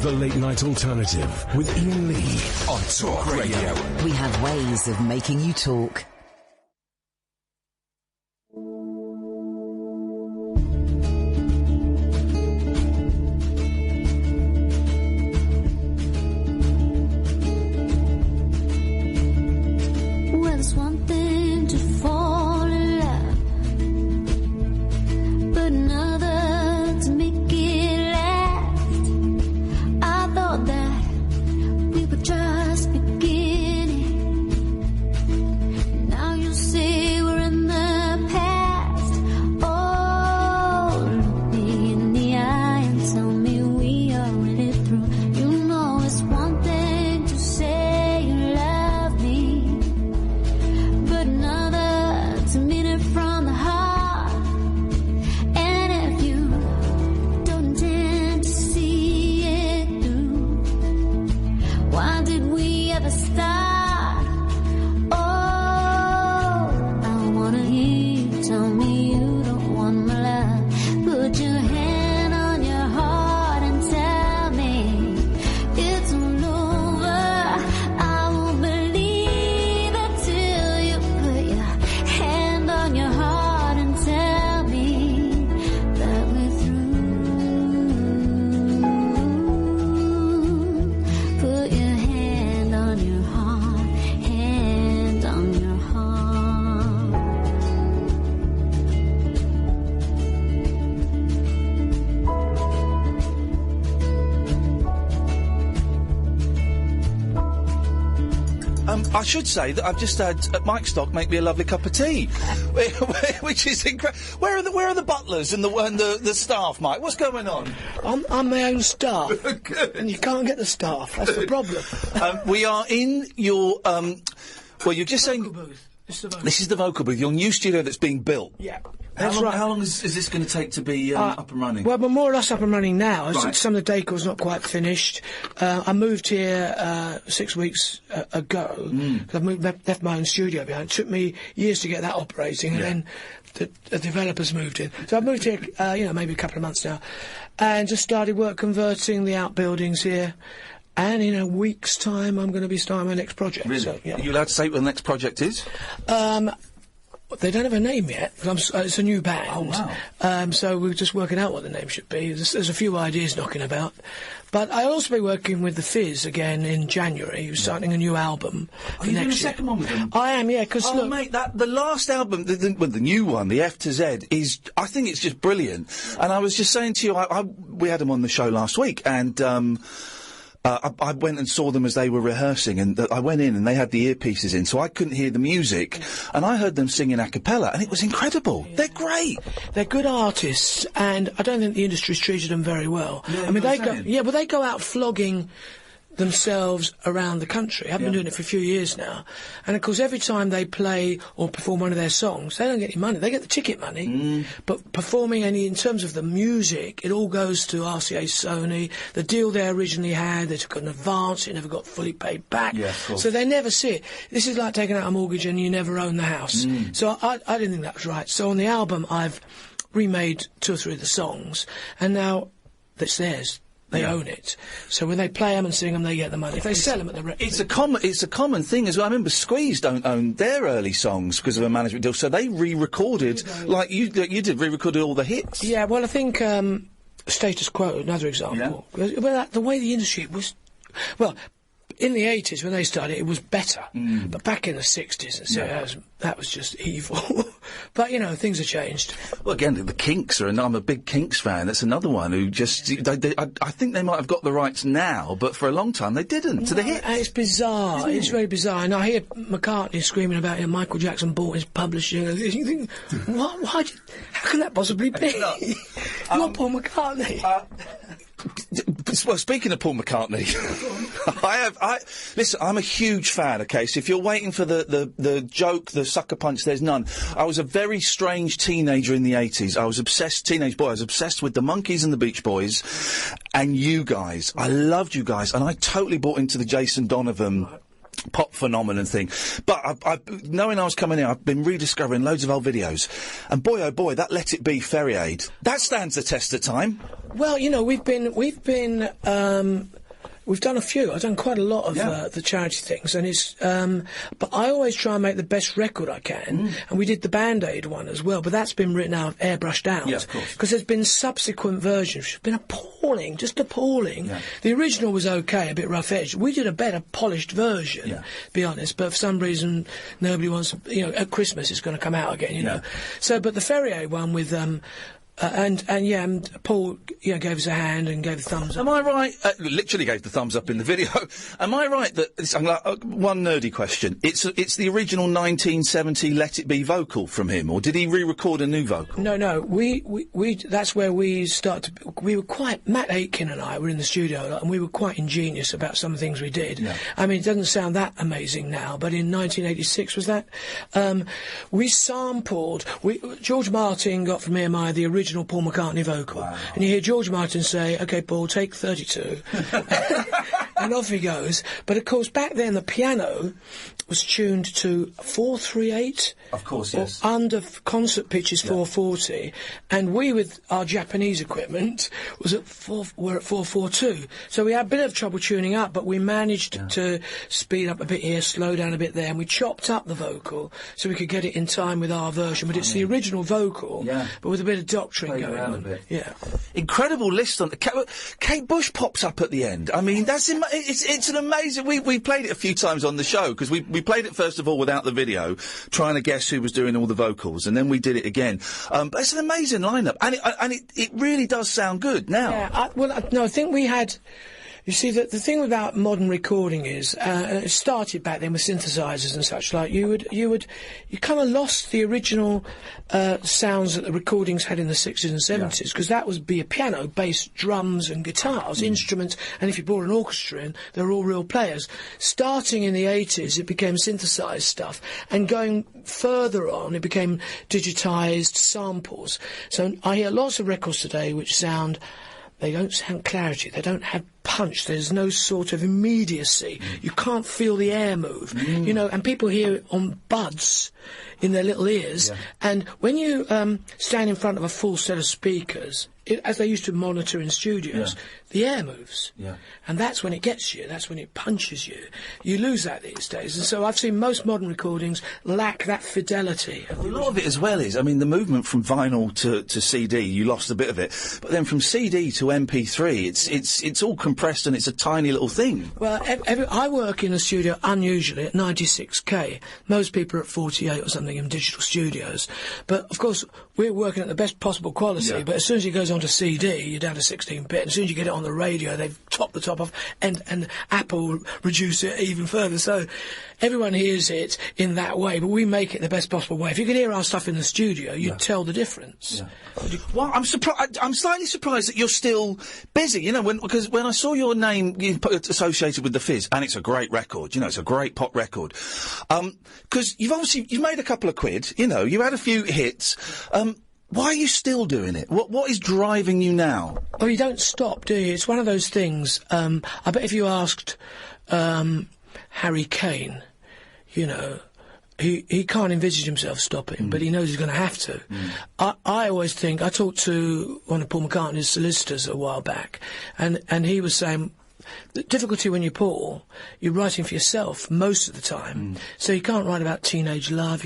The Late Night Alternative with Iain Lee on Talk Radio. We have ways of making you talk. I should say that I've just had Mike Stock make me a lovely cup of tea, which is incredible. Where are the butlers and the staff, Mike? What's going on? I'm my own staff, and you can't get the staff. That's the problem. We are in your well, you're just saying. Booth. This is the vocal booth, your new studio that's being built. Yeah. How long is this going to take to be up and running? Well, we're more or less up and running now. Right. Some of the decor's not quite finished. I moved here 6 weeks ago. I've left my own studio behind. It took me years to get that operating, and then the developers moved in. So I've moved here, maybe a couple of months now, and just started work converting the outbuildings here. And in a week's time, I'm going to be starting my next project. Really? So, yeah. Are you allowed to say what the next project is? They don't have a name yet. It's a new band. Oh, wow. So we're just working out what the name should be. There's a few ideas knocking about. But I'll also be working with The Fizz again in January. Who's starting a new album for Are you next doing a year. second one with them? I am, yeah. Cause Oh, look, mate, the last album, the new one, the F to Z, I think it's just brilliant. And I was just saying to you, we had them on the show last week, and I went and saw them as they were rehearsing, and I went in and they had the earpieces in, so I couldn't hear the music, and I heard them singing a cappella, and it was incredible. Yeah. They're great. They're good artists, and I don't think the industry's treated them very well. Yeah, I mean, they go out flogging themselves around the country. I've been doing it for a few years now, and of course every time they play or perform one of their songs, they don't get any money. They get the ticket money, but performing in terms of the music, it all goes to RCA Sony. The deal they originally had, they took an advance, it never got fully paid back, so they never see it. This is like taking out a mortgage and you never own the house. So I didn't think that was right. So on the album I've remade 2 or 3 of the songs, and now it's theirs. They own it. So when they play them and sing them, they get the money. If they sell them at the record... It's a common thing as well. I remember Squeeze don't own their early songs because of a management deal, so they re-recorded, like you did, re-recorded all the hits. Yeah, well, I think Status Quo, another example. Yeah. Well, the way the industry was... Well, in the 80s, when they started, it was better. But back in the 60s and 70s, that was just evil. But, things have changed. Well, again, the Kinks and I'm a big Kinks fan. That's another one who just... I think they might have got the rights now, but for a long time they didn't, to the hits. It's bizarre. It's very bizarre. And I hear McCartney screaming about Michael Jackson bought his publishing. And you think, what? How can that possibly be? You're Paul McCartney. Well, speaking of Paul McCartney, listen, I'm a huge fan, okay, so if you're waiting for the joke, the sucker punch, there's none. I was a very strange teenager in the 80s. I was obsessed with the Monkees and the Beach Boys, and you guys. I loved you guys, and I totally bought into the Jason Donovan pop phenomenon thing. But knowing I was coming here, I've been rediscovering loads of old videos. And boy, oh boy, that Let It Be Ferry Aid, that stands the test of time. Well, you know, we've done a few. I've done quite a lot of the charity things, and it's. But I always try and make the best record I can, and we did the Band-Aid one as well. But that's been written out, airbrushed out, of course, because there's been subsequent versions which have been appalling, just appalling. Yeah. The original was okay, a bit rough edged. We did a better polished version, to be honest. But for some reason, nobody wants. You know, at Christmas it's going to come out again. You know, so but the Ferry Aid one with. And Paul, gave us a hand and gave the thumbs up. Am I right? Literally gave the thumbs up in the video. Am I right that one nerdy question? It's the original 1970 Let It Be vocal from him, or did he re-record a new vocal? No. We that's where we started. We were quite. Matt Aitken and I were in the studio a lot, and we were quite ingenious about some of the things we did. Yeah. I mean, it doesn't sound that amazing now, but in 1986 was that we sampled. George Martin got from EMI the original Paul McCartney vocal. Wow. And you hear George Martin say, OK, Paul, take 32. And off he goes. But, of course, back then the piano was tuned to 438. Of course, yes. Under concert pitch is 440. And we, with our Japanese equipment, were at 442. So we had a bit of trouble tuning up, but we managed to speed up a bit here, slow down a bit there, and we chopped up the vocal so we could get it in time with our version. But it's the original vocal, but with a bit of doctrine going on. A bit. Yeah. Incredible list on Kate Bush pops up at the end. I mean, it's an amazing. We played it a few times on the show because we played it first of all without the video, trying to guess who was doing all the vocals, and then we did it again. But it's an amazing lineup, and it really does sound good now. Yeah. I think we had. You see, the thing about modern recording is, it started back then with synthesizers and such like. You kind of lost the original sounds that the recordings had in the 60s and 70s, because that would be a piano, bass, drums and guitars, instruments, and if you brought an orchestra in, they were all real players. Starting in the 80s, it became synthesized stuff, and going further on, it became digitized samples. So I hear lots of records today which they don't sound clarity, they don't have punch, there's no sort of immediacy. You can't feel the air move, and people hear it on buds in their little ears, and when you stand in front of a full set of speakers, as they used to monitor in studios, the air moves, and that's when it gets you, that's when it punches you. You lose that these days, and so I've seen most modern recordings lack that fidelity. A lot of it as well is, I mean, the movement from vinyl to CD, you lost a bit of it, but then from CD to MP3, it's all compressed and it's a tiny little thing. Well, I work in a studio unusually at 96k. Most people are at 48 or something in digital studios, but of course we're working at the best possible quality. But as soon as it goes onto CD, you're down to 16-bit. As soon as you get it on the radio, they've topped the top off, and Apple reduce it even further. So everyone hears it in that way, but we make it the best possible way. If you could hear our stuff in the studio, you'd tell the difference. Well, I'm surprised. I'm slightly surprised that you're still busy. Because when I saw your name associated with the Fizz, and it's a great record. It's a great pop record. Because you've made a couple of quid. You had a few hits. Why are you still doing it? What is driving you now? Oh, you don't stop, do you? It's one of those things. I bet if you asked Harry Kane, he can't envisage himself stopping, but he knows he's going to have to. I always think, I talked to one of Paul McCartney's solicitors a while back, and he was saying, the difficulty when you're Paul, you're writing for yourself most of the time. So you can't write about teenage love.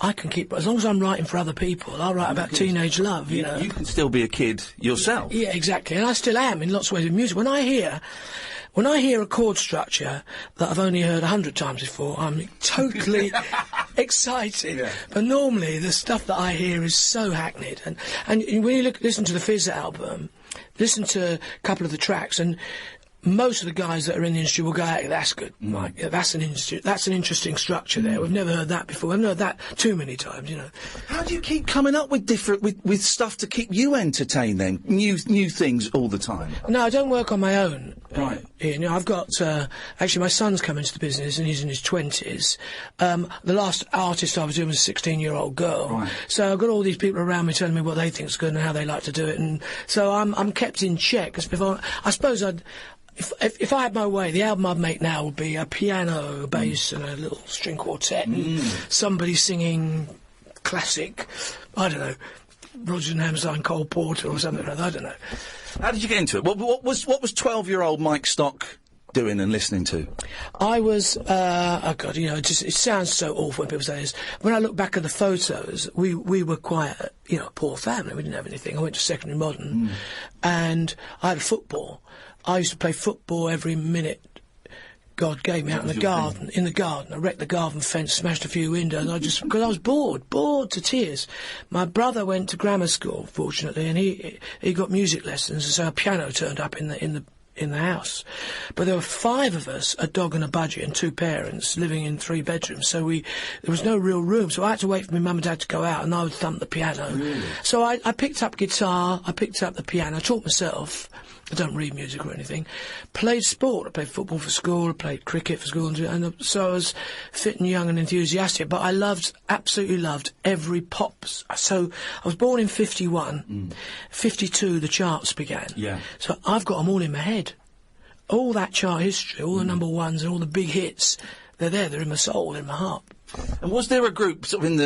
I can keep, as long as I'm writing for other people, I'll write about teenage love. You can still be a kid yourself. Yeah, exactly, and I still am in lots of ways with music. When I hear a chord structure that I've only heard 100 times before, I'm totally excited. But normally the stuff that I hear is so hackneyed, and when you listen to the Fizz album, listen to a couple of the tracks, and most of the guys that are in the industry will go, hey, that's good. That's an interesting structure there. We've never heard that before. I've heard that too many times, How do you keep coming up with with stuff to keep you entertained then? New things all the time? No, I don't work on my own. Right. Ian, I've got, actually my son's come into the business and he's in his 20s. The last artist I was doing was a 16-year-old girl. Right. So I've got all these people around me telling me what they think's good and how they like to do it. And so I'm kept in check. I suppose If I had my way, the album I'd make now would be a piano, bass, and a little string quartet, and somebody singing classic, I don't know, Rodgers and Hammerstein, Cole Porter, or something like that. I don't know. How did you get into it? What was 12-year-old Mike Stock doing and listening to? I was, oh God, you know, it sounds so awful when people say this. When I look back at the photos, we were quite, a poor family. We didn't have anything. I went to secondary modern, and I had a football. I used to play football every minute God gave me out in the garden. I wrecked the garden fence, smashed a few windows. Because I was bored to tears. My brother went to grammar school, fortunately, and he got music lessons, and so a piano turned up in the house. But there were 5 of us, a dog and a budgie, and 2 parents living in 3 bedrooms. So there was no real room. So I had to wait for my mum and dad to go out, and I would thump the piano. Really? So I picked up guitar. I picked up the piano. I taught myself. I don't read music or anything. Played sport. I played football for school. I played cricket for school, and so I was fit and young and enthusiastic. But I absolutely loved every pop. So I was born in 51. 52, the charts began. Yeah. So I've got them all in my head. All that chart history, all the number ones and all the big hits, they're there. They're in my soul, they're in my heart. And was there a group sort of in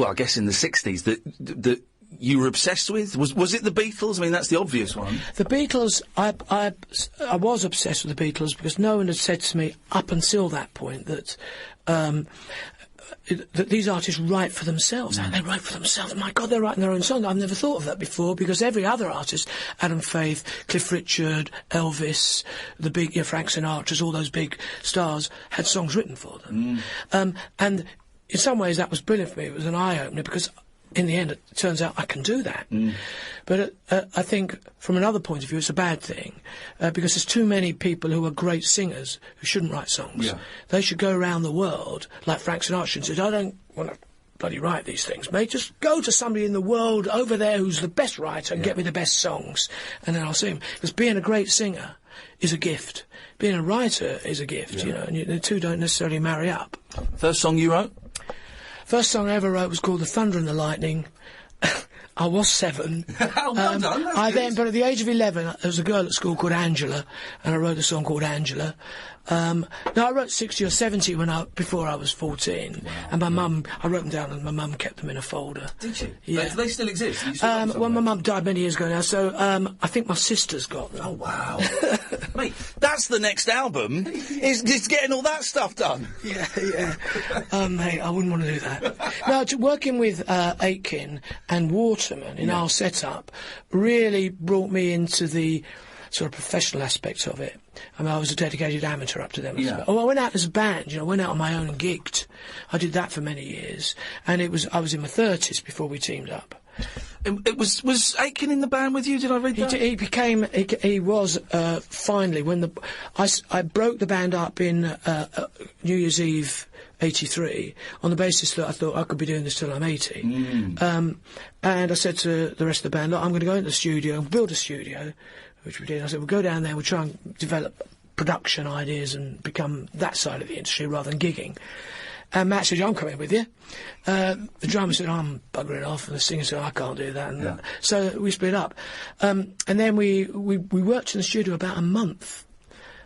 I guess in the 60s that you were obsessed with? Was it the Beatles? I mean, that's the obvious one. The Beatles, I was obsessed with the Beatles because no one had said to me up until that point that these artists write for themselves. They write for themselves. My God, they're writing their own songs. I've never thought of that before because every other artist, Adam Faith, Cliff Richard, Elvis, the big Frank Sinatra, all those big stars, had songs written for them. And in some ways that was brilliant for me. It was an eye-opener because in the end, it turns out I can do that. But I think, from another point of view, it's a bad thing because there's too many people who are great singers who shouldn't write songs. Yeah. They should go around the world, like Frank Sinatra, and say, I don't want to bloody write these things, mate. Just go to somebody in the world over there who's the best writer and get me the best songs, and then I'll sing. Because being a great singer is a gift. Being a writer is a gift, and the two don't necessarily marry up. First song you wrote? First song I ever wrote was called The Thunder and the Lightning. I was 7. Well done, but at the age of 11, there was a girl at school called Angela, and I wrote a song called Angela. No, I wrote 60 or 70 before I was 14. Wow. And my mum, I wrote them down, and my mum kept them in a folder. Did she? Yeah. Do they still exist? Well, my mum died many years ago now, so I think my sister's got them. Oh, wow. Mate, that's the next album, is getting all that stuff done. Yeah. Mate, I wouldn't want to do that. No, working with Aiken and Waterman in our setup really brought me into the sort of professional aspects of it. I mean, I was a dedicated amateur up to them. Yeah. I went out as a band, I went out on my own and gigged. I did that for many years, and I was in my 30s before we teamed up. Was Aiken in the band with you? Did I read that? He was finally when I broke the band up in New Year's Eve '83 on the basis that I thought I could be doing this till I'm 80. And I said to the rest of the band, look, I'm going to go into the studio and build a studio, which we did. I said, we'll go down there, we'll try and develop production ideas and become that side of the industry rather than gigging. And Matt said, I'm coming with you. The drummer said, I'm buggering off, and the singer said, I can't do that. And so we split up. And then we worked in the studio about a month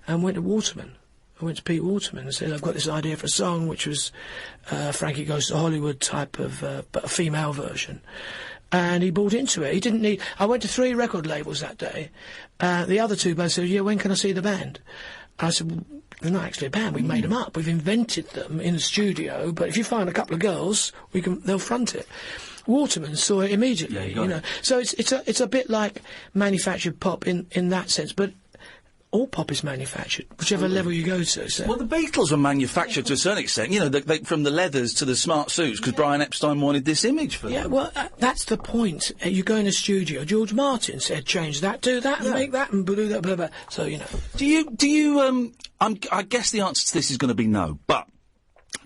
and went to Waterman. I went to Pete Waterman and said, I've got this idea for a song, which was Frankie Goes to Hollywood type of, but a female version. And he bought into it. He didn't need... I went to 3 record labels that day. The other 2 bands said, when can I see the band? And I said, well, they're not actually a band. We've made them up. We've invented them in the studio. But if you find a couple of girls, they'll front it. Waterman saw it immediately. So it's a bit like manufactured pop in that sense. But all pop is manufactured, whichever level you go to. So. Well, the Beatles were manufactured to a certain extent. From the leathers to the smart suits, because Brian Epstein wanted this image for them. Yeah, well, that's the point. You go in a studio. George Martin said, change that, do that, and make that, and do that, blah, blah. So, Do you, I guess the answer to this is going to be no, but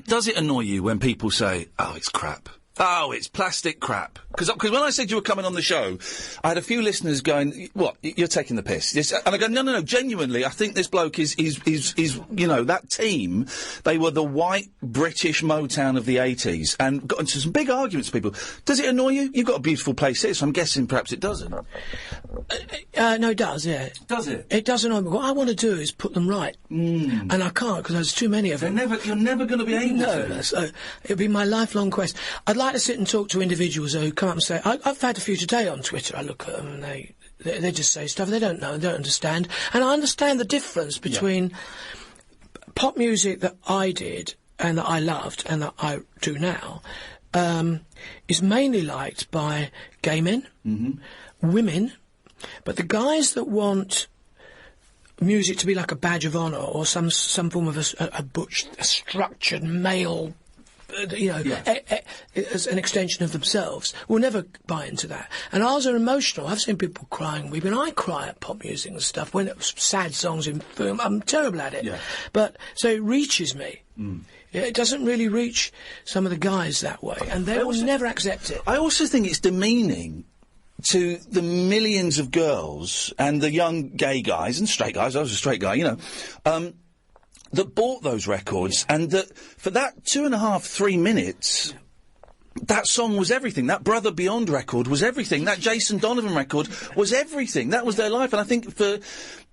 does it annoy you when people say, oh, it's crap? Oh, it's plastic crap. Because when I said you were coming on the show, I had a few listeners going, "What? You're taking the piss?" And I go, "No. Genuinely, I think this bloke is you know, that team. They were the white British Motown of the '80s, and got into some big arguments with people. Does it annoy you? You've got a beautiful place here, so I'm guessing perhaps it doesn't." No, it does. Yeah. Does it? It does annoy me. What I want to do is put them right, and I can't because there's too many of them. You're never going to be able to. No, so it'll be my lifelong quest. I'd like to sit and talk to individuals who come up and say, I've had a few today on Twitter. I look at them and they just say stuff they don't know and don't understand. And I understand the difference between pop music that I did and that I loved and that I do now is mainly liked by gay men, women, but the guys that want music to be like a badge of honour or some form of a structured male, as an extension of themselves, will never buy into that. And ours are emotional. I've seen people crying, weeping. I cry at pop music and stuff when it's sad songs in film. I'm terrible at it. Yeah. But so it reaches me. It doesn't really reach some of the guys that way, and they will never accept it. I also think it's demeaning to the millions of girls and the young gay guys and straight guys. I was a straight guy, you know. That bought those records, and that for that 2.5, 3 minutes, that song was everything. That Brother Beyond record was everything. That Jason Donovan record was everything. That was their life. And I think for,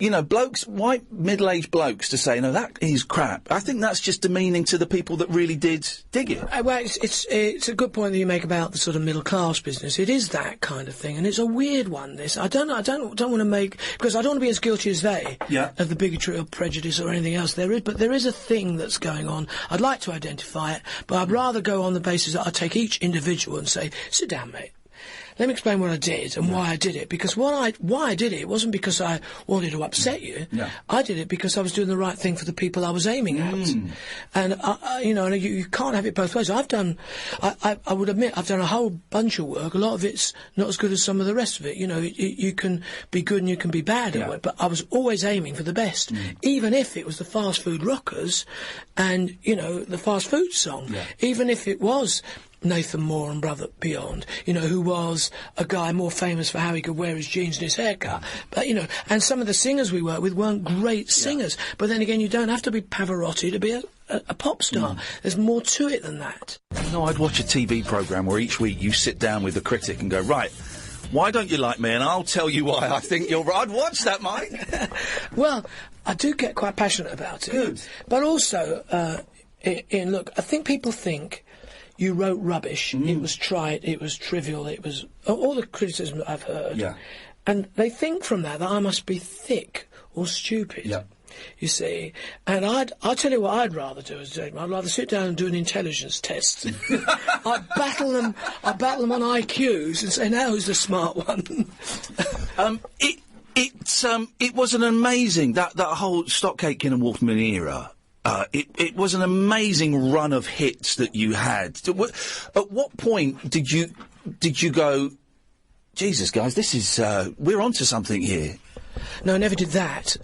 you know, blokes, white middle-aged blokes to say, no, that is crap, I think that's just demeaning to the people that really did dig it. Well, it's a good point that you make about the sort of middle-class business. It is that kind of thing, and it's a weird one, this. I don't want to make... Because I don't want to be as guilty as they of the bigotry or prejudice or anything else there is, but there is a thing that's going on. I'd like to identify it, but I'd rather go on the basis that I take each individual and say, sit down, mate. Let me explain what I did and why I did it. Because why I did it wasn't because I wanted to upset you. Yeah. I did it because I was doing the right thing for the people I was aiming at. And, you can't have it both ways. I would admit, I've done a whole bunch of work. A lot of it's not as good as some of the rest of it. You know, you can be good and you can be bad at it. But I was always aiming for the best, even if it was the fast food rockers and, you know, the fast food song. Yeah. Even if it was Nathan Moore and Brother Beyond, you know, who was a guy more famous for how he could wear his jeans and his haircut. But, you know, and some of the singers we worked with weren't great singers. But then again, you don't have to be Pavarotti to be a pop star. There's more to it than that. No, I'd watch a TV programme where each week you sit down with the critic and go, right, why don't you like me? And I'll tell you why I think you're right. I'd watch that, Mike. Well, I do get quite passionate about it. Good. But also, Ian, look, I think people think you wrote rubbish, it was trite, it was trivial, it was... all the criticism that I've heard. Yeah. And they think from that I must be thick or stupid. Yeah. You see. And I'll tell you what I'd rather do as I'd rather sit down and do an intelligence test. I'd battle them on IQs and say, now who's the smart one? It was an amazing... That whole Stockcake and Waterman era... It was an amazing run of hits that you had. At what point did you go, Jesus, guys, this is we're onto something here? No, I never did that.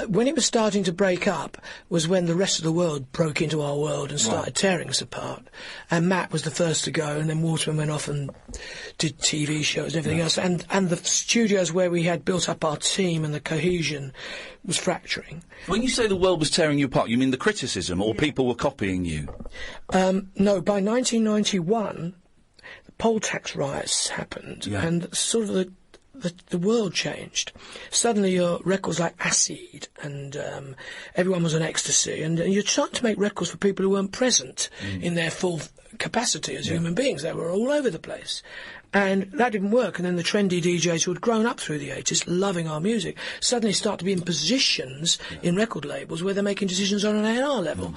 When it was starting to break up was when the rest of the world broke into our world and started tearing us apart. And Matt was the first to go, and then Waterman went off and did TV shows and everything else. And the studios where we had built up our team and the cohesion was fracturing. When you say the world was tearing you apart, you mean the criticism, or people were copying you? No, by 1991, the poll tax riots happened, and sort of the world changed. Suddenly your records like Acid and everyone was on ecstasy, and you're trying to make records for people who weren't present in their full capacity as human beings. They were all over the place. And that didn't work, and then the trendy DJs who had grown up through the 80s, loving our music, suddenly start to be in positions in record labels where they're making decisions on an A&R level.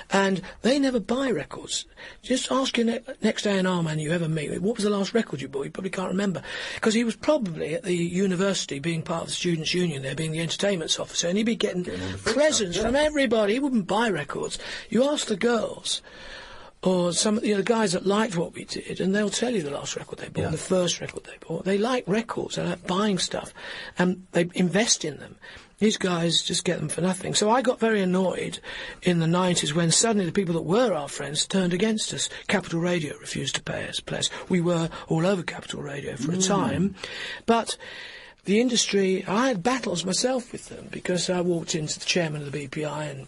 And they never buy records. Just ask your next A&R man you ever meet, what was the last record you bought? You probably can't remember. Because he was probably at the university being part of the Students' Union there, being the entertainment officer, and he'd be getting presents from everybody. He wouldn't buy records. You ask the girls... or some of the guys that liked what we did, and they'll tell you the last record they bought, the first record they bought. They like records, they like buying stuff, and they invest in them. These guys just get them for nothing. So I got very annoyed in the 90s when suddenly the people that were our friends turned against us. Capital Radio refused to pay us. We were all over Capital Radio for a time. But the industry, I had battles myself with them because I walked into the chairman of the BPI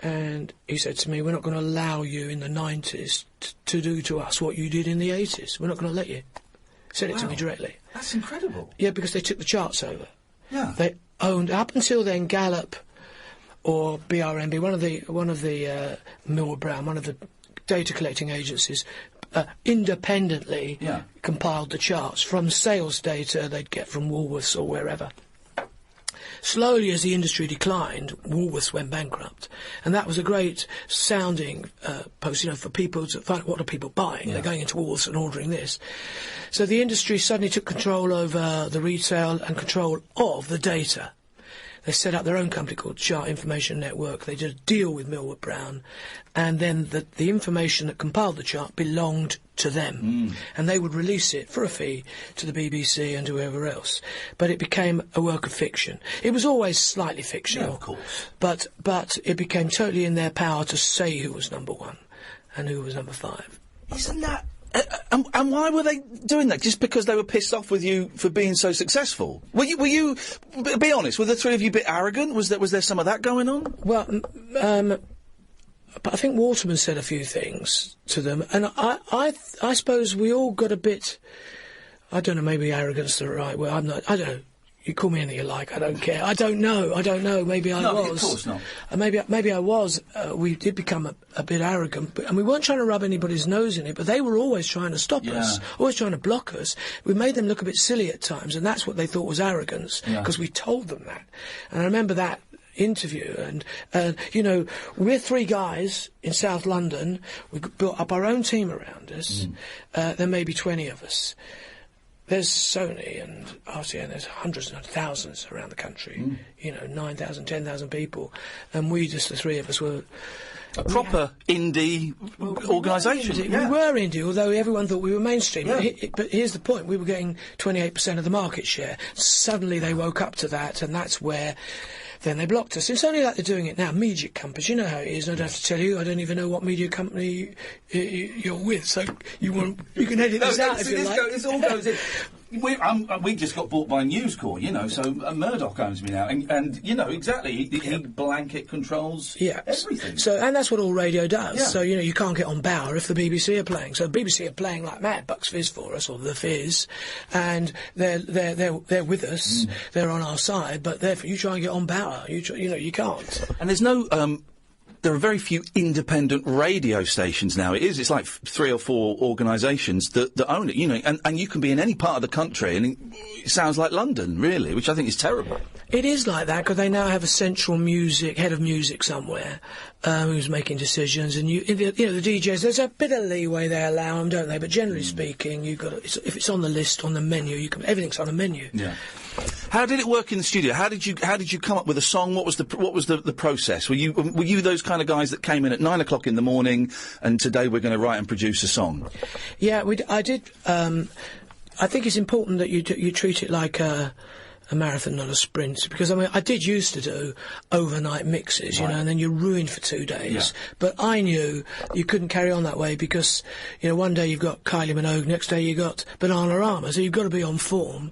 and he said to me, we're not going to allow you in the 90s to do to us what you did in the 80s. We're not going to let you. Said it to me directly. That's incredible. Yeah, because they took the charts over. Yeah. They owned, up until then, Gallup or BRMB, one of the Millward Brown, one of the data collecting agencies, independently compiled the charts from sales data they'd get from Woolworths or wherever. Slowly, as the industry declined, Woolworths went bankrupt, and that was a great sounding post, for people to find what are people buying. They're going into Woolworths and ordering this. So the industry suddenly took control over the retail and control of the data. They set up their own company called Chart Information Network. They did a deal with Millward Brown, and then the information that compiled the chart belonged to them. And they would release it for a fee to the BBC and to whoever else. But it became a work of fiction. It was always slightly fictional. Yeah, of course. But it became totally in their power to say who was number 1 and who was number 5. Isn't that... And why were they doing that? Just because they were pissed off with you for being so successful? Were you? Be honest. Were the three of you a bit arrogant? Was there some of that going on? Well, but I think Waterman said a few things to them, and I suppose we all got a bit. I don't know. Maybe arrogance is the right word. I'm not. I don't know. You call me anything you like. I don't care. I don't know. Maybe I was. No, of course not. Maybe I was. We did become a bit arrogant, and we weren't trying to rub anybody's nose in it. But they were always trying to stop us, always trying to block us. We made them look a bit silly at times, and that's what they thought was arrogance, because we told them that. And I remember that interview, and we're 3 guys in South London. We built up our own team around us. There may be 20 of us. There's Sony and RTN, there's hundreds and thousands around the country, 9,000, 10,000 people, and we, just the 3 of us, were... A proper indie organisation. We were indie, although everyone thought we were mainstream. Yeah. But here's the point, we were getting 28% of the market share. Suddenly they woke up to that, and that's where... Then they blocked us. It's only like they're doing it now. Media companies, you know how it is. I don't have to tell you. I don't even know what media company you're with. So you can edit this out if you like. This all goes in. We just got bought by News Corp, so Murdoch owns me now, and exactly, he blanket controls everything. So, and that's what all radio does. Yeah. So you can't get on Bauer if the BBC are playing. So the BBC are playing like mad, Bucks Fizz for us, or the Fizz, and they're with us. They're on our side, but therefore you try and get on Bauer. You can't. And there's no. There are very few independent radio stations now. It's like 3 or 4 organisations that own it, and you can be in any part of the country, and it sounds like London, really, which I think is terrible. It is like that, because they now have a central head of music somewhere, who's making decisions, and the DJs, there's a bit of leeway they allow them, don't they? But generally speaking, you've got if it's on the list, on the menu, everything's on a menu. Yeah. How did it work in the studio? How did you come up with a song? What was the process? Were you those kind of guys that came in at 9 o'clock in the morning and today we're going to write and produce a song? Yeah, I did. I think it's important that you treat it like a marathon, not a sprint, because I did used to do overnight mixes, and then you're ruined for 2 days. Yeah. But I knew you couldn't carry on that way because, one day you've got Kylie Minogue, next day you got Bananarama, so you've got to be on form.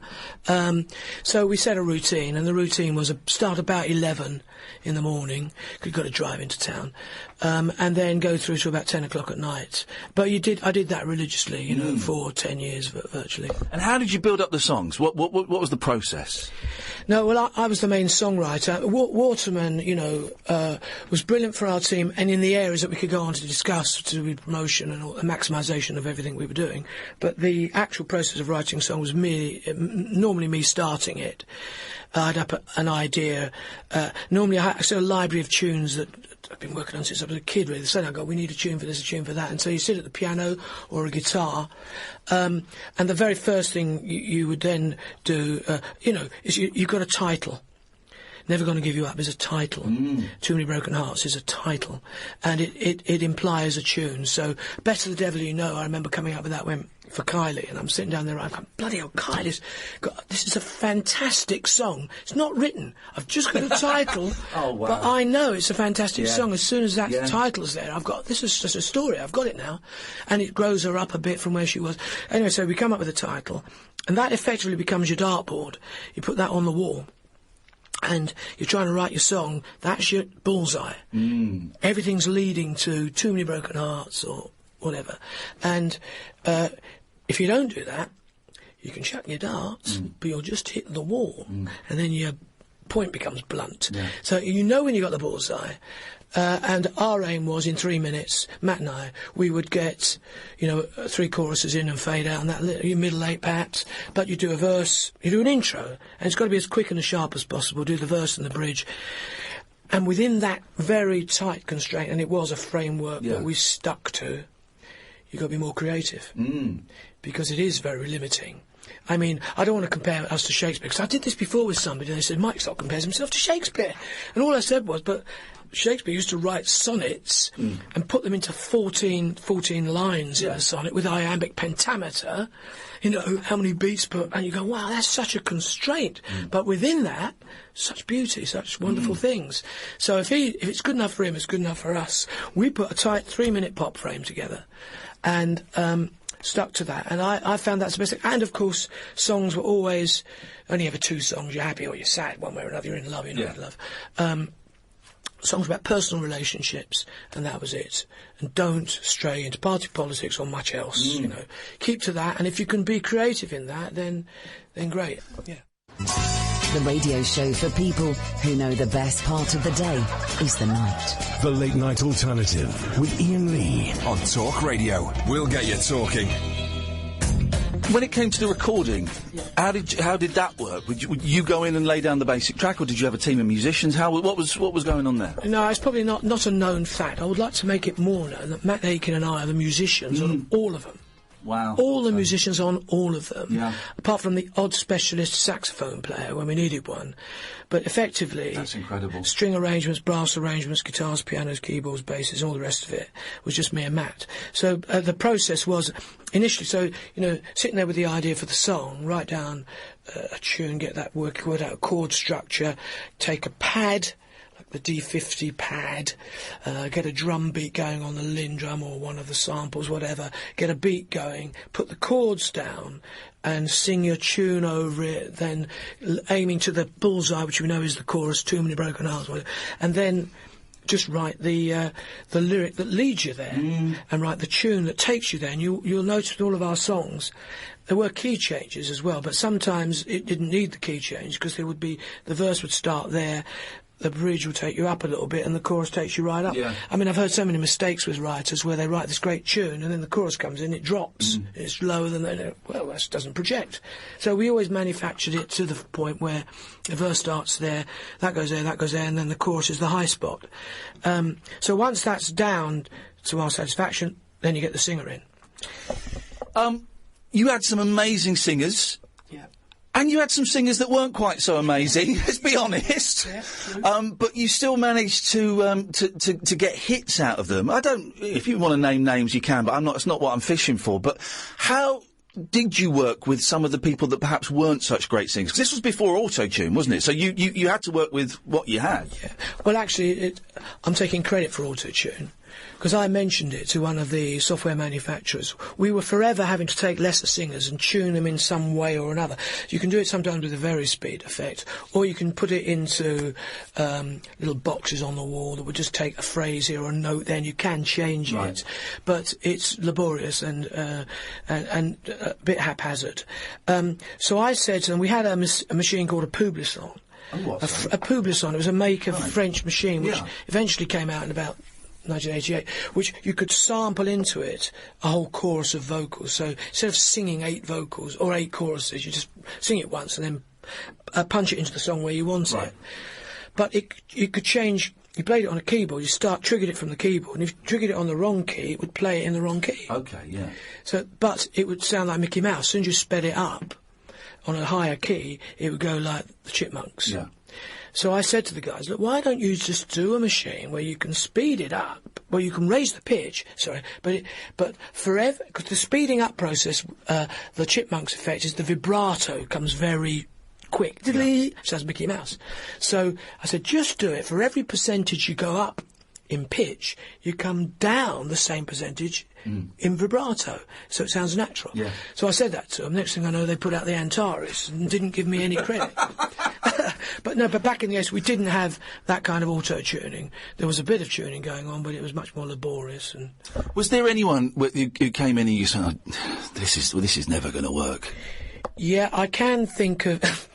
So we set a routine, and the routine was start about 11 in the morning, because you've got to drive into town, and then go through to about 10 o'clock at night. But I did that religiously, for 10 years virtually. And how did you build up the songs? What was the process? No, well, I was the main songwriter. Waterman, was brilliant for our team, and in the areas that we could go on to discuss, to do with promotion and the maximisation of everything we were doing. But the actual process of writing a song was normally me starting it. I'd have an idea. Normally I had a library of tunes that I've been working on since I was a kid, really. So I go, we need a tune for this, a tune for that. And so you sit at the piano or a guitar, and the very first thing you would then do, is you've got a title. Never Gonna Give You Up is a title. Too Many Broken Hearts is a title. And it implies a tune. So Better the Devil You Know, I remember coming up with that for Kylie, and I'm sitting down there, I'm going, bloody hell, this is a fantastic song. It's not written. I've just got the title, Oh, wow. but I know it's a fantastic Yeah. song. As soon as that title's there, this is just a story. I've got it now. And it grows her up a bit from where she was. Anyway, so we come up with a title, and that effectively becomes your dartboard. You put that on the wall, and you're trying to write your song. That's your bullseye. Everything's leading to Too Many Broken Hearts or whatever. And if you don't do that, you can chuck your darts, but you'll just hit the wall, and then your point becomes blunt. Yeah. So you know when you got the bullseye. And our aim was, in 3 minutes, Matt and I, we would get, 3 choruses in and fade out, and that your middle 8 pats, but you do a verse, you do an intro, and it's got to be as quick and as sharp as possible, do the verse and the bridge. And within that very tight constraint, and it was a framework that we stuck to, you've got to be more creative, because it is very limiting. I mean, I don't want to compare us to Shakespeare, because I did this before with somebody, and they said, Mike Stock compares himself to Shakespeare. And all I said was, but Shakespeare used to write sonnets and put them into 14 lines in a sonnet with iambic pentameter, how many beats per... And you go, wow, that's such a constraint. But within that, such beauty, such wonderful things. So if it's good enough for him, it's good enough for us. We put a tight 3-minute pop frame together and stuck to that. And I found that's the best thing. And, of course, songs were always only ever 2 songs. You're happy or you're sad, one way or another. You're in love, you're not in love. Songs about personal relationships, and that was it. And don't stray into party politics or much else, Keep to that, and if you can be creative in that, then great, yeah. The radio show for people who know the best part of the day is the night. The Late Night Alternative with Iain Lee On Talk Radio. We'll get you talking. When it came to the recording, how did that work? Would you go in and lay down the basic track, or did you have a team of musicians? What was going on there? No, it's probably not a known fact. I would like to make it more known that Matt Aiken and I are the musicians on all of them. Wow. All the musicians on all of them. Yeah. Apart from the odd specialist saxophone player when we needed one. But effectively... That's incredible. String arrangements, brass arrangements, guitars, pianos, keyboards, basses, all the rest of it was just me and Matt. So the process was initially, sitting there with the idea for the song, write down a tune, get that work out a chord structure, take a pad... the D50 pad, get a drum beat going on the Linn drum or one of the samples, whatever, get a beat going, put the chords down and sing your tune over it, then aiming to the bullseye, which we know is the chorus, Too Many Broken Hearts, whatever, and then just write the lyric that leads you there and write the tune that takes you there. And you'll notice with all of our songs, there were key changes as well, but sometimes it didn't need the key change because there would be, the verse would start there, the bridge will take you up a little bit and the chorus takes you right up. Yeah. I mean, I've heard so many mistakes with writers where they write this great tune and then the chorus comes in, it drops, it's lower than that. Well, that doesn't project. So we always manufactured it to the point where the verse starts there, that goes there, and then the chorus is the high spot. So once that's down to our satisfaction, then you get the singer in. You had some amazing singers. Yeah. And you had some singers that weren't quite so amazing, let's be honest. Yeah, true. But you still managed to get hits out of them. If you want to name names, you can, but it's not what I'm fishing for. But how did you work with some of the people that perhaps weren't such great singers? Because this was before auto-tune, wasn't it? So you had to work with what you had. Yeah. Well, actually, I'm taking credit for auto-tune. Because I mentioned it to one of the software manufacturers. We were forever having to take lesser singers and tune them in some way or another. You can do it sometimes with a varispeed effect, or you can put it into little boxes on the wall that would just take a phrase here or a note there, and you can change it. But it's laborious and a bit haphazard. So I said to them, we had a machine called a Publison. A Publison. It was a French machine, which eventually came out in about 1988, which you could sample into it a whole chorus of vocals. So instead of singing 8 vocals or 8 choruses, you just sing it once and then punch it into the song where you want it. But you could change. You played it on a keyboard. Triggered it from the keyboard, and if you triggered it on the wrong key, it would play it in the wrong key. Okay, yeah. So, but it would sound like Mickey Mouse. As soon as you sped it up on a higher key, it would go like the Chipmunks. Yeah. So I said to the guys, look, why don't you just do a machine where you can speed it up, where you can raise the pitch, but forever, because the speeding up process, the Chipmunks effect is the vibrato comes very quick. Diddly, sounds Mickey Mouse. So I said, just do it. For every percentage you go up in pitch, you come down the same percentage in vibrato, so it sounds natural. Yeah. So I said that to them. Next thing I know, they put out the Antares and didn't give me any credit. But back in the 80s, we didn't have that kind of auto-tuning. There was a bit of tuning going on, but it was much more laborious. And was there anyone who came in and you said, this is never going to work? Yeah, I can think of...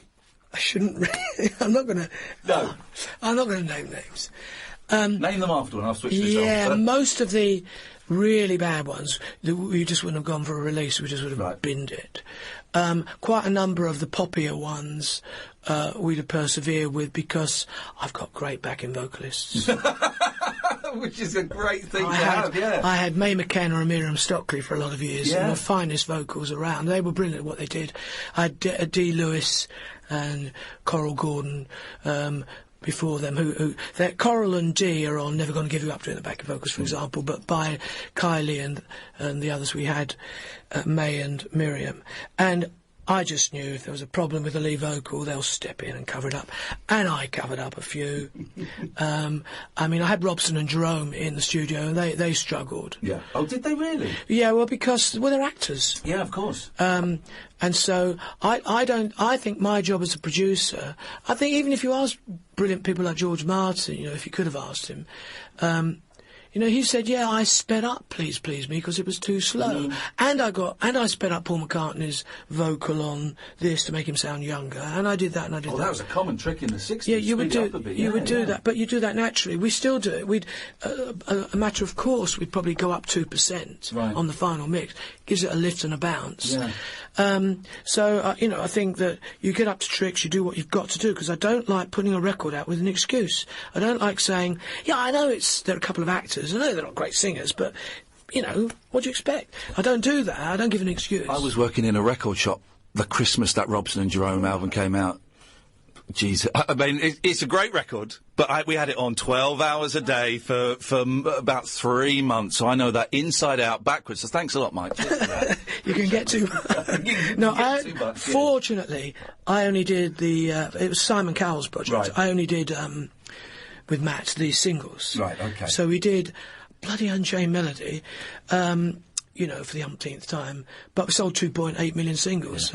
I shouldn't really... I'm not going to... No. I'm not going to name names. Name them after, and I'll switch this Yeah, on. most of the really bad ones, we just wouldn't have gone for a release, we just would have binned it. Quite a number of the poppier ones we'd have persevered with because I've got great backing vocalists. Which is a great thing to have, yeah. I had Mae McKenna and Miriam Stockley for a lot of years, yeah. the finest vocals around. They were brilliant at what they did. I had Dee Lewis and Coral Gordon, before them, Coral and Dee are on Never Gonna Give You Up doing the backing vocals, for example, but by Kylie and the others we had Mae and Miriam. And I just knew if there was a problem with the lead vocal, they'll step in and cover it up. And I covered up a few. I mean, I had Robson and Jerome in the studio, and they struggled. Yeah. Oh, did they really? Yeah, well, because they're actors. Yeah, of course. And so I think my job as a producer, I think even if you ask brilliant people like George Martin, if you could have asked him, he said, yeah, I sped up Please Please Me because it was too slow. And I sped up Paul McCartney's vocal on this to make him sound younger. And I did that and I did that. Oh, that was a common trick in the 60s. Yeah, you would do that, but you do that naturally. We still do it. We'd, a matter of course, we'd probably go up 2% on the final mix. Gives it a lift and a bounce. Yeah. I think that you get up to tricks, you do what you've got to do, because I don't like putting a record out with an excuse. I don't like saying, yeah, I know there are a couple of actors, I know they're not great singers, but, what do you expect? I don't do that. I don't give an excuse. I was working in a record shop the Christmas that Robson and Jerome album came out. Jeez, I mean, it's a great record, but we had it on 12 hours a day for about 3 months, so I know that inside out, backwards. So thanks a lot, Mike. You can get too much. Fortunately, I only did it was Simon Cowell's project. Right. I only did, with Matt, the singles. Right, okay. So we did Bloody Unchained Melody, for the umpteenth time, but we sold 2.8 million singles,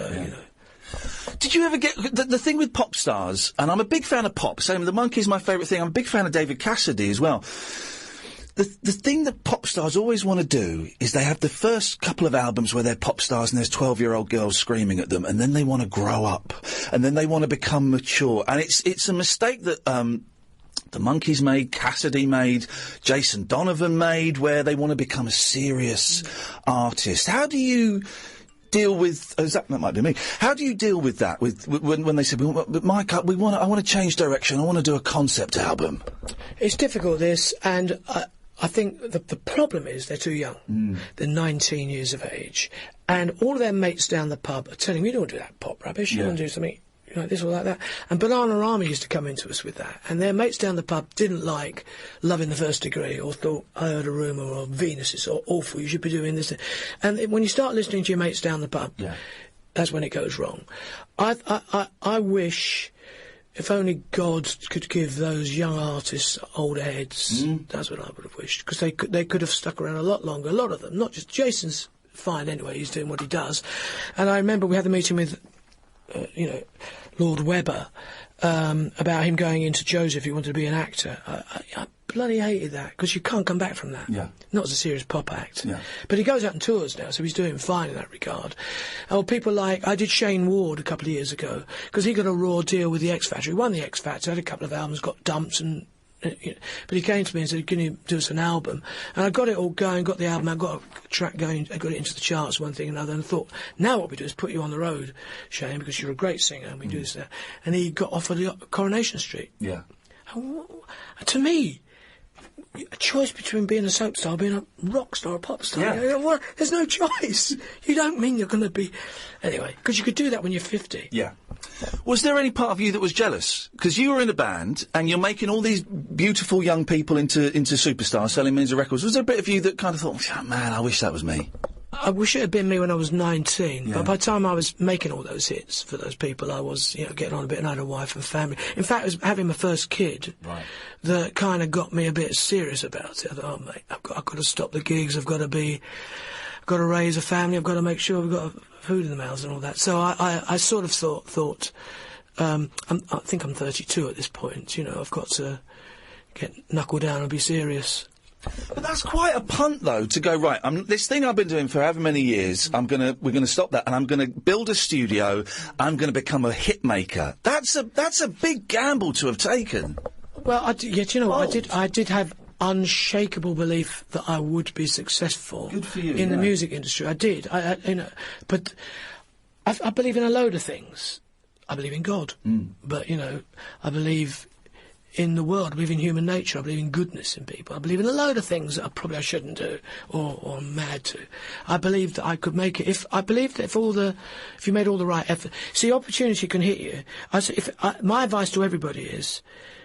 Did you ever get the thing with pop stars? And I'm a big fan of pop. Same, the Monkees, my favourite thing. I'm a big fan of David Cassidy as well. The thing that pop stars always want to do is they have the first couple of albums where they're pop stars and there's 12-year-old girls screaming at them, and then they want to grow up, and then they want to become mature. And it's a mistake that the Monkees made, Cassidy made, Jason Donovan made, where they want to become a serious artist. How do you deal with that might be me? How do you deal with that? When they say, "But Mike, I want to change direction. I want to do a concept album." It's difficult, this, and I think the problem is they're too young. They're 19 years of age, and all of their mates down the pub are telling me, "You don't want to do that pop rubbish. You want to do something like this or like that." And Bananarama used to come into us with that, and their mates down the pub didn't like Love in the First Degree, or thought I Heard a Rumour, or Venus is awful, you should be doing this. And when you start listening to your mates down the pub, that's when it goes wrong. I wish, if only God could give those young artists older heads. That's what I would have wished, because they could have stuck around a lot longer, a lot of them, not just Jason's fine anyway, he's doing what he does. And I remember we had the meeting with Lord Webber, about him going into Joseph. He wanted to be an actor. I bloody hated that, because you can't come back from that. Yeah. Not as a serious pop act. Yeah. But he goes out and tours now, so he's doing fine in that regard. Oh, people like, I did Shane Ward a couple of years ago, because he got a raw deal with the X Factor. He won the X Factor, had a couple of albums, got dumped, and but he came to me and said, "Can you do us an album?" And I got it all going, got the album, I got a track going, I got it into the charts, one thing and another, and thought, now what we do is put you on the road, Shane, because you're a great singer, and we do this and that. And he got offered Coronation Street. Yeah. And to me, a choice between being a soap star, being a rock star, a pop star. Yeah. You know, well, there's no choice. You don't mean you're going to be... Anyway, because you could do that when you're 50. Yeah. Was there any part of you that was jealous? Because you were in a band and you're making all these beautiful young people into superstars, selling millions of records. Was there a bit of you that kind of thought, oh, man, I wish that was me? I wish it had been me when I was 19, Yeah. but by the time I was making all those hits for those people, I was, getting on a bit, and I had a wife and family. In fact, it was having my first kid that kind of got me a bit serious about it. I thought, oh, mate, I've got to stop the gigs, I've got to raise a family, I've got to make sure we've got food in the mouths and all that. So I sort of thought I think I'm 32 at this point, I've got to knuckle down and be serious. But that's quite a punt, though, to go, right, this thing I've been doing for however many years, we're going to stop that, and I'm going to build a studio, I'm going to become a hit maker. That's a big gamble to have taken. Well, do you know what? I did have unshakable belief that I would be successful Good for you, in the music industry. I did. But I believe in a load of things. I believe in God. But, I believe in the world, I believe in human nature, I believe in goodness in people, I believe in a load of things that I shouldn't do, or I'm mad to. I believe that I could make it, if you made all the right effort. See, opportunity can hit you. My advice to everybody is,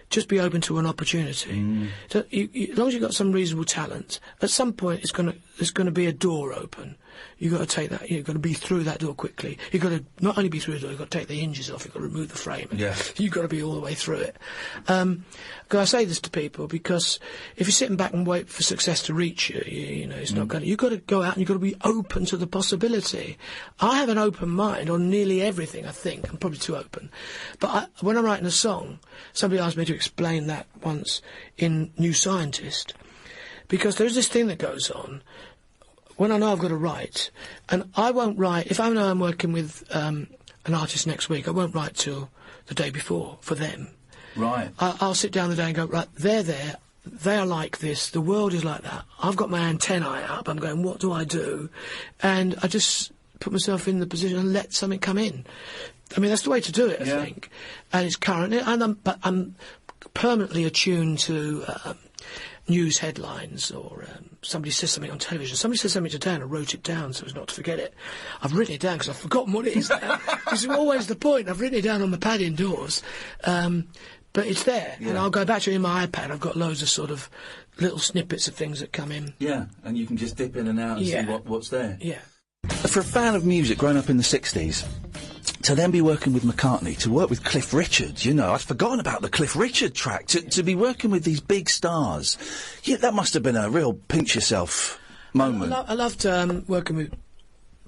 just be open to an opportunity. So as long as you've got some reasonable talent, at some point there's going to be a door open. You've got to take that, you've got to be through that door quickly. You've got to not only be through the door, you've got to take the hinges off, you've got to remove the frame. Yeah. You've got to be all the way through it. I say this to people because if you're sitting back and wait for success to reach you, it's not going to... You've got to go out and you've got to be open to the possibility. I have an open mind on nearly everything, I think. I'm probably too open. But when I'm writing a song, somebody asked me to explain that once in New Scientist, because there's this thing that goes on when I know I've got to write, and I won't write, if I know I'm working with an artist next week, I won't write till the day before for them. Right. I'll sit down the day and go, right, they're there, they are like this, the world is like that, I've got my antennae up, I'm going, what do I do? And I just put myself in the position and let something come in. I mean, that's the way to do it, I think. And it's current, and I'm permanently attuned to news headlines, or somebody says something on television. Somebody says something today and I wrote it down so as not to forget it. I've written it down because I've forgotten what it is now. This is always the point. I've written it down on my pad indoors. But it's there, and I'll go back to it in my iPad. I've got loads of sort of little snippets of things that come in. Yeah, and you can just dip in and out and see what's there. Yeah. For a fan of music growing up in the 60s, to then be working with McCartney, to work with Cliff Richard, I'd forgotten about the Cliff Richard track, to be working with these big stars, that must have been a real pinch-yourself moment. I loved working with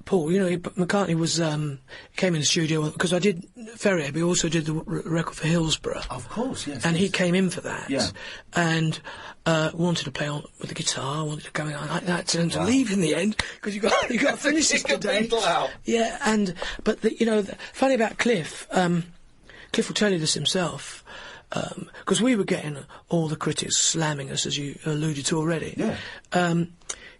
Paul. McCartney was came in the studio because I did Ferrier, but he also did the record for Hillsborough. Of course, yes. And he came in for that. Yeah. And wanted to play on with the guitar, wanted to go in. I had to leave in the end because you got to finish this today. Yeah, but the funny about Cliff, Cliff will tell you this himself. Because we were getting all the critics slamming us, as you alluded to already. Yeah.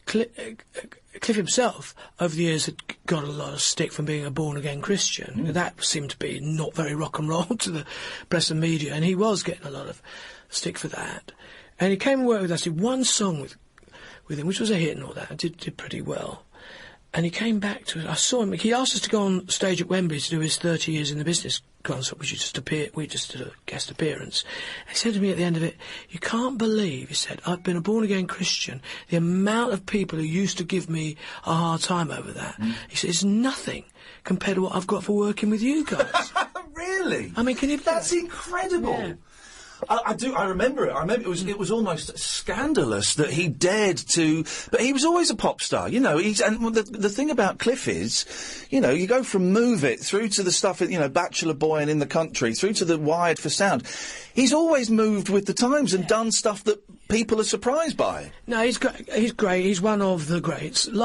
Cliff himself, over the years, had got a lot of stick from being a born-again Christian. That seemed to be not very rock and roll to the press and media, and he was getting a lot of stick for that. And he came and worked with us, did one song with him, which was a hit and all that, and did pretty well. And he came back to us. I saw him. He asked us to go on stage at Wembley to do his 30 years in the business concert, which we just did a guest appearance. And he said to me at the end of it, "You can't believe," he said, "I've been a born-again Christian. The amount of people who used to give me a hard time over that." He said, "It's nothing compared to what I've got for working with you guys." Really? I mean, can you... That's incredible. Yeah. I remember it. I remember it was almost scandalous that he dared to. But he was always a pop star, and the thing about Cliff is, you go from Move It through to the stuff, Bachelor Boy and In the Country, through to the Wired for Sound. He's always moved with the times and done stuff that people are surprised by. No, he's great. He's one of the greats. I'm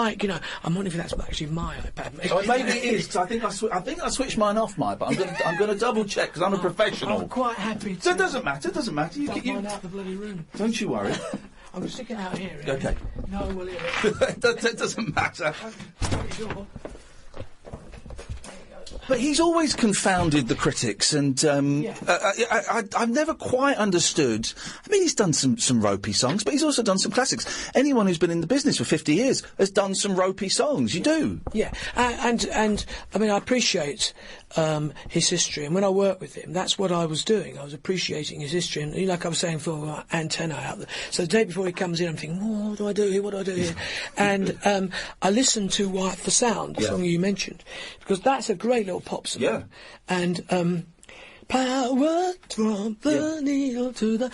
wondering if that's actually my iPad. Maybe it is. Cause I think I switched mine off, but I'm going to double check because I'm a professional. I'm quite happy. So it doesn't matter. It doesn't matter. You out the bloody room. Don't you worry. I'm going to stick it out here. Okay. No one will hear it. That doesn't matter. Sure. But he's always confounded the critics, and I've never quite understood. I mean, he's done some ropey songs, but he's also done some classics. Anyone who's been in the business for 50 years has done some ropey songs. You do. Yeah, and I mean, I appreciate his history, and when I worked with him, that's what I was doing. I was appreciating his history, and like I was saying for Antenna out there. So the day before he comes in, I'm thinking, oh, what do I do here? What do I do here? And I listened to Wired for Sound, the song you mentioned, because that's a great little pop song. Yeah. And power from the needle to the...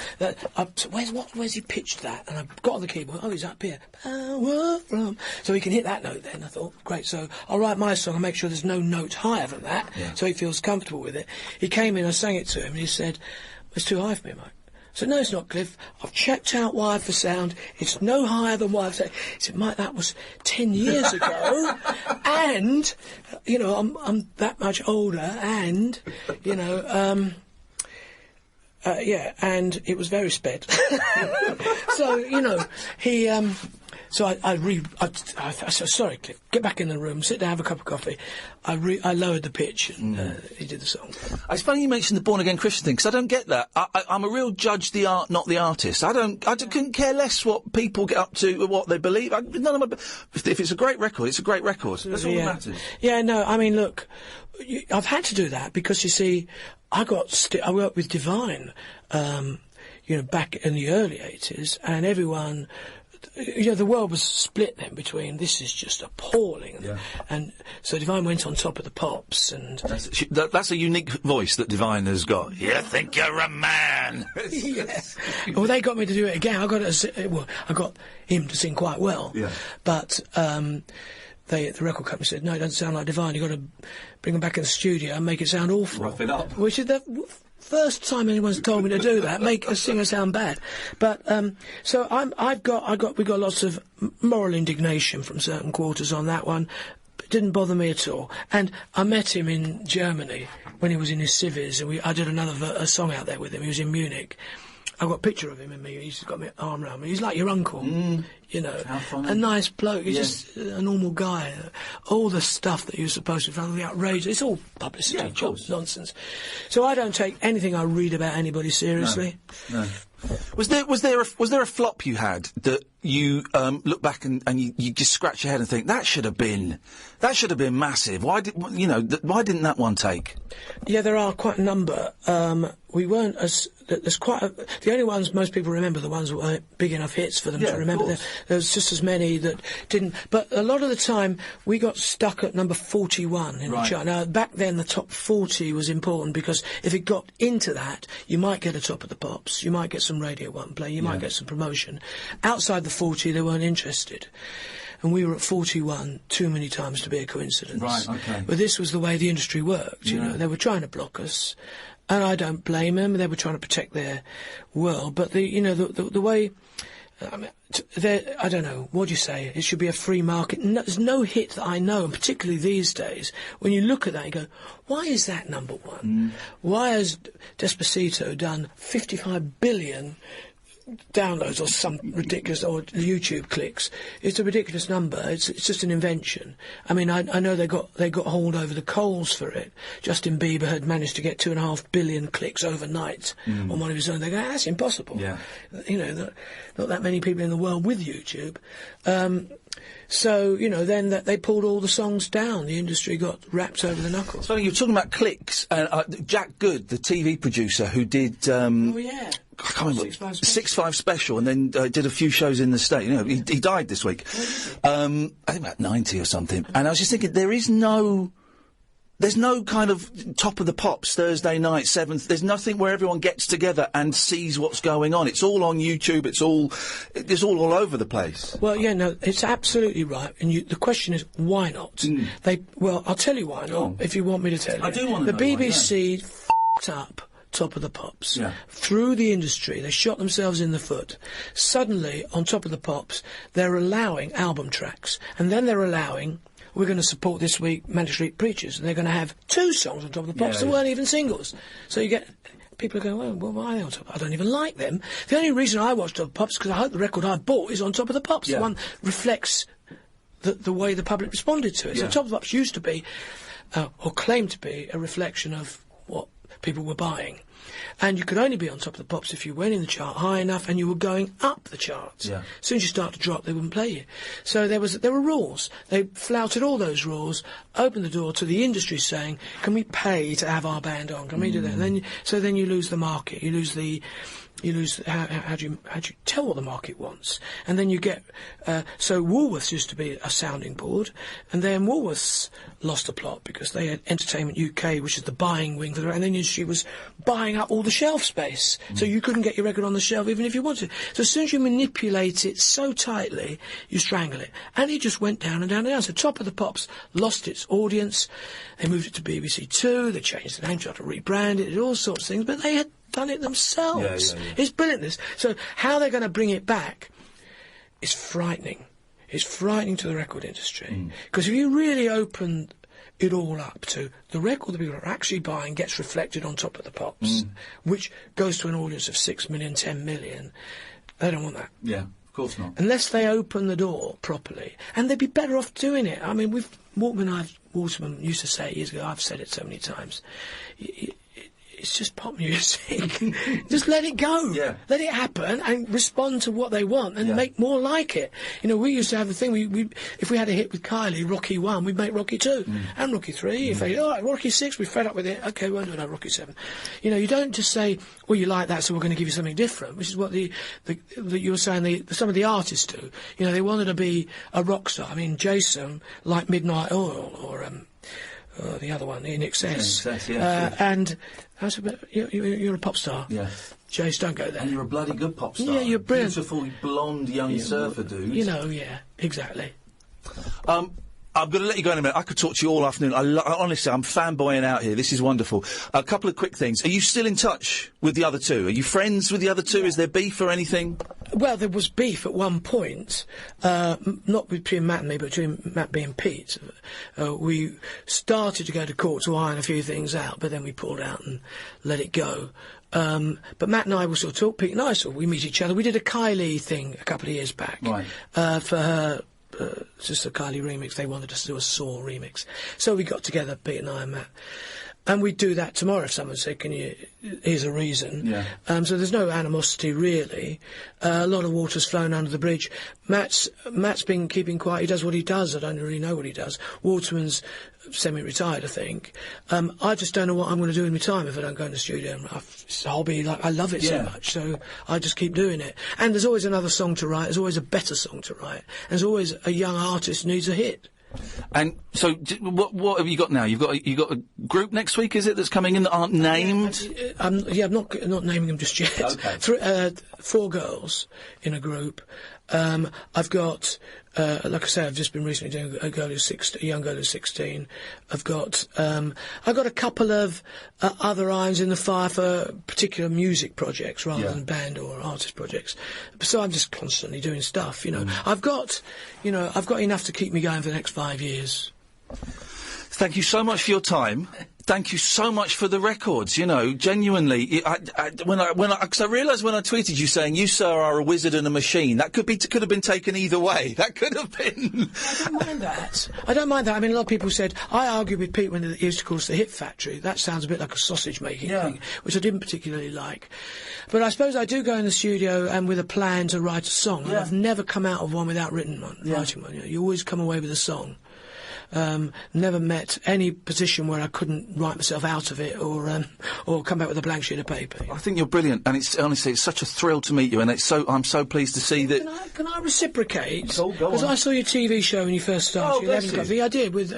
where's he pitched that? And I've got on the keyboard. Oh, he's up here. Power from... So he can hit that note then. I thought, great. So I'll write my song and make sure there's no note higher than that, so he feels comfortable with it. He came in, I sang it to him, and he said, it's too high for me, Mike. I said, no, it's not, Cliff. I've checked out Wired for Sound. It's no higher than Wired for Sound. He said, Mike, that was 10 years ago. And, you know, I'm that much older. And, you know, and it was very sped. So, you know, he... So I said, sorry, Cliff, get back in the room, sit down, have a cup of coffee. I lowered the pitch, and he did the song. It's funny you mentioned the born-again Christian thing, because I don't get that. I'm a real judge the art, not the artist. I couldn't care less what people get up to, what they believe. If it's a great record, it's a great record. That's all that matters. Yeah, no, I mean, look, I've had to do that, because, you see, I worked with Divine, you know, back in the early 80s, and everyone... You know, the world was split then between this is just appalling, and so Divine went on Top of the Pops, and that's a unique voice that Divine has got. You think you're a man? Well, they got me to do it again. I got him to sing quite well, but the record company said, no, it doesn't sound like Divine. You've got to bring him back in the studio and make it sound awful. Rough it up. Which is the first time anyone's told me to do that, make a singer sound bad. But so we got lots of moral indignation from certain quarters on that one. But it didn't bother me at all. And I met him in Germany when he was in his civvies, and I did a song out there with him. He was in Munich. I've got a picture of him and me. He's got my arm around me. He's like your uncle, you know, a nice bloke. He's just a normal guy. All the stuff that you're supposed to find, the outrageous, it's all publicity jobs, nonsense. So I don't take anything I read about anybody seriously. No. Was there a flop you had that you look back and you just scratch your head and think that should have been massive? Why didn't that one take? Yeah, there are quite a number. We weren't as there's quite the only ones most people remember the ones that weren't big enough hits for them to remember. There's just as many that didn't. But a lot of the time we got stuck at number 41 in the chart. Now back then the top 40 was important because if it got into that, you might get a Top of the Pops, you might get some Radio 1 play, you might get some promotion. Outside the 40, they weren't interested. And we were at 41 too many times to be a coincidence. Right, okay. But this was the way the industry worked, you know. They were trying to block us. And I don't blame them. They were trying to protect their world. But, the way... I don't know, what do you say? It should be a free market. No, there's no hit that I know, and particularly these days, when you look at that, you go, why is that number one? Why has Despacito done 55 billion downloads or some ridiculous, or YouTube clicks? It's a ridiculous number. It's just an invention. I mean, I know they got hauled over the coals for it. Justin Bieber had managed to get 2.5 billion clicks overnight on one of his own. They go, that's impossible. Yeah. You know, not that many people in the world with YouTube. So, then they pulled all the songs down. The industry got wrapped over the knuckles. So you're talking about clicks. Jack Good, the TV producer who did... I can't remember, 6-5 special, and then did a few shows in the States. You know, he died this week. I think about 90 or something. And I was just thinking, there's no kind of Top of the Pops Thursday night, 7th. There's nothing where everyone gets together and sees what's going on. It's all on YouTube. It's all over the place. Well, yeah, no, it's absolutely right. And the question is, why not? Well, I'll tell you why not, if you want me to tell you. I do want to know. The BBC f***ed up Top of the Pops. Through the industry, they shot themselves in the foot. Suddenly, on Top of the Pops, they're allowing album tracks. And then they're allowing... We're going to support this week Manchester Street Preachers, and they're going to have 2 songs on Top of the Pops that weren't even singles. So you get... People are going, well, why are they on Top? I don't even like them. The only reason I watch Top of the Pops is because I hope the record I bought is on Top of the Pops. The one reflects the way the public responded to it. So Top of the Pops used to be or claimed to be a reflection of what people were buying. And you could only be on top of the pops if you went in the chart high enough and you were going up the charts. Yeah. As soon as you start to drop, they wouldn't play you. So there were rules. They flouted all those rules, opened the door to the industry saying, can we pay to have our band on? Can we do that? And then you lose the market. You lose how do you tell what the market wants? And then you get so Woolworths used to be a sounding board, and then Woolworths lost the plot because they had Entertainment UK, which is the buying wing for the, and then the industry was buying up all the shelf space, so you couldn't get your record on the shelf even if you wanted. So as soon as you manipulate it so tightly, you strangle it, and it just went down and down and down. So Top of the Pops lost its audience. They moved it to BBC Two. They changed the name, tried to rebrand it, did all sorts of things, but they had done it themselves. Yeah. It's brilliant, this. So how they're going to bring it back is frightening. It's frightening to the record industry. Because if you really open it all up to the record that people are actually buying gets reflected on Top of the Pops, which goes to an audience of 6 million, 10 million, they don't want that. Yeah, of course not. Unless they open the door properly. And they'd be better off doing it. I mean, Waterman used to say years ago, I've said it so many times, it's just pop music. Just let it go. Yeah. Let it happen and respond to what they want and make more like it. You know, we used to have the thing, if we had a hit with Kylie, Rocky 1, we'd make Rocky 2 and Rocky 3. If they, Rocky 6, we're fed up with it. OK, we won't do another Rocky 7. You know, you don't just say, well, you like that, so we're going to give you something different, which is what you were saying some of the artists do. You know, they wanted to be a rock star. I mean, Jason, like Midnight Oil, or the other one, In Excess. And I said, you're a pop star. Yeah. Jace, don't go there. And you're a bloody good pop star. Yeah, you're brilliant. Beautiful, blonde, young surfer dude. You know, yeah, exactly. I'm going to let you go in a minute. I could talk to you all afternoon. Honestly, I'm fanboying out here. This is wonderful. A couple of quick things. Are you still in touch with the other two? Are you friends with the other two? Yeah. Is there beef or anything? Well, there was beef at one point, not between Matt and me, but between Matt B and Pete. We started to go to court to iron a few things out, but then we pulled out and let it go. But Matt and I will sort of talk. Pete and I we meet each other. We did a Kylie thing a couple of years back. Right. For her Sister Kylie remix. They wanted us to do a Saw remix. So we got together, Pete and I and Matt. And we'd do that tomorrow if someone said, here's a reason. Yeah. So there's no animosity, really. A lot of water's flown under the bridge. Matt's been keeping quiet. He does what he does. I don't really know what he does. Waterman's semi-retired, I think. I just don't know what I'm going to do in my time if I don't go in the studio. It's a hobby. I love it so much, so I just keep doing it. And there's always another song to write. There's always a better song to write. There's always a young artist who needs a hit. And so, what have you got now? You've got a group next week, is it, that's coming in that aren't named? I'm not naming them just yet. Okay. 4 girls in a group. I've got, like I say, I've just been recently doing a young girl who's 16. I've got a couple of other irons in the fire for particular music projects rather than band or artist projects. So I'm just constantly doing stuff, you know. I've got enough to keep me going for the next 5 years. Thank you so much for your time. Thank you so much for the records. You know, genuinely, because I realised when I tweeted you saying you, sir, are a wizard and a machine. That could have been taken either way. That could have been. I don't mind that. I mean, a lot of people said I argued with Pete when he used to call us the Hit Factory. That sounds a bit like a sausage making thing, which I didn't particularly like. But I suppose I do go in the studio and with a plan to write a song. And I've never come out of one without writing one. You know, you always come away with a song. Never met any position where I couldn't write myself out of it or come back with a blank sheet of paper. I think you're brilliant, and it's such a thrill to meet you, and I'm so pleased to see that. Can I reciprocate? Go on. Because I saw your TV show when you first started. I did with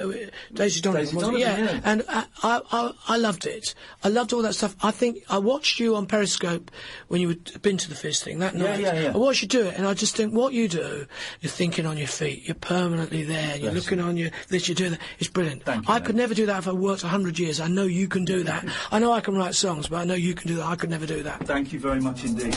Daisy Donovan. Yeah, and I loved it. I loved all that stuff. I think I watched you on Periscope when you had been to the Fizz thing that night. Yeah. I watched you do it, and I just think what you do, you're thinking on your feet. You're permanently there. You're looking on your. You're doing that. It's brilliant. Thank you, I could never do that if I worked 100 years. I know you can do that. I know I can write songs, but I know you can do that. I could never do that. Thank you very much indeed.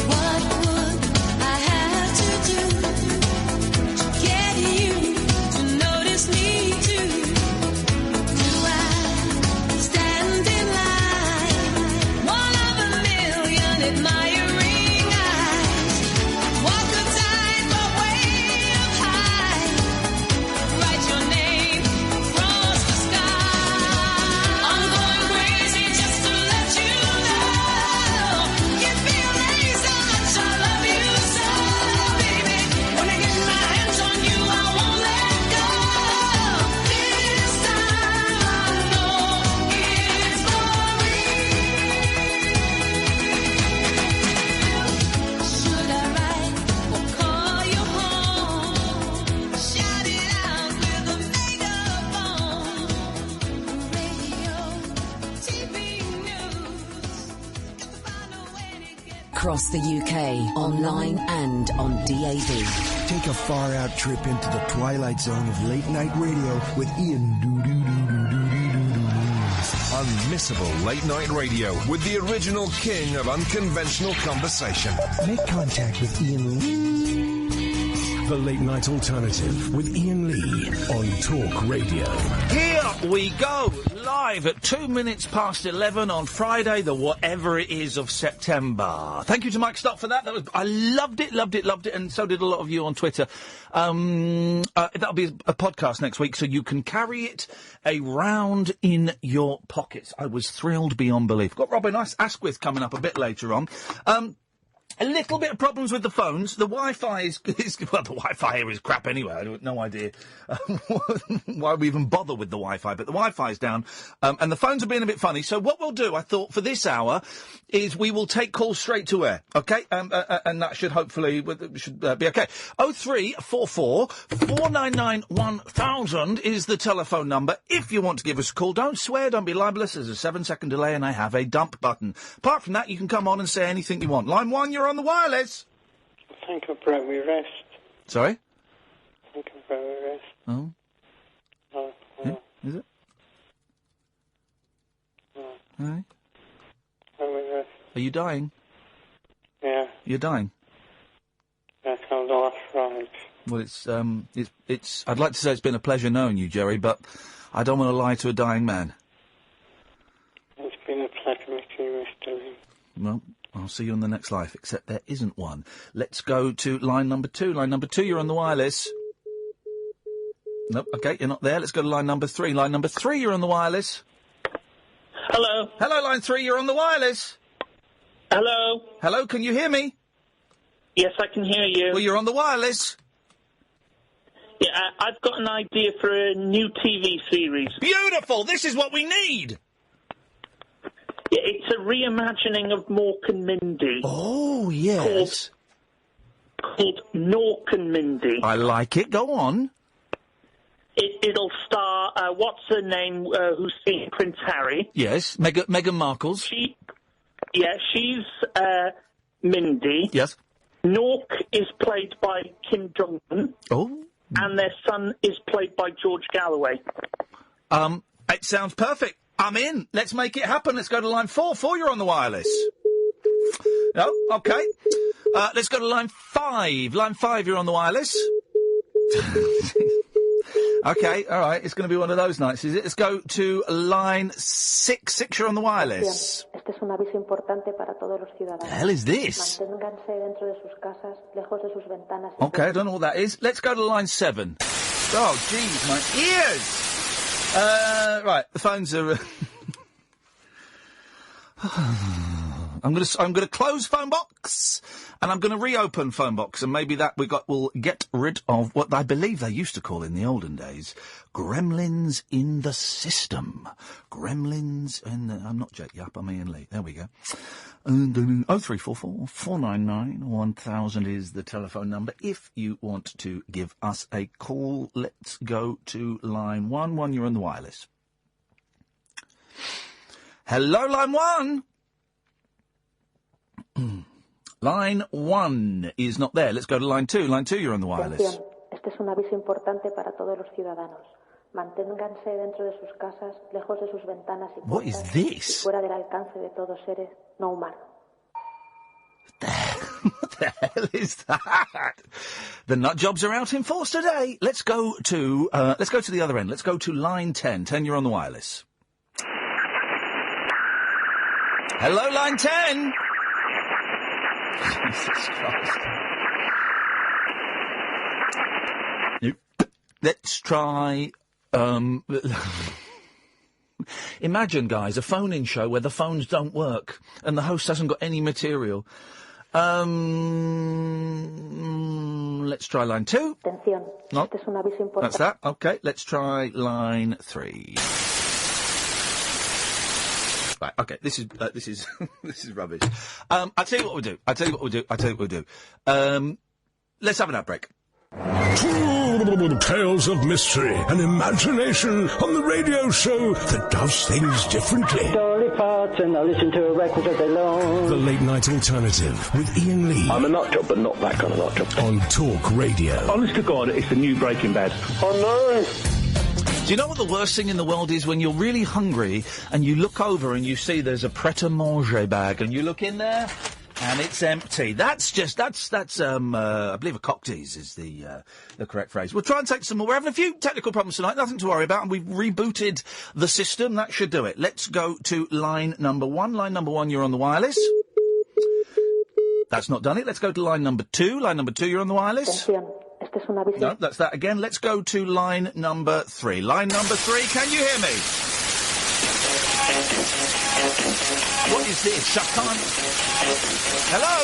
What would across the UK, online and on DAB. Take a far-out trip into the twilight zone of late-night radio with Iain Unmissable late-night radio with the original king of unconventional conversation. Make contact with Iain Lee. The Late Night Alternative with Iain Lee on Talk Radio. Here we go, live at 2 minutes past 11 on Friday, the whatever it is of September. Thank you to Mike Stock for that. I loved it, and so did a lot of you on Twitter. That'll be a podcast next week, so you can carry it around in your pockets. I was thrilled beyond belief. Got Robin Askwith coming up a bit later on. A little bit of problems with the phones. The Wi-Fi is well, the Wi-Fi here is crap anyway. I have no idea why we even bother with the Wi-Fi, but the Wi-Fi is down, and the phones are being a bit funny. So what we'll do, I thought, for this hour, is we will take calls straight to air, okay? And that should hopefully be okay. 0344 499 1000 is the telephone number. If you want to give us a call, don't swear, don't be libelous. There's a 7-second delay, and I have a dump button. Apart from that, you can come on and say anything you want. Line 1, you're on the wireless. I think I broke my wrist. Sorry? I think I broke my wrist. Oh. Yeah, is it? All right. Broke my wrist. Are you dying? Yeah. You're dying? That's called arthritis. Well, it's. I'd like to say it's been a pleasure knowing you, Jerry, but I don't want to lie to a dying man. It's been a pleasure meeting you, Mr. Lee. Well, I'll see you in the next life, except there isn't one. Let's go to line number 2. Line number 2, you're on the wireless. Nope, okay, you're not there. Let's go to line number 3. Line number 3, you're on the wireless. Hello. Hello, line 3, you're on the wireless. Hello. Hello, can you hear me? Yes, I can hear you. Well, you're on the wireless. Yeah, I've got an idea for a new TV series. Beautiful! This is what we need! Yeah, it's a reimagining of Mork and Mindy. Oh, yes. Called Nork and Mindy. I like it. Go on. It'll star, what's her name, who's seen Prince Harry? Yes, Meghan Markle's. She's Mindy. Yes. Nork is played by Kim Jong-un. Oh. And their son is played by George Galloway. It sounds perfect. I'm in. Let's make it happen. Let's go to line 4. 4, you're on the wireless. No? Okay. Let's go to line 5. Line 5, you're on the wireless. Okay, all right. It's going to be one of those nights, is it? Let's go to line 6. 6, you're on the wireless. The hell is this? Okay, I don't know what that is. Let's go to line 7. Oh, jeez, my ears! Right, the phones are... I'm going to close phone box, and I'm going to reopen phone box, and maybe that will get rid of what I believe they used to call in the olden days gremlins in the system. Gremlins in the... I'm not Jet Yup, I'm Iain Lee. There we go. 0344 499 1000 is the telephone number. If you want to give us a call, let's go to line 1. 1, you're on the wireless. Hello, line 1. Line 1 is not there. Let's go to line 2. Line 2, you're on the wireless. Este es un aviso importante para todos los ciudadanos. Manténganse dentro de sus casas, lejos de sus ventanas y puertas. What is this? Fuera del alcance de todo seres no humano. What the hell is that? The nut jobs are out in force today. Let's go to the other end. Let's go to line 10. 10, you're on the wireless. Hello, line 10. Jesus Christ. Let's try... Imagine, guys, a phone-in show where the phones don't work and the host hasn't got any material. Let's try line 2. No, that's that. Okay, let's try line 3. Right, okay, this is this is rubbish. I'll tell you what we'll do. Let's have an ad break. Tales of mystery and imagination on the radio show that does things differently. Dolly Parton, I listen to a record all day long. The Late Night Alternative with Iain Lee. I'm a nut job, but not that kind of nut job. On Talk Radio. Honest to God, it's the new Breaking Bad. Oh no! Do you know what the worst thing in the world is? When you're really hungry and you look over and you see there's a pret-a-manger bag and you look in there and it's empty. I believe a cocktease is the correct phrase. We'll try and take some more. We're having a few technical problems tonight, nothing to worry about, and we've rebooted the system. That should do it. Let's go to line number 1. Line number 1, you're on the wireless. That's not done it. Let's go to line number 2. Line number 2, you're on the wireless. No, that's that again. Let's go to line number 3. Line number 3, can you hear me? What is this? I can't... Hello?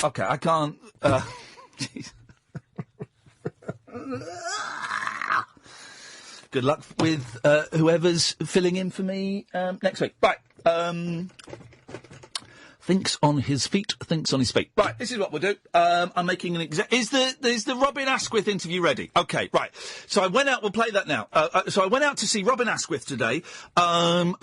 Okay, I can't... Good luck with whoever's filling in for me next week. Right. Thinks on his feet, thinks on his feet. Right, this is what we'll do. I'm making an Is the Robin Askwith interview ready? Okay, right. So I went out, we'll play that now. So I went out to see Robin Askwith today. I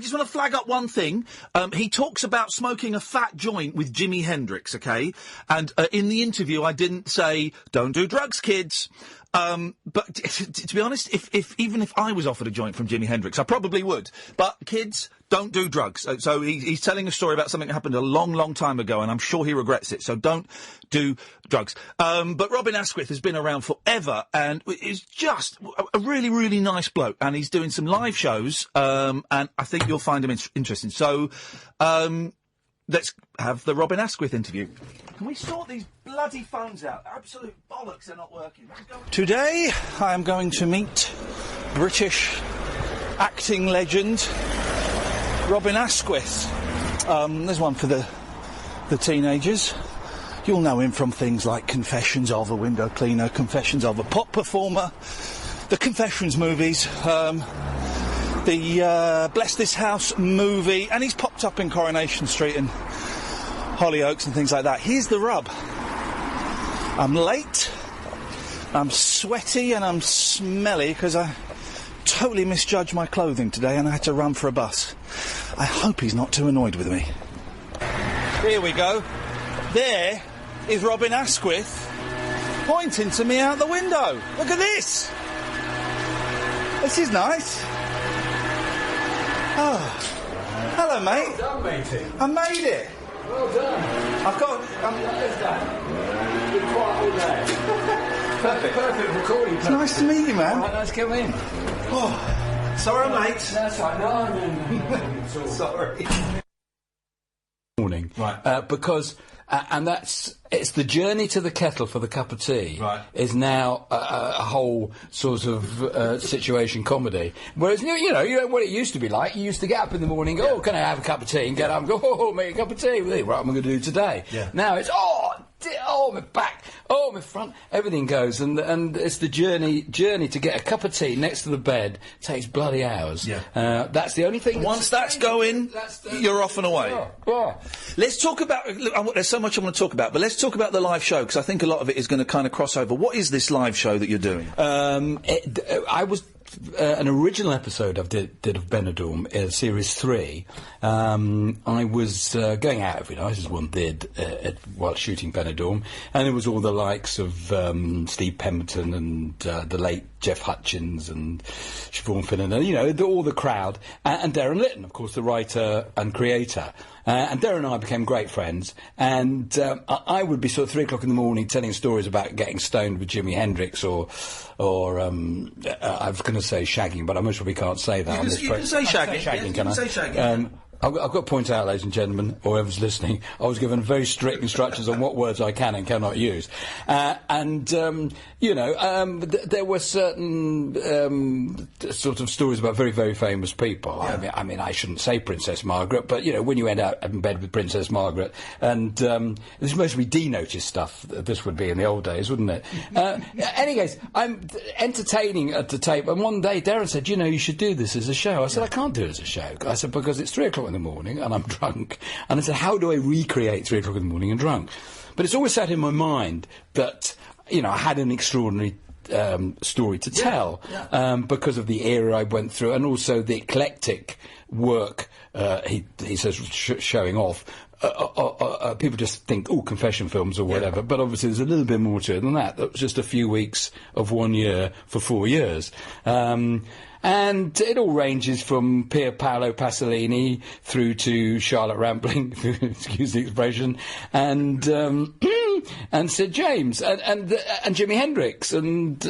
just want to flag up one thing. He talks about smoking a fat joint with Jimi Hendrix, okay? And in the interview I didn't say, don't do drugs, kids. But to be honest, even if I was offered a joint from Jimi Hendrix, I probably would. But kids, don't do drugs. So he's telling a story about something that happened a long, long time ago, and I'm sure he regrets it. So don't do drugs. But Robin Askwith has been around forever, and is just a really, really nice bloke. And he's doing some live shows, and I think you'll find him interesting. So let's have the Robin Askwith interview. Can we sort these bloody phones out? Absolute bollocks, they're not working. Today, I am going to meet British acting legend Robin Askwith. There's one for the teenagers. You'll know him from things like Confessions of a Window Cleaner, Confessions of a Pop Performer, the Confessions movies, the Bless This House movie, and he's popped up in Coronation Street and Hollyoaks and things like that. Here's the rub. I'm late, I'm sweaty and I'm smelly because I totally misjudged my clothing today and I had to run for a bus. I hope he's not too annoyed with me. Here we go. There is Robin Askwith pointing to me out the window. Look at this. This is nice. Oh, hello, mate. Well done, matey. I made it. Well done. I've got... You're quiet all day. Perfect recording. It's nice to meet you, man. Right, nice to come in. Oh, sorry, mate. That's right. No. Sorry. Morning. Right. Because... and it's the journey to the kettle for the cup of tea. Right. Is now a whole sort of situation comedy. Whereas you know what it used to be like. You used to get up in the morning, go, oh, can I have a cup of tea? And get up and go, oh, make a cup of tea. What am I going to do today? Yeah. Now it's oh, my back, oh, my front, everything goes, and it's the journey to get a cup of tea next to the bed takes bloody hours. Yeah. That's the only thing. Once that's going, you're off and away. Yeah. Let's talk about. Look, there's so much I want to talk about, but let's talk about the live show because I think a lot of it is going to kind of cross over. What is this live show that you're doing? I was. An original episode I did of Benidorm, Series 3. I was going out every night, as one did, while shooting Benidorm, and there was all the likes of Steve Pemberton and the late Jeff Hutchins and Siobhan Finnan, and, you know, all the crowd, and Darren Litton, of course, the writer and creator. And Darren and I became great friends, and I would be sort of 3 o'clock in the morning telling stories about getting stoned with Jimi Hendrix or I was going to say shagging, but I most probably can't say that. You can say shagging. Shagging, can I? Say shagging. I've got to point out, ladies and gentlemen, or whoever's listening, I was given very strict instructions on what words I can and cannot use. There were certain sort of stories about very, very famous people. Yeah. I mean, I shouldn't say Princess Margaret, but, you know, when you end up in bed with Princess Margaret, and this mostly de-noticed stuff, this would be in the old days, wouldn't it? Anyways, I'm entertaining at the tape, and one day Darren said, you know, you should do this as a show. I said, I can't do it as a show. I said, because it's 3 o'clock in the morning and I'm drunk. And I said, how do I recreate 3 o'clock in the morning and drunk? but it's always sat in my mind that, you know, I had an extraordinary story to tell because of the era I went through, and also the eclectic work he says showing off. People just think, confession films or whatever, but obviously there's a little bit more to it than that. That was just a few weeks of 1 year for 4 years. And it all ranges from Pier Paolo Pasolini through to Charlotte Rampling, excuse the expression, and Sid James, and Jimi Hendrix, and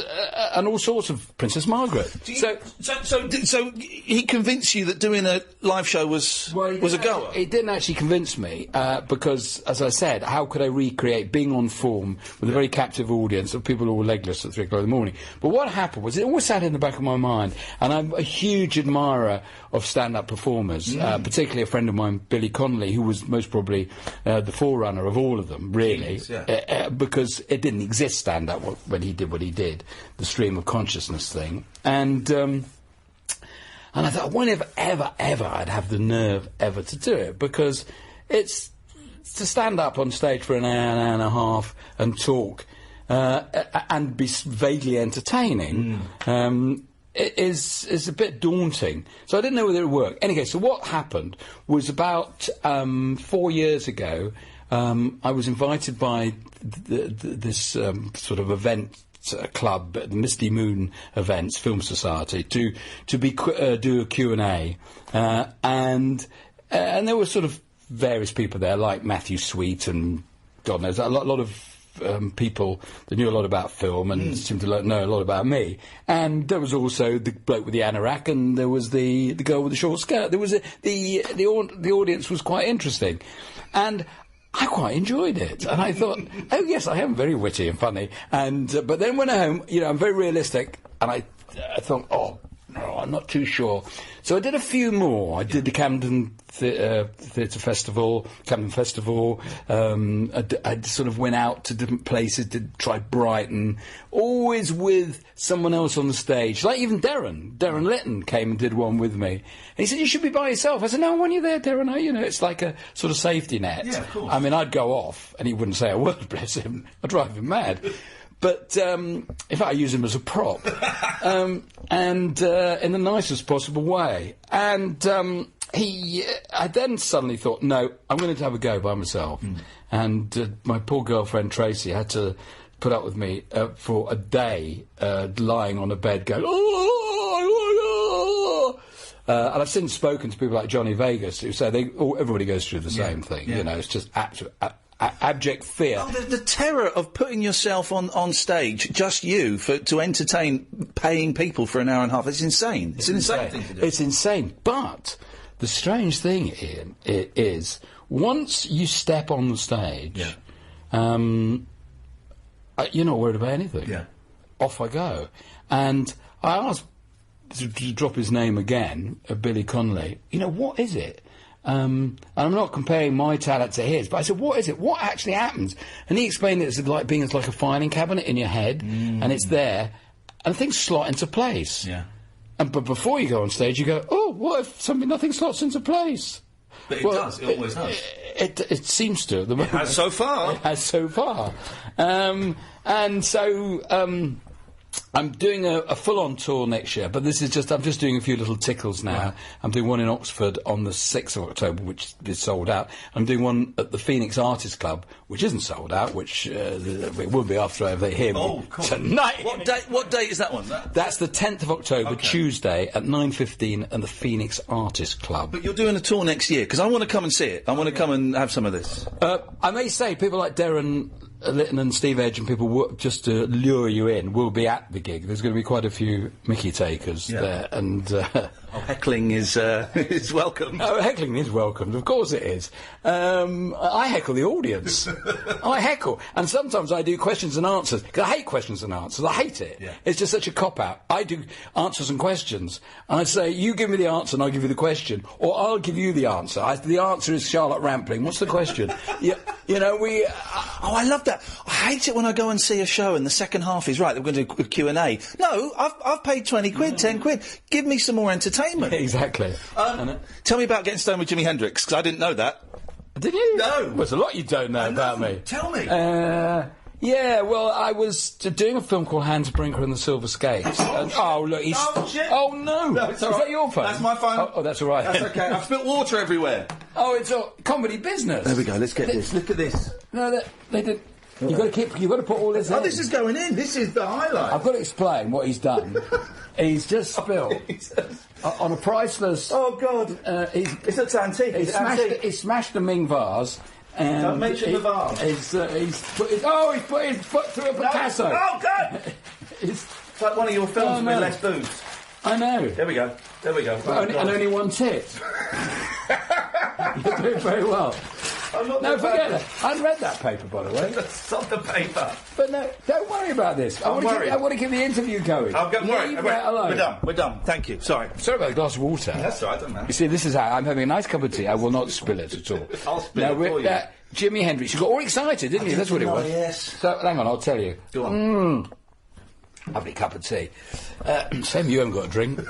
all sorts of Princess Margaret. So he convinced you that doing a live show was a goer? It didn't actually convince me, because, as I said, how could I recreate being on form with a very captive audience of people who were legless at 3 o'clock in the morning? But what happened was, it always sat in the back of my mind, and I'm a huge admirer of stand-up performers, particularly a friend of mine, Billy Connolly, who was most probably the forerunner of all of them, really, because it didn't exist stand-up when he did what he did, the stream of consciousness thing. And I thought, whenever, ever I'd have the nerve ever to do it, because it's to stand up on stage for an hour and a half and talk and be vaguely entertaining. It is a bit daunting. So I didn't know whether it would work. Anyway, so what happened was about 4 years ago, I was invited by this sort of event club, the Misty Moon Events Film Society, to do a Q&A, and there were sort of various people there, like Matthew Sweet and God knows, a lot of people that knew a lot about film and seemed to know a lot about me. And there was also the bloke with the anorak, and there was the girl with the short skirt. There was the audience was quite interesting, and I quite enjoyed it. And I thought, oh yes, I am very witty and funny. And but then when I home, you know, I'm very realistic, and I thought, oh no, I'm not too sure. So I did a few more. I did the Camden Theatre Festival, Camden Festival. I sort of went out to different places, try Brighton, always with someone else on the stage. Like even Darren Litton came and did one with me. And he said, you should be by yourself. I said, no, when you're there, Darren, you know, it's like a sort of safety net. Yeah, of course. I mean, I'd go off and he wouldn't say a word, bless him. I'd drive him mad. But, in fact, I use him as a prop, and in the nicest possible way. And I then suddenly thought, no, I'm going to have a go by myself. And my poor girlfriend Tracy had to put up with me for a day, lying on a bed going, and I've since spoken to people like Johnny Vegas who say everybody goes through the same thing. You know, it's just absolute abject fear. Oh, the terror of putting yourself on stage, just you, to entertain paying people for an hour and a half. It's insane. It's an insane thing to do. It's insane. But the strange thing, Ian, is once you step on the stage, you're not worried about anything. Yeah. Off I go. And I asked to drop his name again, Billy Connolly, you know, what is it? And I'm not comparing my talent to his, but I said, what is it? What actually happens? And he explained it as like a filing cabinet in your head, and it's there, and things slot into place. Yeah. But before you go on stage, you go, oh, what if nothing slots into place? But it does. It always does. It seems to. At the moment. It has so far. It has so far. And so I'm doing a full-on tour next year, but I'm just doing a few little tickles now. Right. I'm doing one in Oxford on the 6th of October, which is sold out. I'm doing one at the Phoenix Artists Club, which isn't sold out, which it will be after they hear me tonight. What date is that one? That's the 10th of October, Tuesday, at 9:15 at the Phoenix Artists Club. But you're doing a tour next year, because I want to come and see it. I want to come and have some of this. I may say, people like Darren Litton and Steve Edge and people just to lure you in will be at the gig. There's going to be quite a few Mickey takers there, and heckling is welcome. Oh, heckling is welcomed, of course it is. I heckle the audience. I heckle, and sometimes I do questions and answers, because I hate questions and answers. I hate it. Yeah. It's just such a cop-out. I do answers and questions, and I say, you give me the answer and I'll give you the question, or I'll give you the answer. The answer is Charlotte Rampling. What's the question? You know, I love that. I hate it when I go and see a show and the second half is right. We're going to do a Q&A. No, I've paid 20 quid, 10 quid. Give me some more entertainment. Exactly. Tell me about getting stoned with Jimi Hendrix, because I didn't know that. Did you? No. Well, there's a lot you don't know about me. Tell me. Yeah, well, I was doing a film called Hans Brinker and the Silver Skates. Look, he's... Oh, shit. Oh, no. No, it's Is all right. that your phone? That's my phone. Oh, that's all right. That's okay. I've spilt water everywhere. Oh, it's all comedy business. There we go. Let's get this. Look at this. No, they did... You've got to put all this in. Oh, this is going in. This is the highlight. I've got to explain what he's done. He's just spilled on a priceless... Oh, God. It looks antique. He smashed a Ming vase. And don't mention the vase. He's put his foot through a Picasso. Oh, God! It's like one of your films with less boobs. I know. There we go. And only one tit. You're doing very well. No, forget it. I read that paper, by the way. Stop the paper. But no, don't worry about this. I want to keep the interview going. Don't worry. Leave that alone. We're done. Thank you. Sorry about the glass of water. That's all right, don't matter. You see, this is how I'm having a nice cup of tea. I will not spill it at all. I'll spill it for you. Jimi Hendrix. You got all excited, didn't you? That's what it was. Yes. So, hang on, I'll tell you. Go on. Lovely cup of tea. Sam, you haven't got a drink.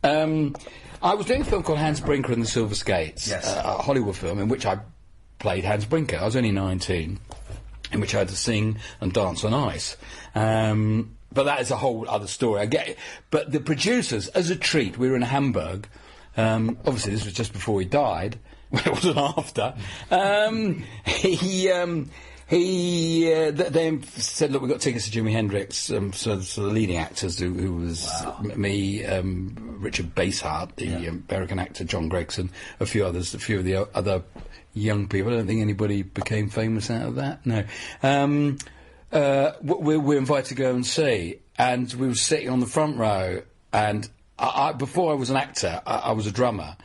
I was doing a film called Hans Brinker and the Silver Skates. Yes. A Hollywood film in which I played Hans Brinker. I was only 19, in which I had to sing and dance on ice. But that is a whole other story. I get it. But the producers, as a treat, we were in Hamburg. Obviously, this was just before he died. Well, it wasn't after. They said, look, we've got tickets to Jimi Hendrix. So the leading actors, who was me, Richard Basehart, the American actor, John Gregson, a few of the other young people. I don't think anybody became famous out of that. No. We're invited to go and see, and we were sitting on the front row. And before I was an actor, I was a drummer.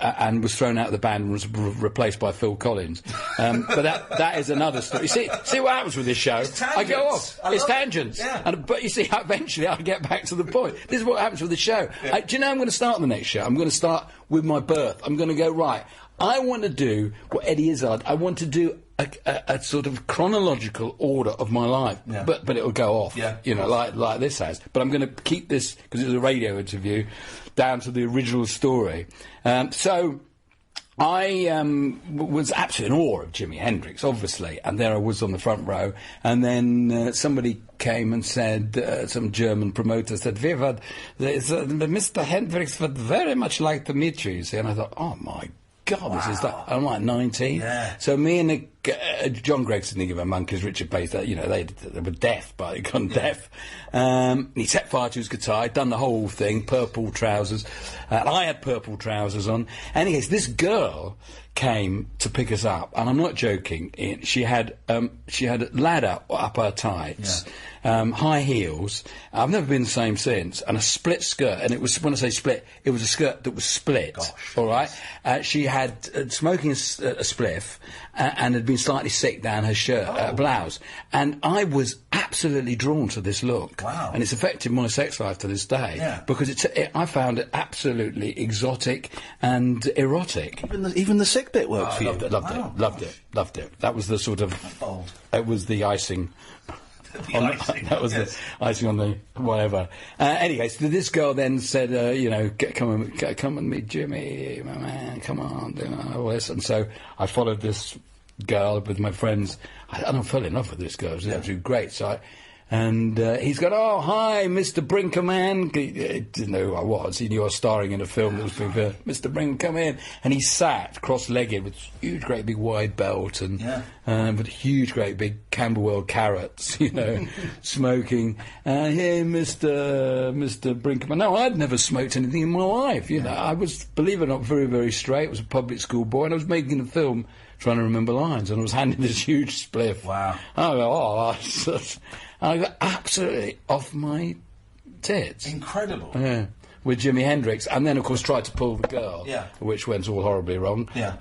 And was thrown out of the band and was replaced by Phil Collins. But that is another story. See what happens with this show? I go off. It's tangents. Yeah. But you see, eventually I get back to the point. This is what happens with the show. Yeah. Do you know I'm going to start the next show? I'm going to start with my birth. I'm going to go, right, I want to do what Eddie Izzard, I want to do a sort of chronological order of my life, but it'll go off, like this has. But I'm going to keep this, because it was a radio interview, down to the original story. So I was absolutely in awe of Jimi Hendrix, obviously, and there I was on the front row, and then somebody came and said, some German promoter said, Mr. Hendrix would very much like to meet you, see? And I thought, oh my God, this is that. I'm like 19. Yeah. So me and John Gregson, didn't give a monkey's, Richard Bates, they were deaf, but they'd gone deaf. He set fire to his guitar, he'd done the whole thing, purple trousers. And I had purple trousers on. Anyways, this girl came to pick us up, and I'm not joking. She had ladder up her tights, high heels. I've never been the same since, and a split skirt. And it was, when I say split, it was a skirt that was split. Gosh, all right. She had smoking a spliff, and had been slightly sick down her shirt, blouse. And I was absolutely drawn to this look. Wow. And it's affected my sex life to this day, because I found it absolutely exotic and erotic. Even the sick bit worked for you. Loved it. That was the sort of... It was the icing... that was the icing on the whatever. Anyway, so this girl then said, come and meet Jimmy, my man, come on, all this. And so I followed this girl with my friends. I fell in love with this girl. It was absolutely great. So he's gone, oh, hi, Mr. Brinkerman. He didn't know who I was. He knew I was starring in a film that was being Mr. Brinker, come in. And he sat cross-legged with huge, great big wide belt and with huge, great big Camberwell carrots, smoking. Hey, Mr. Brinkerman. No, I'd never smoked anything in my life. I was, believe it or not, very, very straight. I was a public school boy, and I was making a film trying to remember lines, and I was handed this huge spliff. Wow. I go, I got absolutely off my tits. Incredible. Yeah. With Jimi Hendrix, and then, of course, tried to pull the girl, which went all horribly wrong. Yeah.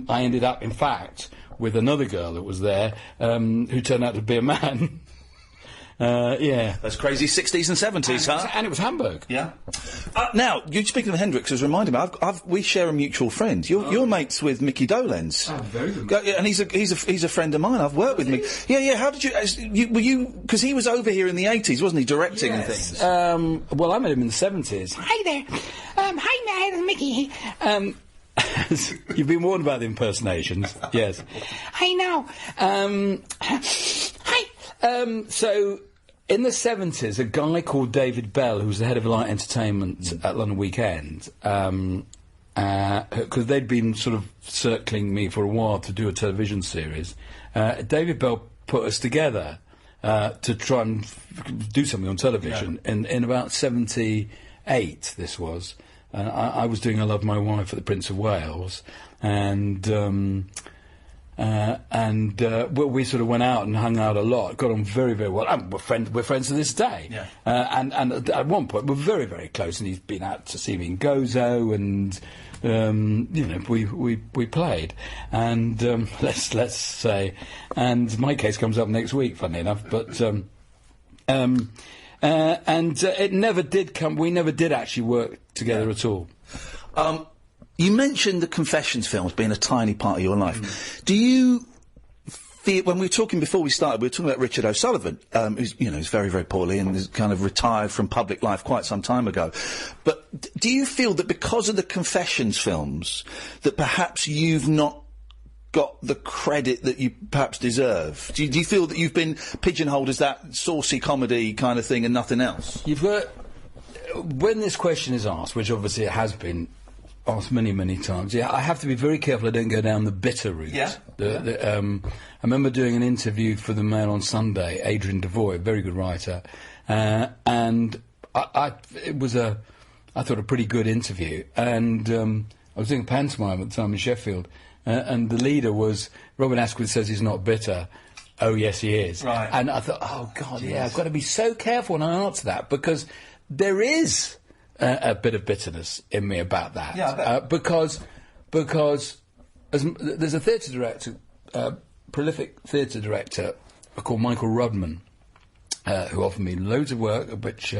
I ended up, in fact, with another girl that was there, who turned out to be a man. Those crazy 60s and 70s, huh? And it was Hamburg. Yeah. Now, you speaking of Hendrix has reminded me. We share a mutual friend. You're mates with Mickey Dolenz. Oh, very good. And he's a friend of mine. I've worked with Mickey. Yeah. How did you? Because he was over here in the 80s, wasn't he, directing and things? Well, I met him in the 70s. Hi there. Hi, Mickey. You've been warned about the impersonations. Yes. Hey now. Hi. So in the 70s, a guy called David Bell, who was the head of light entertainment at London Weekend, because they'd been sort of circling me for a while to do a television series, David Bell put us together to try and do something on television. In about 78, this was. I was doing I Love My Wife at the Prince of Wales, and we sort of went out and hung out a lot, got on very, very well. And we're friends to this day. Yeah. And at one point, we're very, very close, and he's been out to see me in Gozo, and we played, and let's say, and my case comes up next week, funny enough, but it never did come. We never did actually work together at all. You mentioned the Confessions films being a tiny part of your life. Do you feel, when we were talking before we started, we were talking about Richard O'Sullivan, who's very, very poorly and is kind of retired from public life quite some time ago. But do you feel that because of the Confessions films, that perhaps you've not got the credit that you perhaps deserve? Do you feel that you've been pigeonholed as that saucy comedy kind of thing and nothing else? You've got, when this question is asked, which obviously it has been asked many, many times, I have to be very careful I don't go down the bitter route. I remember doing an interview for the Mail on Sunday, Adrian Devoy, very good writer, and it was I thought a pretty good interview, and I was doing a pantomime at the time in Sheffield, and the leader was, Robin Askwith says he's not bitter. Oh, yes, he is. Right. And I thought, oh, God, I've got to be so careful when I answer that, because there is a bit of bitterness in me about that. Yeah, because there's a theatre director, prolific theatre director called Michael Rudman, who offered me loads of work, which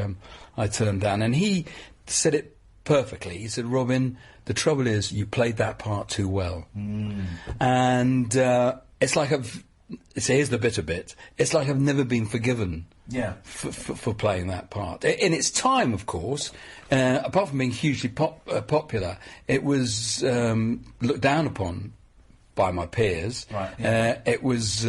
I turned down, and he said it perfectly. He said, Robin, the trouble is you played that part too well. And it's like here's the bitter bit, it's like I've never been forgiven for playing that part. In its time, of course, apart from being hugely popular, it was looked down upon by my peers. Right, yeah. It was,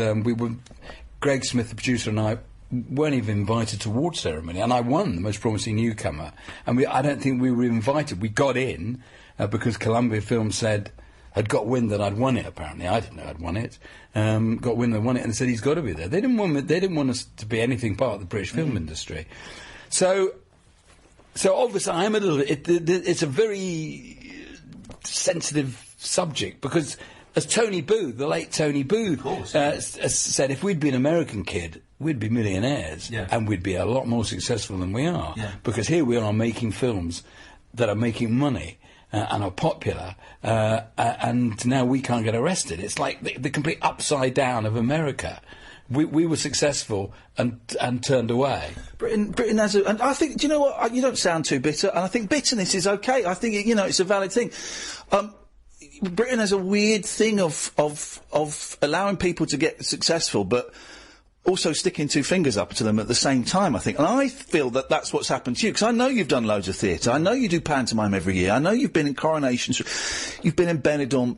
Greg Smith, the producer, and I weren't even invited to award ceremony, and I won the most promising newcomer, and I don't think we were invited. We got in because Columbia Films had got wind that I'd won it. Apparently, I didn't know I'd won it. Got wind that I won it, and said he's got to be there. They didn't want us to be anything part of the British film industry. So obviously, I'm a little. It's a very sensitive subject, because, as Tony Booth, the late Tony Booth, said, if we'd been an American kid, we'd be millionaires, and we'd be a lot more successful than we are, because here we are making films that are making money and are popular, and now we can't get arrested. It's like the complete upside down of America. We were successful and turned away. Britain has and I think, do you know what? You don't sound too bitter, and I think bitterness is okay. I think it's a valid thing. Britain has a weird thing of allowing people to get successful, but also sticking two fingers up to them at the same time, I think. And I feel that that's what's happened to you, because I know you've done loads of theatre. I know you do pantomime every year. I know you've been in Coronations. You've been in Benidorm.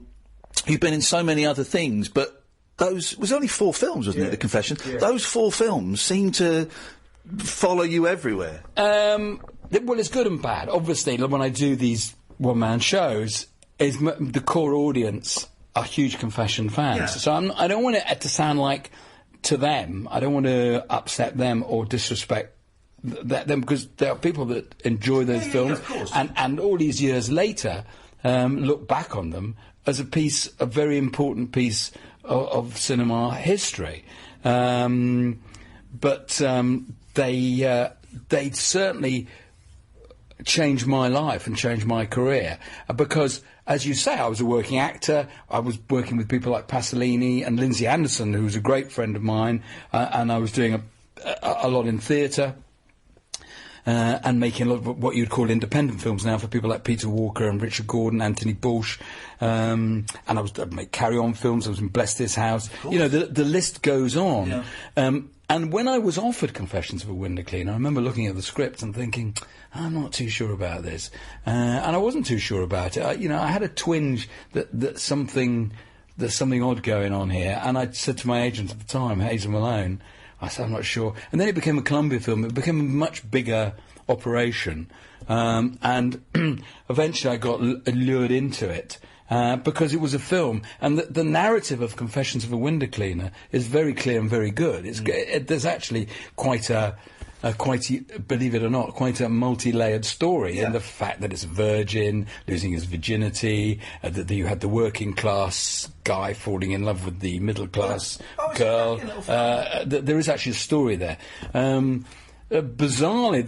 You've been in so many other things, but those was only 4 films, wasn't it, The Confession? Yeah. Those 4 films seem to follow you everywhere. Well, it's good and bad. Obviously, when I do these one-man shows, the core audience are huge Confession fans. So I don't want it to sound like, to them, I don't want to upset them or disrespect them, because there are people that enjoy those films, and all these years later look back on them as a very important piece of cinema history. But they certainly changed my life and changed my career, because, as you say, I was a working actor. I was working with people like Pasolini and Lindsay Anderson, who was a great friend of mine, and I was doing a lot in theatre, and making a lot of what you'd call independent films now for people like Peter Walker and Richard Gordon, Anthony Bush, and I'd make Carry On films. I was in Bless This House. The list goes on. Yeah. And when I was offered Confessions of a Window Cleaner, I remember looking at the script and thinking, I'm not too sure about this. And I wasn't too sure about it. I had a twinge that there's something odd going on here. And I said to my agent at the time, Hazel Malone, I said, I'm not sure. And then it became a Columbia film. It became a much bigger operation. And eventually I got lured into it. Because it was a film, and the narrative of Confessions of a Window Cleaner is very clear and very good. There's actually quite believe it or not, quite a multi-layered story in the fact that it's a virgin, losing his virginity, that you had the working class guy falling in love with the middle class girl. There is actually a story there. Bizarrely,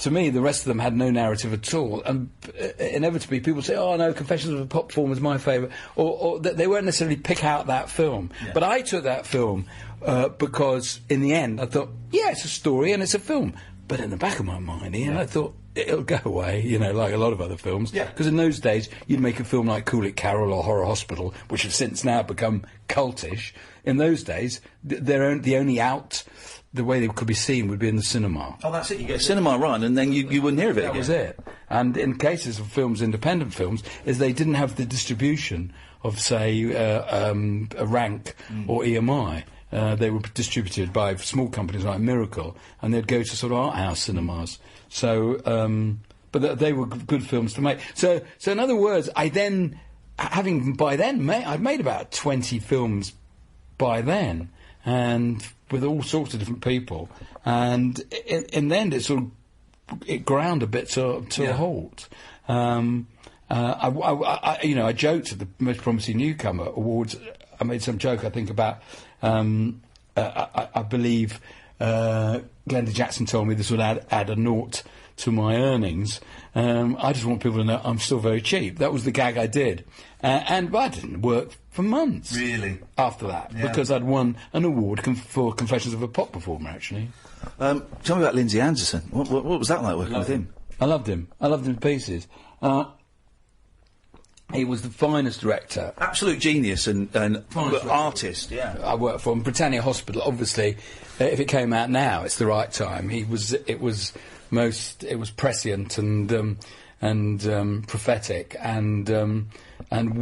to me, the rest of them had no narrative at all. And inevitably, people say, oh, no, Confessions of a Pop Performer is my favourite. Or they won't necessarily pick out that film. Yeah. But I took that film because, in the end, I thought, yeah, it's a story and it's a film. But in the back of my mind, Ian, I thought, it'll go away, like a lot of other films. Because in those days, you'd make a film like Cool It Carol or Horror Hospital, which have since now become cultish. In those days, the only out... the way they could be seen would be in the cinema. Oh, that's it. You get a cinema run, and then you wouldn't hear of it again. That was it. And in cases of films, independent films, is they didn't have the distribution of, say, a Rank or EMI. They were distributed by small companies like Miracle, and they'd go to sort of art house cinemas. So, but they were good films to make. So in other words, I then, I'd made about 20 films by then, and with all sorts of different people, and in the end it ground a bit to a halt. I joked at the Most Promising Newcomer Awards. I made some joke, I think, about I believe Glenda Jackson told me this would add a naught to my earnings. I just want people to know I'm still very cheap. That was the gag I did. But I didn't work for months. Really? After that. Yeah. Because I'd won an award for Confessions of a Pop Performer, actually. Tell me about Lindsay Anderson. What was that like working with him? I loved him. I loved him to pieces. He was the finest director. Absolute genius and artist, yeah. I worked for him. Britannia Hospital, obviously, if it came out now, it's the right time. It was prescient and prophetic and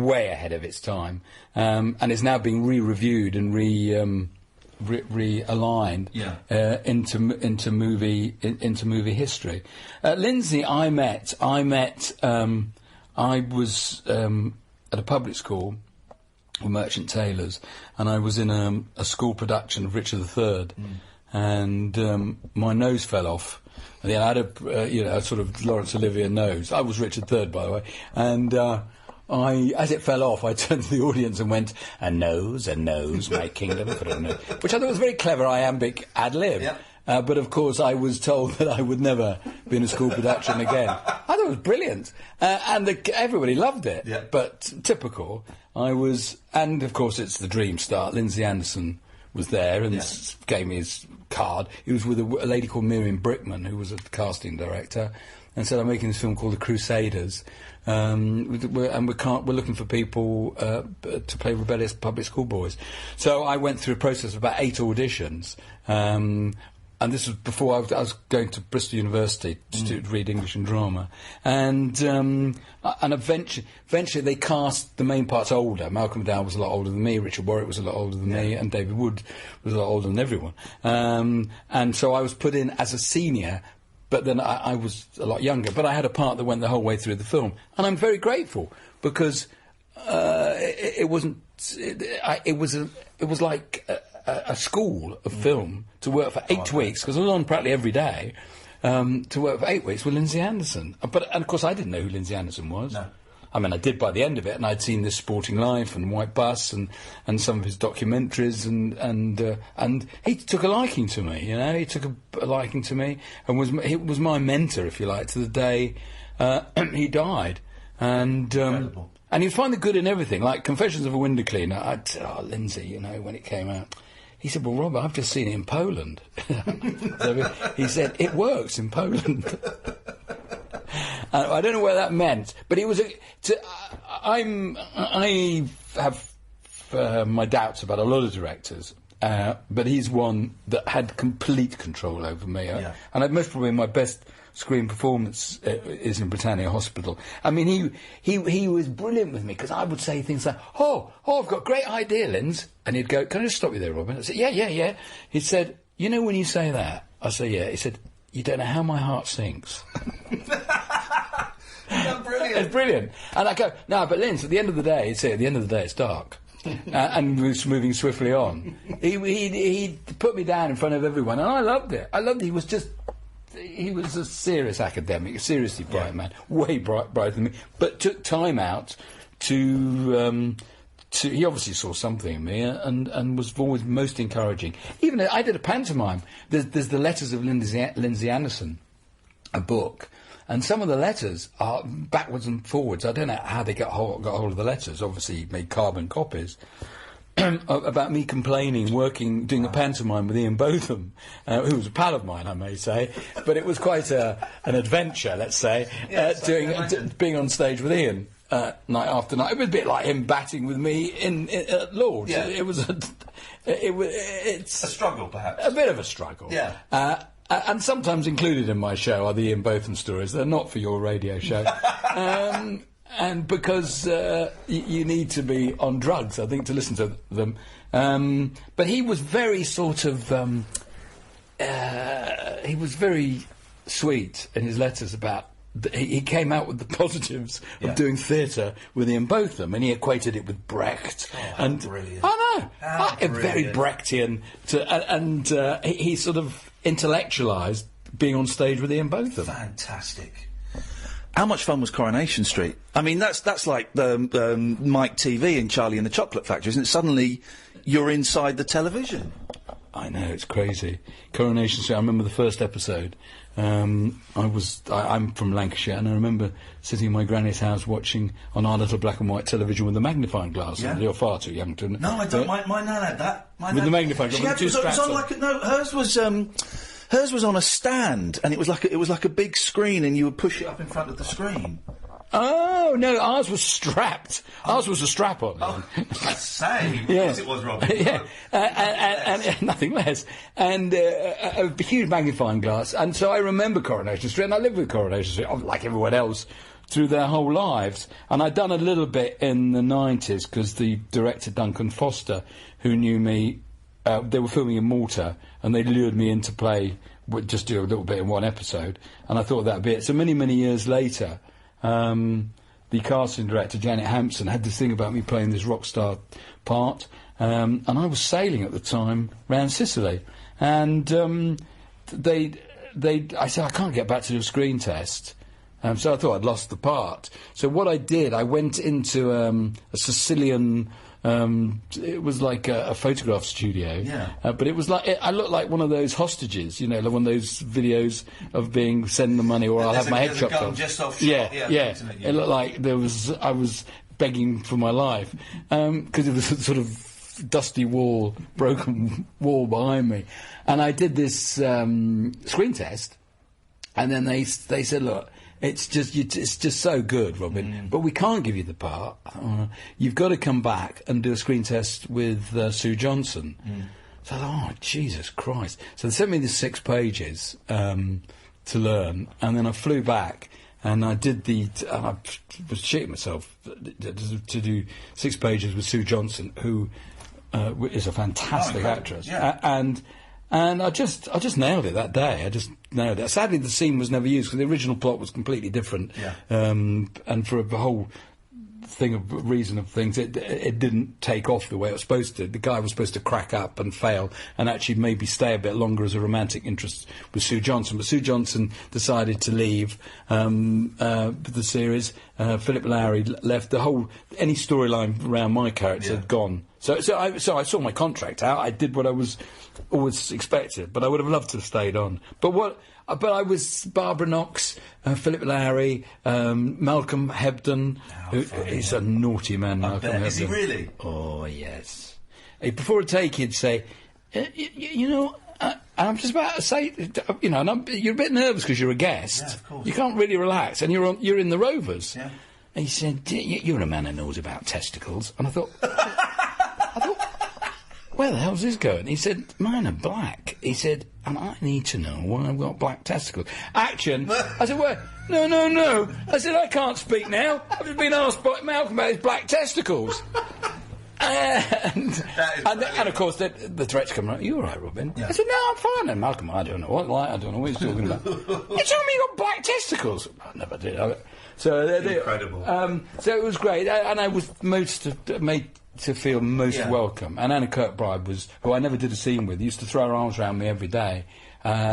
way ahead of its time. And it's now being re-reviewed and realigned into movie history. Lindsay, I was at a public school with merchant tailors, and I was in a school production of Richard III, and my nose fell off. And I had a sort of Laurence Olivier nose. I was Richard III, by the way, and as it fell off, I turned to the audience and went, a nose, my kingdom, which I thought was very clever iambic ad-lib. Yeah. But of course, I was told that I would never be in a school production again. I thought it was brilliant, and everybody loved it. Yeah. But typical, and of course, it's the dream start. Lindsay Anderson was there and gave me his card. He was with a lady called Miriam Brickman, who was a casting director, and said, "I'm making this film called The Crusaders, and we're looking for people to play rebellious public school boys." So I went through a process of about 8 auditions. And this was before I was going to Bristol University to read English and drama, and eventually they cast the main parts older. Malcolm McDowell was a lot older than me, Richard Warwick was a lot older than me, and David Wood was a lot older than everyone. And so I was put in as a senior, but then I was a lot younger. But I had a part that went the whole way through the film, and I'm very grateful because it was like a school of film to work for 8 weeks, because I was on practically every day, to work for 8 weeks with Lindsay Anderson. And of course I didn't know who Lindsay Anderson was. No. I mean, I did by the end of it, and I'd seen This Sporting Life and White Bus and some of his documentaries, and he took a liking to me, he took a liking to me, and he was my mentor, if you like, to the day he died. And and you'd find the good in everything, like Confessions of a Window Cleaner. I'd say, "Oh, Lindsay," when it came out. He said, "Well, Rob, I've just seen it in Poland." So he said, "It works in Poland." I don't know what that meant, but it was. I have my doubts about a lot of directors, but he's one that had complete control over me. And most probably my best screen performance is in Britannia Hospital. I mean, he was brilliant with me, because I would say things like, oh, I've got a great idea, Linz. And he'd go, can I just stop you there, Robin? I said, yeah. He said, you know when you say that? I said, yeah. He said, you don't know how my heart sinks. Brilliant. It's brilliant. And I go, no, but Linz, at the end of the day, it's dark. And was moving swiftly on. He put me down in front of everyone, and I loved it. He was a serious academic, a seriously bright man, way brighter than me, but took time out to he obviously saw something in me, and was always most encouraging. Even I did a pantomime. There's the Letters of Lindsay Anderson, a book, and some of the letters are backwards and forwards. I don't know how they got hold of the letters. Obviously, he made carbon copies. About me complaining, doing a pantomime with Ian Botham, who was a pal of mine, I may say, but it was quite an adventure, let's say, being on stage with Ian night after night. It was a bit like him batting with me at Lord's. Yeah. It's a struggle, perhaps. A bit of a struggle. Yeah. And sometimes included in my show are the Ian Botham stories. They're not for your radio show. And because you need to be on drugs, I think, to listen to them. But he was very sort of... he was very sweet in his letters about... He came out with the positives of doing theatre with Ian Botham, and he equated it with Brecht. Brilliant. I know. Very Brechtian. He sort of intellectualised being on stage with Ian Botham. Fantastic. How much fun was Coronation Street? I mean, that's like the Mike TV and Charlie and the Chocolate Factory, isn't it? Suddenly, you're inside the television. I know, it's crazy. Coronation Street, I remember the first episode. I'm from Lancashire, and I remember sitting in my granny's house watching on our little black and white television with the magnifying glass. Yeah. You're far too young to... No, I don't. My nan had that. With the magnifying glass, with the two straps on. Hers was on a stand, and it was like a big screen, and you would push it up in front of the screen. Oh no, ours was strapped. Ours was a strap-on. Oh, same. Yeah. Of course it was, Robin. Yeah, and nothing less. And a huge magnifying glass. And so I remember Coronation Street, and I lived with Coronation Street, like everyone else, through their whole lives. And I'd done a little bit in the 90s, because the director, Duncan Foster, who knew me, they were filming in Malta, and they lured me in to play, just do a little bit in one episode, and I thought that'd be it. So many years later, the casting director, Janet Hampson, had this thing about me playing this rock star part, and I was sailing at the time around Sicily, and I said, I can't get back to do a screen test. So I thought I'd lost the part. So what I did, I went into a Sicilian... it was like a photograph studio, but it was like I looked like one of those hostages, like one of those videos of send the money or I'll have my head chopped off. Just off yeah. It looked like I was begging for my life because it was a sort of dusty broken wall behind me, and I did this screen test, and then they said, look. It's just so good, Robin. But we can't give you the part. You've got to come back and do a screen test with Sue Johnson. So I thought, oh, Jesus Christ. So they sent me the 6 pages to learn, and then I flew back, and I did and I was shitting myself to do 6 pages with Sue Johnson, who is a fantastic actress. Yeah. And I just nailed it that day. I just nailed it. Sadly, the scene was never used because the original plot was completely different. Yeah. And for a whole reason of things, it didn't take off the way it was supposed to. The guy was supposed to crack up and fail and actually maybe stay a bit longer as a romantic interest with Sue Johnson. But Sue Johnson decided to leave the series. Philip Lowry left. Any storyline around my character had gone. So I saw my contract out. I did what I was always expected, but I would have loved to have stayed on. But I was Barbara Knox, Philip Lowry, Malcolm Hebden. He's a naughty man, Malcolm Hebden. Is he really? Oh, yes. Before a take, he'd say, I'm just about to say, and you're a bit nervous because you're a guest. Yeah, of course. You can't really relax, and you're in the Rovers. Yeah. And he said, you're a man who knows about testicles. And I thought... where the hell's this going? He said, mine are black. He said, and I need to know why I've got black testicles. Action! I said, well, no. I said, I can't speak now. I've just been asked by Malcolm about his black testicles. And of course, the threats come around. You all right, Robin? Yeah. I said, no, I'm fine. And Malcolm, I don't know what he's talking about. You told me you got black testicles. I never did. So incredible. So it was great, and I was made to feel most welcome. And Anna Kirkbride who I never did a scene with, used to throw her arms around me every day.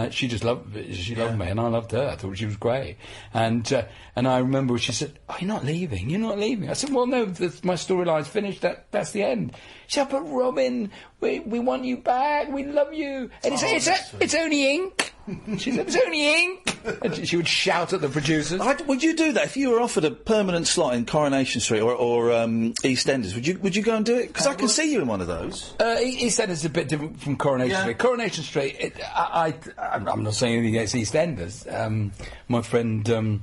She just loved me, and I loved her. I thought she was great. And I remember she said, "Oh, you're not leaving." I said, "Well, no, my storyline's finished. That's the end." She said, "But Robin, we want you back. We love you." And it's only ink. She said, "It's only ink." And she would shout at the producers. Would you do that if you were offered a permanent slot in Coronation Street or EastEnders? Would you go and do it? Because I can see you in one of those. EastEnders is a bit different from Coronation Street. Coronation Street, I'm not saying anything against EastEnders. My friend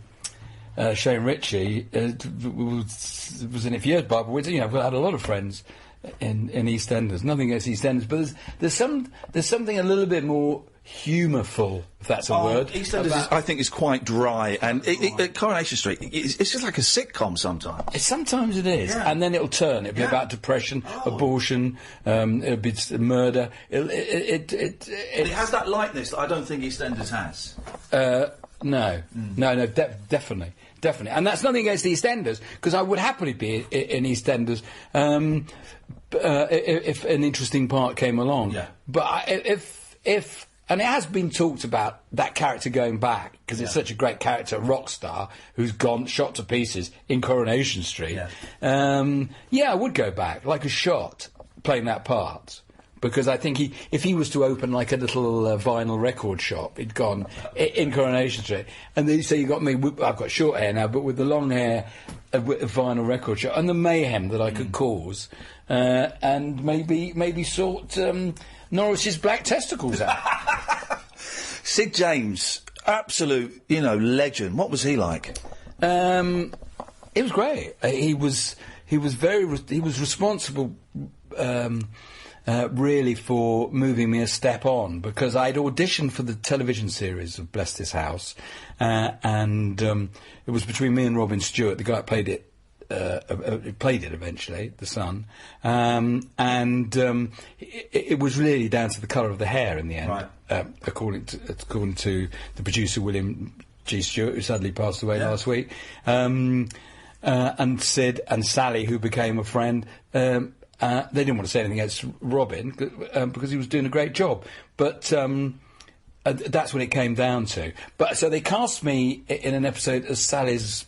Shane Ritchie was in it for years, Barbara Windsor. I've had a lot of friends in EastEnders. Nothing against EastEnders, but there's something a little bit more humourful, if that's a word. EastEnders, I think, is quite dry, and Coronation Street, it's just like a sitcom sometimes. Sometimes it is, and then it'll turn. It'll be about depression, abortion, it'll be murder. It has that lightness that I don't think EastEnders has. No, definitely. And that's nothing against EastEnders, because I would happily be in EastEnders if an interesting part came along. Yeah. But if and it has been talked about that character going back, because it's such a great character, rock star, who's gone shot to pieces in Coronation Street. I would go back, like a shot, playing that part. Because I think if he was to open like a little vinyl record shop, he'd gone in Coronation Street, and then you say you got me. I've got short hair now, but with the long hair, a vinyl record shop, and the mayhem that I could cause, and maybe sort Norris's black testicles out. Sid James, absolute, legend. What was he like? It was great. He was responsible. Really for moving me a step on, because I'd auditioned for the television series of Bless This House, and it was between me and Robin Stewart, the guy that played it eventually, the son, and it was really down to the colour of the hair in the end, right. According to the producer William G. Stewart, who sadly passed away last week, and Sid and Sally, who became a friend. They didn't want to say anything against Robin because he was doing a great job, but that's what it came down to. But so they cast me in an episode as Sally's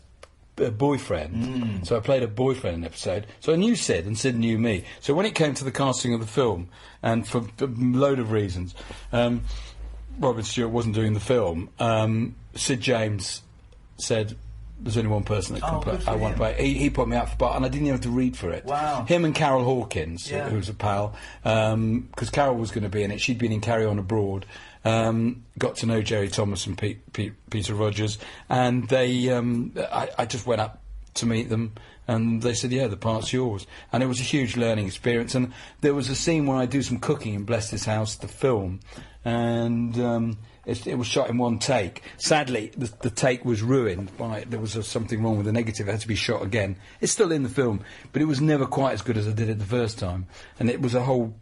boyfriend. So I played a boyfriend in an episode. So I knew Sid, and Sid knew me. So when it came to the casting of the film, and for a load of reasons, Robin Stewart wasn't doing the film. Sid James said, "There's only one person that can play. I want to play." He put me out for part, and I didn't even have to read for it. Wow. Him and Carol Hawkins, who's a pal, because Carol was going to be in it. She'd been in Carry On Abroad. Got to know Jerry Thomas and Peter Rogers, and they. I just went up to meet them, and they said, "Yeah, the part's yours." And it was a huge learning experience. And there was a scene where I do some cooking in Bless This House, the film, and. It was shot in one take. Sadly, the take was ruined by there was something wrong with the negative. It had to be shot again. It's still in the film, but it was never quite as good as I did it the first time. And it was a whole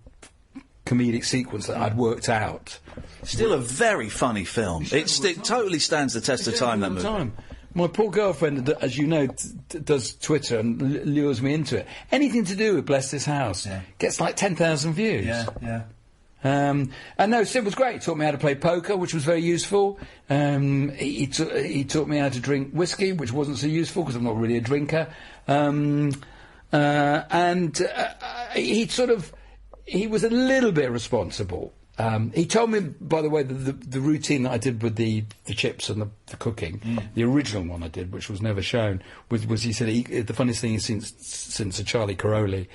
comedic sequence that I'd worked out. Still a very funny film. It totally stands the test of time. That movie. My poor girlfriend, as you know, does Twitter and lures me into it. Anything to do with Bless This House gets like 10,000 views. Yeah. And no, Sid was great. He taught me how to play poker, which was very useful. He taught me how to drink whiskey, which wasn't so useful because I'm not really a drinker. He was a little bit responsible. He told me, by the way, the routine that I did with the chips and the cooking, the original one I did, which was never shown, was he said the funniest thing is since a Charlie Caroli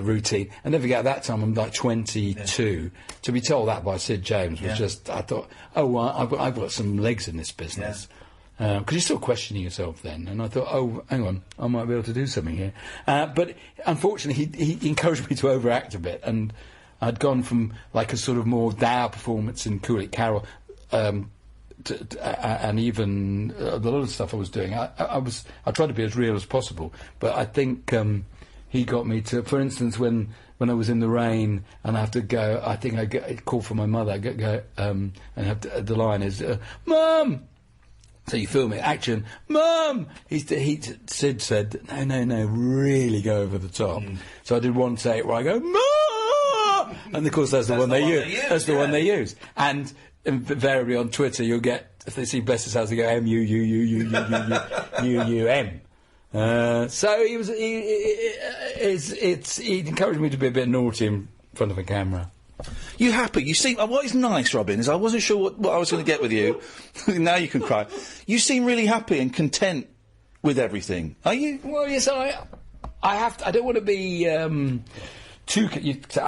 routine. And never forget, at that time I'm like 22. To be told that by Sid James was just, I thought, oh, well, I've got some legs in this business. Because you're still questioning yourself then, and I thought, oh, hang on, I might be able to do something here. But unfortunately, he encouraged me to overact a bit, and I'd gone from like a sort of more dour performance in Cool It Carol, and even a lot of the stuff I was doing. I tried to be as real as possible, but I think he got me to, for instance, when I was in the rain and I have to go, I think I get a call from my mother. I go and have to, the line is, "Mum." So you film it, action, "Mum!" Sid said, no, really go over the top. So I did one take where I go, "Mum!" And of course that's the one they use. That's the one they use. And invariably on Twitter you'll get, if they see Bless His House, they go M-U-U-U-U-U-U-U-U-M. So he encouraged me to be a bit naughty in front of a camera. You happy? You seem. What is nice, Robin, is I wasn't sure what I was going to get with you. Now you can cry. You seem really happy and content with everything. Are you? Well, yes, I have to, I don't want to be I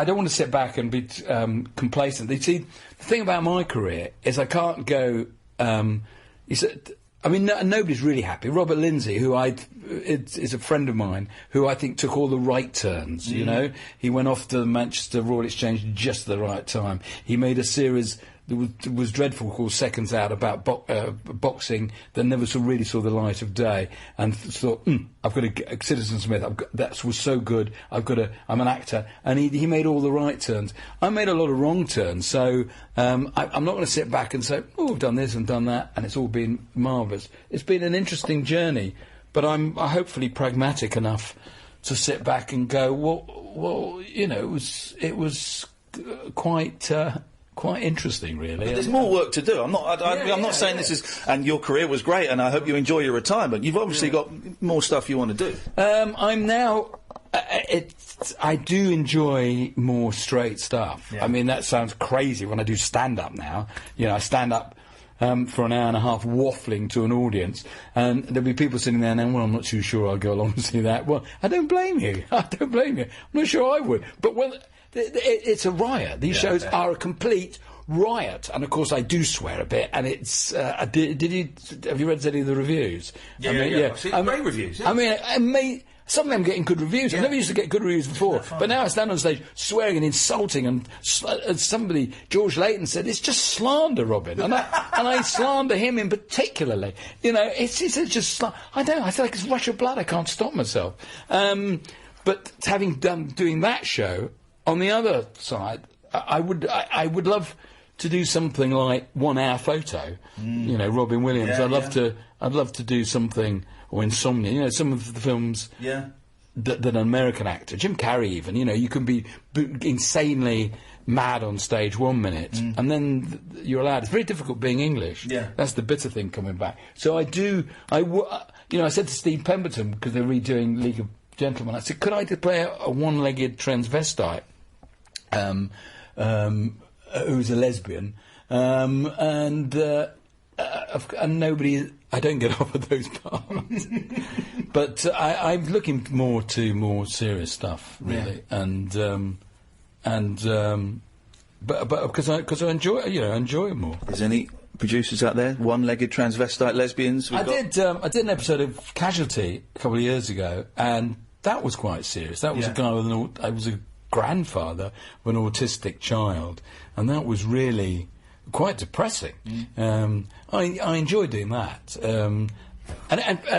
don't want to sit back and be complacent. You see, the thing about my career is I can't go. Nobody's really happy. Robert Lindsay, who is a friend of mine, who I think took all the right turns, you know. He went off to the Manchester Royal Exchange just at the right time. He made a series that was dreadful called Seconds Out about boxing that never really saw the light of day, and thought, I've got to get Citizen Smith, that was so good, I'm an actor, and he made all the right turns. I made a lot of wrong turns, so I'm not going to sit back and say, I've done this and done that, and it's all been marvellous. It's been an interesting journey, but I'm hopefully pragmatic enough to sit back and go, well, you know, it was quite interesting, really. But there's more work to do. I'm not saying this is. And your career was great, and I hope you enjoy your retirement. You've obviously got more stuff you want to do. I'm now. I do enjoy more straight stuff. Yeah. I mean, that sounds crazy when I do stand-up now. You know, I stand up for an hour and a half waffling to an audience, and there'll be people sitting there and well, I'm not too sure I'll go along and see that. Well, I don't blame you. I'm not sure I would. But it's a riot. These shows are a complete riot, and of course I do swear a bit. And it's have you read any of the reviews? Yeah. Great reviews. Yeah. I mean, suddenly I'm getting good reviews. I never used to get good reviews before, but now I stand on stage swearing and insulting, and somebody, George Layton, said it's just slander, Robin, and I slander him in particularly. You know, it's just I feel like it's rush of blood. I can't stop myself. But having doing that show. On the other side, I would love to do something like 1 Hour Photo. You know, Robin Williams. I'd love to do something, or Insomnia. You know, some of the films that an American actor, Jim Carrey even. You know, you can be insanely mad on stage 1 minute, and then you're allowed. It's very difficult being English. Yeah, that's the bitter thing coming back. So I said to Steve Pemberton, because they're redoing League of Gentlemen, I said, could I play a one-legged transvestite? Who's a lesbian, and nobody. I don't get offered those parts, but I'm looking more to more serious stuff, really, but because I enjoy it more. Is any producers out there one-legged transvestite lesbians? I did an episode of Casualty a couple of years ago, and that was quite serious. That was a guy with I was a grandfather of an autistic child, and that was really quite depressing. I enjoy doing that, and I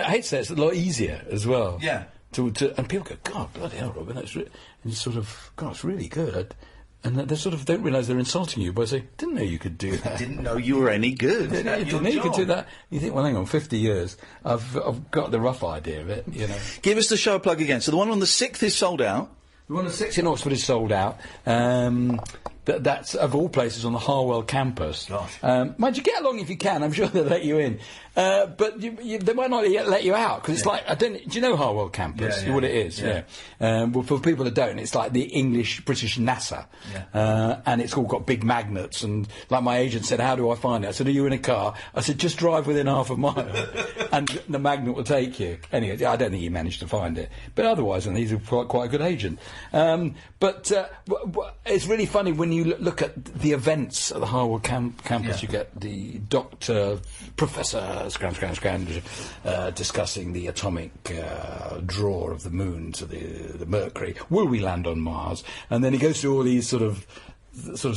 hate to say it's a lot easier as well. Yeah. And people go, God, bloody hell, Robin, that's and you sort of, God, it's really good. And they sort of don't realise they're insulting you by saying, didn't know you could do that. Didn't know you were any good. Didn't know you could do that. You think, well, hang on, 50 years, I've got the rough idea of it, you know. Give us the show plug again. So the one on the 6th is sold out. The one on the 6th in Oxford is sold out. That's, of all places, on the Harwell campus. Gosh. Mind you, get along if you can. I'm sure they'll let you in. But they might not yet let you out, because it's like, do you know Harwell campus? What it is? Yeah. Well, for people that don't, it's like the British NASA. Yeah. And it's all got big magnets, and like my agent said, how do I find it? I said, are you in a car? I said, just drive within half a mile and the magnet will take you. Anyway, I don't think he managed to find it. But otherwise, and he's quite a good agent. But it's really funny when you look at the events at the Harwood campus, you get the Doctor, Professor Scran, discussing the atomic draw of the moon to the Mercury. Will we land on Mars? And then he goes through all these sort of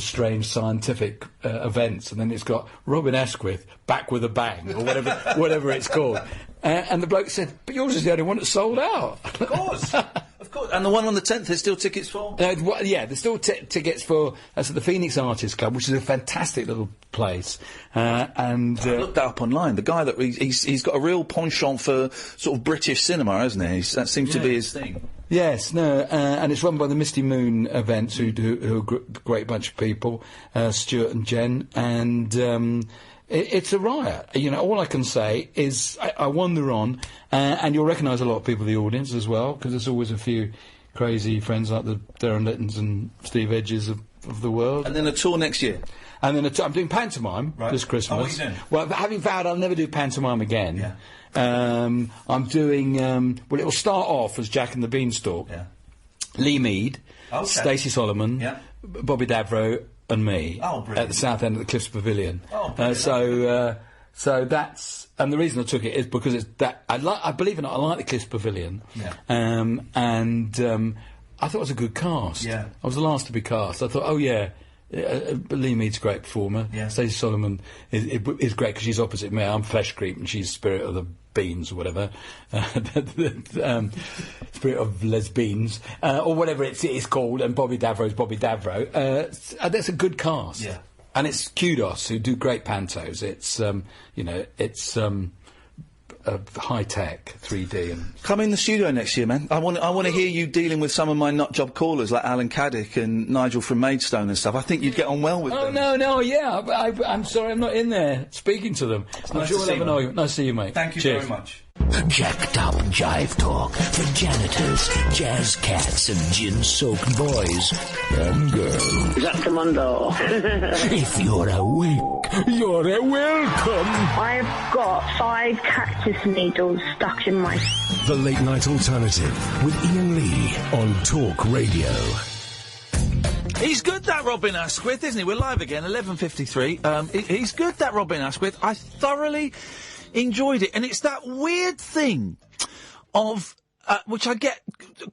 strange scientific events, and then it's got Robin Askwith back with a bang, or whatever it's called. And the bloke said, "But yours is the only one that's sold out." Of course. Of course. And the one on the 10th, there's still tickets for? There's still tickets for at the Phoenix Artists Club, which is a fantastic little place. I looked that up online. The guy that he's got a real penchant for sort of British cinema, hasn't he? That seems to be his thing. Yes, and it's run by the Misty Moon events, who are a great bunch of people, Stuart and Jen, and it's a riot. You know, all I can say is I wander on, and you'll recognise a lot of people in the audience as well, because there's always a few crazy friends like the Darren Littons and Steve Edges of the world. And then a tour next year. And then I'm doing pantomime this Christmas. Oh, what are you doing? Well, having vowed I'll never do pantomime again. Yeah. I'm doing, well, it will start off as Jack and the Beanstalk. Yeah. Lee Mead, Stacey Solomon, Bobby Davro and me at the south end of the Cliffs Pavilion. Oh, brilliant. So that's, and the reason I took it is because it's that, I believe it or not, I like the Cliffs Pavilion. Yeah. I thought it was a good cast. Yeah. I was the last to be cast. I thought, Lee Mead's a great performer. Yeah. Stacey Solomon is great because she's opposite me. I'm Flesh Creep and she's Spirit of the Beans or whatever. Spirit of Les Beans, or whatever it is called, and Bobby Davro's Bobby Davro. That's a good cast. Yeah. And it's Kudos, who do great pantos. It's, high tech 3D. And come in the studio next year, man. I want to hear you dealing with some of my nut job callers like Alan Caddick and Nigel from Maidstone and stuff. I think you'd get on well with them. I'm sorry, I'm not in there speaking to them. I'm sure we'll have an argument. Nice to see you, mate. Thank you very much. Jacked up jive talk for janitors, jazz cats, and gin-soaked boys and girls. Exactamundo. If you're awake, you're welcome. I've got 5 cactus needles stuck in my... The Late Night Alternative with Iain Lee on Talk Radio. He's good, that Robin Askwith, isn't he? We're live again, 11:53. He's good, that Robin Askwith. I thoroughly enjoyed it, and it's that weird thing of which I get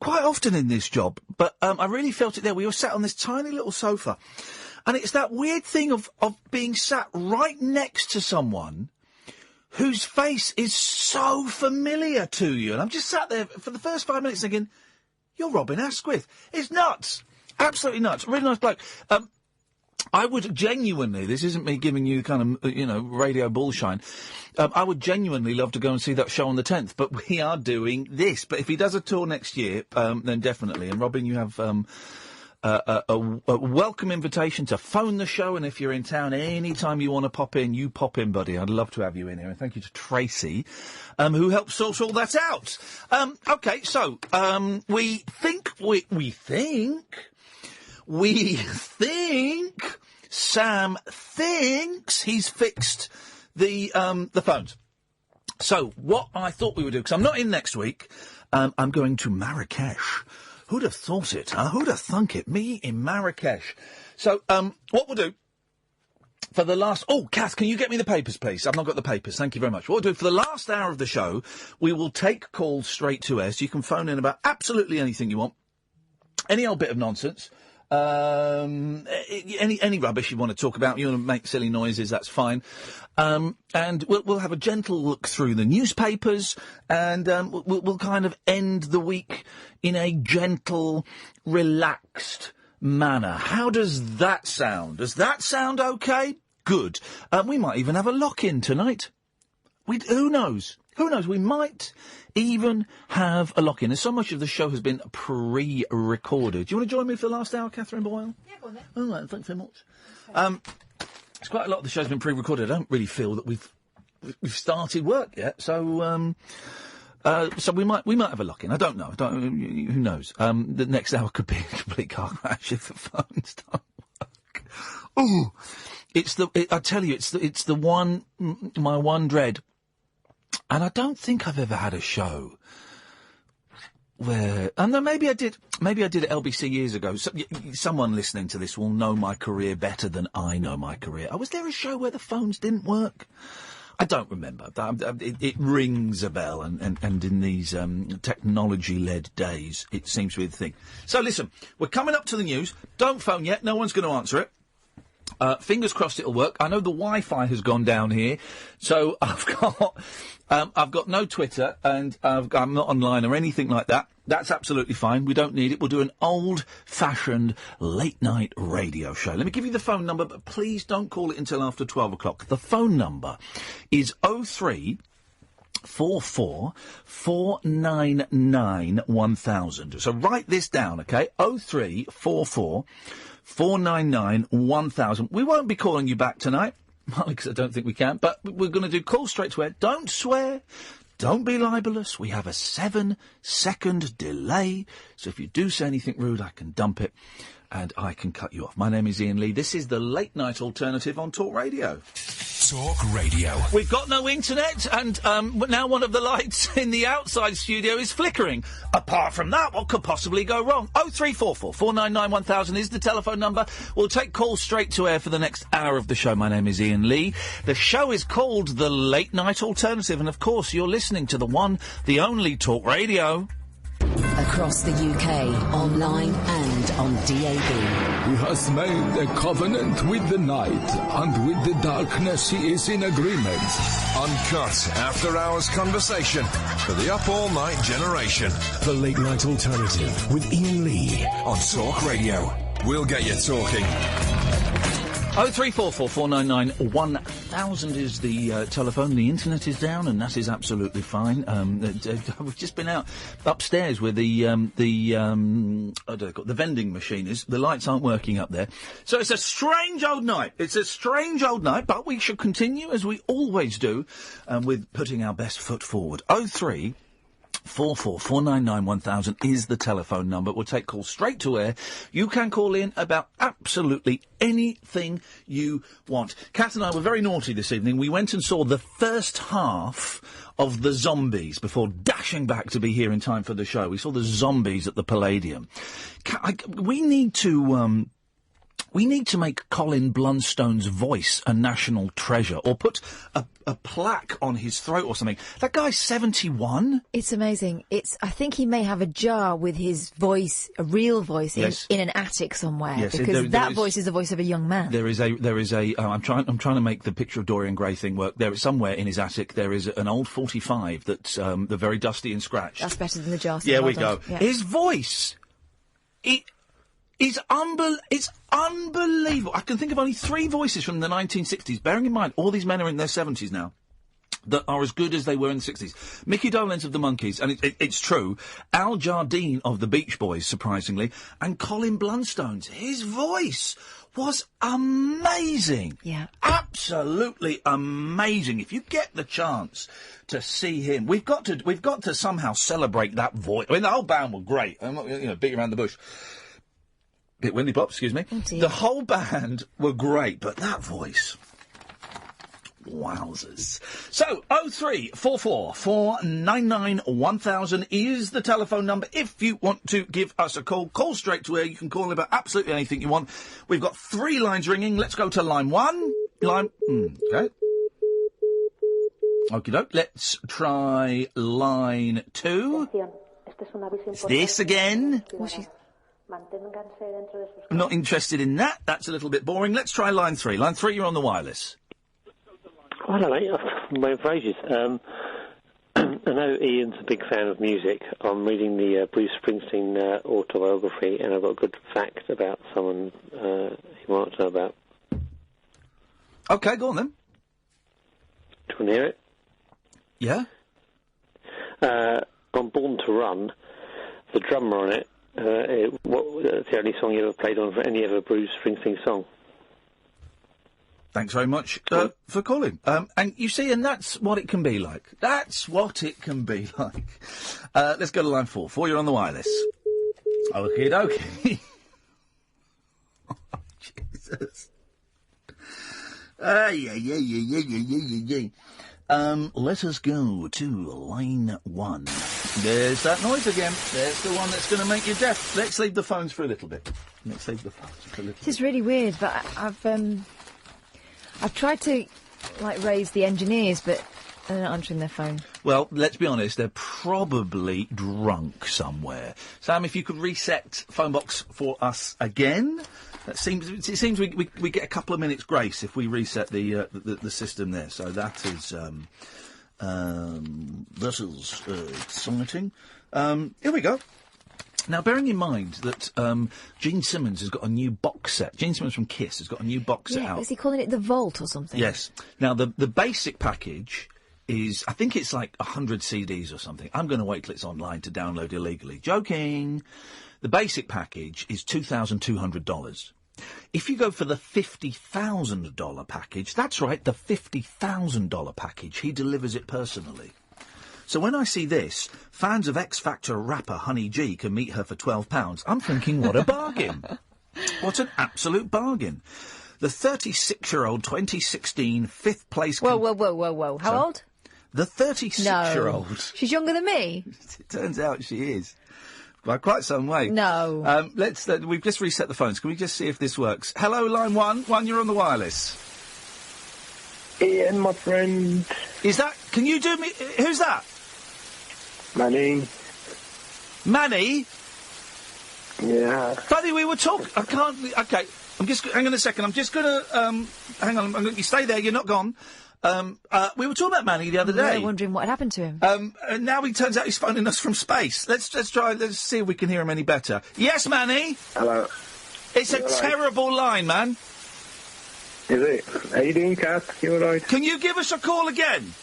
quite often in this job, but I really felt it there. We were sat on this tiny little sofa, and it's that weird thing of being sat right next to someone whose face is so familiar to you, and I'm just sat there for the first 5 minutes thinking, "You're Robin Askwith." It's nuts, absolutely nuts. Really nice bloke. I would genuinely, this isn't me giving you kind of, radio bullshine, I would genuinely love to go and see that show on the 10th, but we are doing this. But if he does a tour next year, then definitely. And Robin, you have a welcome invitation to phone the show, and if you're in town any time you want to pop in, you pop in, buddy. I'd love to have you in here. And thank you to Tracy, who helped sort all that out. Okay, so we think Sam thinks he's fixed the phones. So what I thought we would do, because I'm not in next week, I'm going to Marrakesh. Who'd have thought it? Who'd have thunk it? Me in Marrakesh. So what we'll do for the last... Oh, Kath, can you get me the papers, please? I've not got the papers. Thank you very much. What we'll do for the last hour of the show, we will take calls straight to air, so you can phone in about absolutely anything you want. Any old bit of nonsense. Any rubbish you want to talk about, you want to make silly noises, that's fine. And we'll have a gentle look through the newspapers, and we'll kind of end the week in a gentle, relaxed manner. How does that sound? Does that sound okay? Good. We might even have a lock-in tonight. Who knows? Who knows? We might even have a lock-in. And so much of the show has been pre-recorded. Do you want to join me for the last hour, Catherine Boyle? Yeah, go on then. All right, thanks very much. It's quite a lot of the show's been pre-recorded. I don't really feel that we've started work yet, so we might have a lock-in. I don't know. Who knows? The next hour could be a complete car crash if the phones don't work. Ooh, I tell you, it's my one dread. And I don't think I've ever had a show where... Oh, no, maybe I did at LBC years ago. Someone listening to this will know my career better than I know my career. Was there a show where the phones didn't work? I don't remember. It rings a bell, and in these technology-led days, it seems to be the thing. So listen, we're coming up to the news. Don't phone yet. No one's going to answer it. Fingers crossed it'll work. I know the Wi-Fi has gone down here, so I've got no Twitter, and I'm not online or anything like that. That's absolutely fine. We don't need it. We'll do an old-fashioned late-night radio show. Let me give you the phone number, but please don't call it until after 12 o'clock. The phone number is 0344 499 1000. So write this down, OK? 0344 499 1000. We won't be calling you back tonight, because I don't think we can, but we're going to do call straight to air. Don't swear. Don't be libellous. We have a 7-second delay, so if you do say anything rude, I can dump it and I can cut you off. My name is Iain Lee. This is the Late Night Alternative on Talk Radio. Talk Radio. We've got no internet, and now one of the lights in the outside studio is flickering. Apart from that, what could possibly go wrong? 0344 499 1000 is the telephone number. We'll take calls straight to air for the next hour of the show. My name is Iain Lee. The show is called The Late Night Alternative, and of course you're listening to the one, the only Talk Radio. Across the UK, online and on DAB. He has made a covenant with the night, and with the darkness he is in agreement. Uncut, after-hours conversation for the up-all-night generation. The Late Night Alternative with Iain Lee. On Talk Radio. We'll get you talking. 0344 499 1000 is the telephone. The internet is down, and that is absolutely fine. We've just been out upstairs where the vending machine is. The lights aren't working up there. So it's a strange old night. But we should continue, as we always do, with putting our best foot forward. 0344 499 1000 is the telephone number. We'll take calls straight to air. You can call in about absolutely anything you want. Kath and I were very naughty this evening. We went and saw the first half of The Zombies before dashing back to be here in time for the show. We saw The Zombies at the Palladium. We need to make Colin Blunstone's voice a national treasure, or put a plaque on his throat or something. That guy's 71. It's amazing. I think he may have a jar with his voice, a real voice, in an attic somewhere. Yes, because that voice is the voice of a young man. There is a. I'm trying to make the picture of Dorian Gray thing work. There is somewhere in his attic. There is an old 45 that's they're very dusty and scratched. That's better than the jar. Yeah, we go. Yeah. His voice. It's unbelievable. I can think of only 3 voices from the 1960s, bearing in mind all these men are in their 70s now, that are as good as they were in the 60s. Mickey Dolenz of the Monkees, and it's true, Al Jardine of the Beach Boys, surprisingly, and Colin Blunstone's. His voice was amazing. Yeah. Absolutely amazing. If you get the chance to see him, we've got to somehow celebrate that voice. I mean, the whole band were great. I'm not, beating around the bush. Bit windy pop, excuse me. Oh, the whole band were great, but that voice... Wowzers. So, 0344 499 1000 is the telephone number. If you want to give us a call, call straight to air. You can call about absolutely anything you want. We've got 3 lines ringing. Let's go to line 1. Okay. Okie doke. Let's try line 2. Is this again? I'm not interested in that. That's a little bit boring. Let's try line 3. Line 3, you're on the wireless. I don't know. I've been waiting for ages. I know Ian's a big fan of music. I'm reading the Bruce Springsteen autobiography, and I've got a good fact about someone he wants to know about. OK, go on then. Do you want to hear it? Yeah. On Born to Run, the drummer on it, it's the only song he ever played on for any other Bruce Springsteen song. Thanks very much for calling. And you see, and that's what it can be like. That's what it can be like. Let's go to line 4. 4, you're on the wireless. Okie dokie. Oh, Jesus. Let us go to line 1. There's that noise again. There's the one that's going to make you deaf. Let's leave the phones for a little bit. This is really weird, but I've tried to raise the engineers, but they're not answering their phone. Well, let's be honest, they're probably drunk somewhere. Sam, if you could reset phone box for us again. It seems we get a couple of minutes grace if we reset the system there. So that is exciting. Here we go. Now, bearing in mind that Gene Simmons has got a new box set. Gene Simmons from Kiss has got a new box set out. Is he calling it the Vault or something? Yes. Now, the basic package is, I think it's 100 CDs or something. I'm going to wait till it's online to download illegally. Joking. The basic package is $2,200. If you go for the $50,000 package, that's right, the $50,000 package, he delivers it personally. So when I see this, fans of X Factor rapper Honey G can meet her for £12, I'm thinking, what a bargain. What an absolute bargain. The 36-year-old 2016 fifth place... Whoa. How old? The 36-year-old... No. She's younger than me. It turns out she is. By quite some way. No. We've just reset the phones. Can we just see if this works? Hello, line 1. You're on the wireless. Ian, my friend. Is that... Can you do me... Who's that? Manny. Manny? Yeah. Buddy, we were talking... I can't... OK. Hang on a second. I'm just going to... hang on. You stay there. You're not gone. We were talking about Manny the other day. We were wondering what had happened to him. And now he turns out he's phoning us from space. Let's see if we can hear him any better. Yes, Manny? Hello. It's a terrible line, man. Is it? How you doing, Kat? You all right? Can you give us a call again?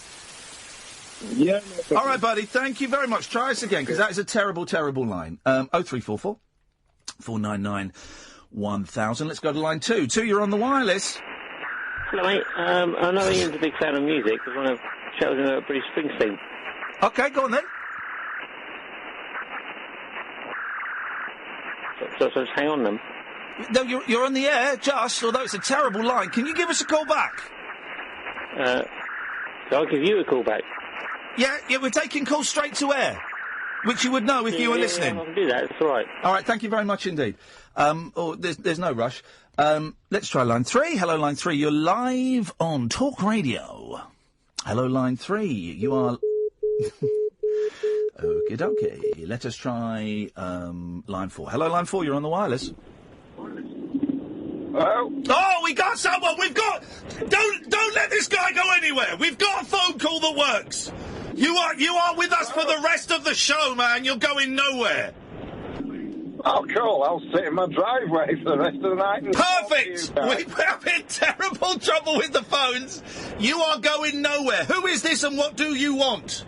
Yeah. No, all right, buddy. Thank you very much. Try us again, because that is a terrible, terrible line. 0344 499 1000. Let's go to line 2. 2, you're on the wireless. Hello, mate. I know Ian's a big fan of music. I want to chat with him about Bruce Springsteen. OK, go on then. So just hang on then. No, you're on the air, just, although it's a terrible line. Can you give us a call back? So I'll give you a call back. Yeah, we're taking calls straight to air, which you would know if you were listening. Yeah, I can do that. It's all right. All right, thank you very much indeed. There's no rush. Let's try line 3. Hello, line 3. You're live on Talk Radio. Hello, line 3. You are... Okie dokie. Let us try line 4. Hello, line 4. You're on the wireless. Hello? Oh, we got someone! We've got... Don't let this guy go anywhere! We've got a phone call that works! You are with us for the rest of the show, man! You're going nowhere! Oh, cool. I'll sit in my driveway for the rest of the night and... Perfect! We're in terrible trouble with the phones! You are going nowhere! Who is this and what do you want?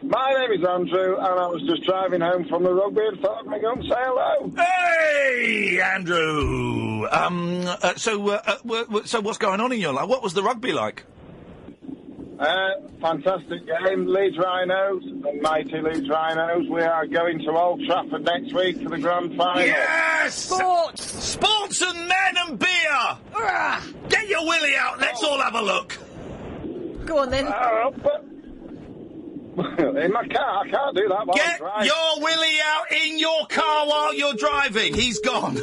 My name is Andrew, and I was just driving home from the rugby and thought I'd go and say hello. Hey, Andrew! So what's going on in your life? What was the rugby like? Fantastic game. Leeds Rhinos, the mighty Leeds Rhinos. We are going to Old Trafford next week for the grand final. Yes! Sports and men and beer! Get your willy out, let's all have a look. Go on then. In my car, I can't do that while I'm driving. Get your willy out in your car while you're driving. He's gone.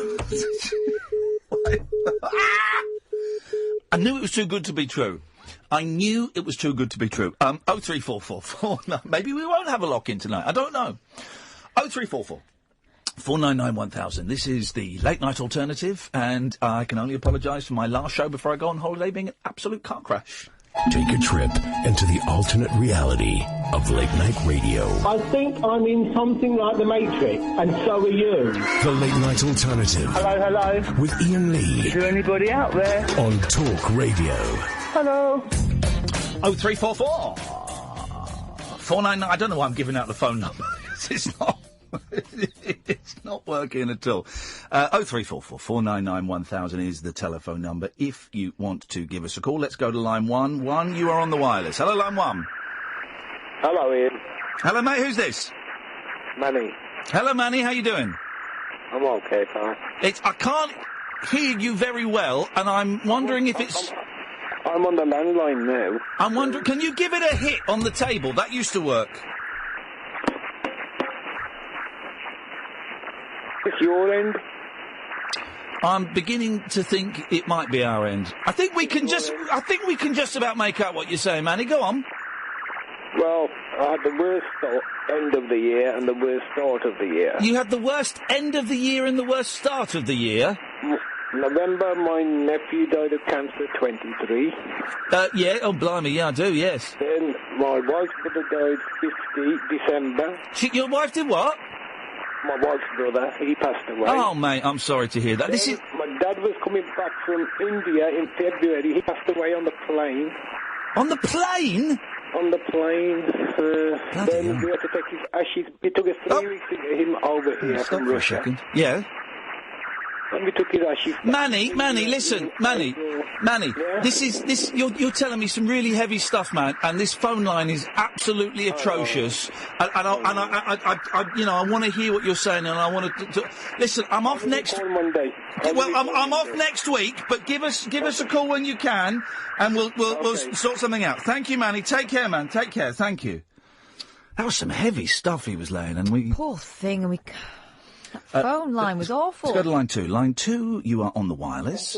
I knew it was too good to be true. I knew it was too good to be true. 03444. No, maybe we won't have a lock-in tonight. I don't know. 0344 499 1000. This is the Late Night Alternative, and I can only apologise for my last show before I go on holiday being an absolute car crash. Take a trip into the alternate reality of late night radio. I think I'm in something like The Matrix, and so are you. The Late Night Alternative. Hello. With Iain Lee. Is there anybody out there? On Talk Radio. Hello. 0344 499. I don't know why I'm giving out the phone number. It's not. It's not working at all. 0344 499 1000 is the telephone number if you want to give us a call. Let's go to line 1. 1, you are on the wireless. Hello, line 1. Hello, Ian. Hello, mate. Who's this? Manny. Hello, Manny. How you doing? I'm okay, pal. I can't hear you very well, and I'm wondering if it's... I'm on the landline now. I'm wondering, can you give it a hit on the table? That used to work. It's your end. I'm beginning to think it might be our end. I think we can just about make out what you're saying, Manny. Go on. Well, I had the worst end of the year and the worst start of the year. You had the worst end of the year and the worst start of the year? November, my nephew died of cancer, 23. Yeah, oh, blimey, yeah, I do, yes. Then my wife's brother died 50, December. Your wife did what? My wife's brother, he passed away. Oh, mate, I'm sorry to hear that. Then my dad was coming back from India in February. He passed away on the plane. On the plane? On the plane. Then we had to take his ashes. It took us 3 weeks to get him over here from Russia. For a second. Yeah. Then we took his ashes. Manny, listen, Manny, this, you're telling me some really heavy stuff, man, and this phone line is absolutely atrocious, and I want to hear what you're saying, and I want to, listen, I'm off next, Monday. Well, I'm off next week, but give us a call when you can, and we'll sort something out. Thank you, Manny, take care, man, take care, thank you. That was some heavy stuff he was laying, and we... Poor thing, and we... That phone line was awful. Let's go to line 2. Line 2, you are on the wireless.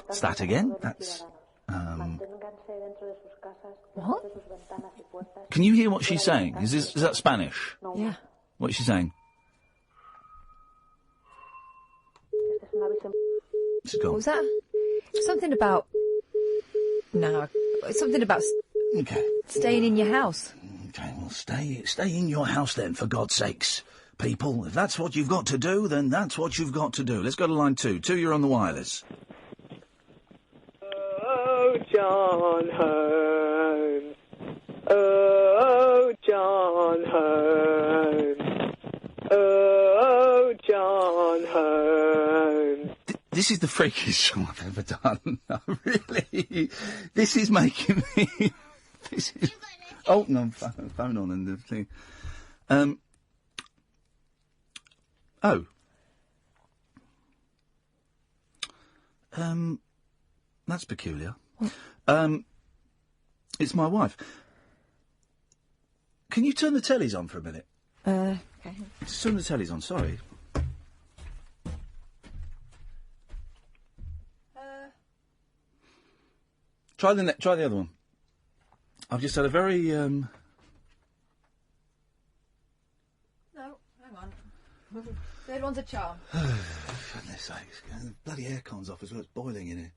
Start again. That's... What? Can you hear what she's saying? Is that Spanish? Yeah. What is she saying? What was that? Something about... No, something about... Okay. Staying in your house. Okay, well, stay in your house then, for God's sakes. People, if that's what you've got to do, then that's what you've got to do. Let's go to line 2. 2, you're on the wireless. Oh, John Holmes. Oh, John Holmes. Oh, John Holmes. This is the freakiest show I've ever done. Really. This is making me... This is... Oh, no, phone on and the thing. Oh. That's peculiar. It's my wife. Can you turn the tellies on for a minute? Okay. Just turn the tellies on, sorry. Try the other one. I've just had a very, No, hang on. Third one's a charm. Goodness sakes. The bloody aircon's off as well. It's boiling in here.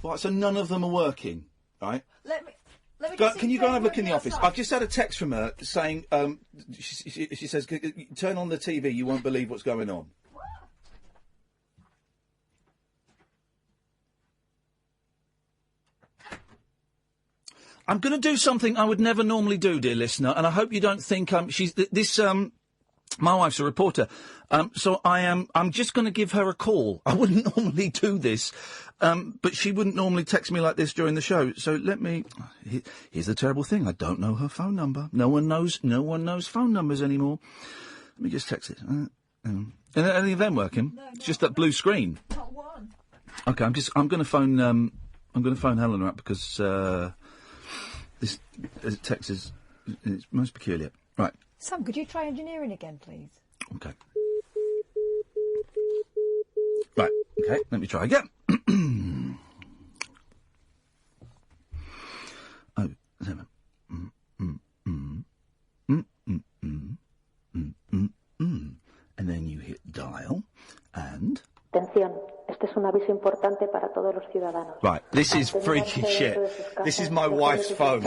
Right, so none of them are working, right? Let me Can you go and have a look in the office? I've just had a text from her saying, she says, turn on the TV, you won't believe what's going on. I'm going to do something I would never normally do, dear listener, and I hope you don't think my wife's a reporter, so I'm just going to give her a call. I wouldn't normally do this, but she wouldn't normally text me like this during the show. So here's the terrible thing. I don't know her phone number. No one knows phone numbers anymore. Let me just text it. Are any of them working? No, it's just that blue screen. Not one. Okay, I'm going to phone Helena up because, this text is most peculiar. Right. Sam, could you try engineering again, please? Okay. Right. Okay. Let me try again. 07. And then you hit dial and... Atención. Este es un aviso importante para todos los ciudadanos. Right, this is freaky shit. This is my wife's phone.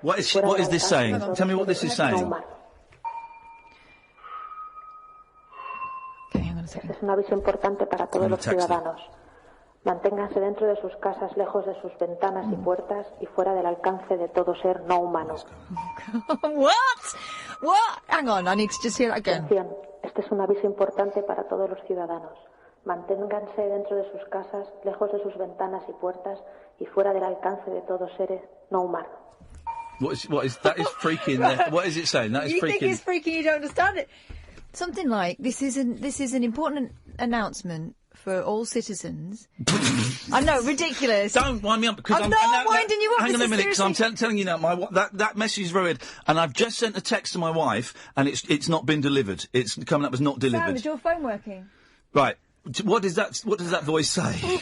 What is this saying? Tell me what this is saying. Okay, hang on a second. Este es un aviso importante para todos los ciudadanos. Manténganse dentro de sus casas, lejos de sus ventanas y puertas y fuera del alcance de todo ser no humano. What? Hang on, I need to just hear that again. Atención. Este es un aviso importante para todos los ciudadanos. Manténganse dentro de sus casas, lejos de sus ventanas y puertas y fuera del alcance de todo ser no humano. What is that? Is freaky in there? What is it saying? That is you freaky. You think it's freaky? You don't understand it. Something like this is an important announcement for all citizens. I know, ridiculous. Don't wind me up because I'm not winding you up. Hang on This a is minute, because I'm seriously- telling you now, that message is very weird, and I've just sent a text to my wife, and it's not been delivered. It's coming up as not Sam, delivered. is your phone working? Right. What does that voice say?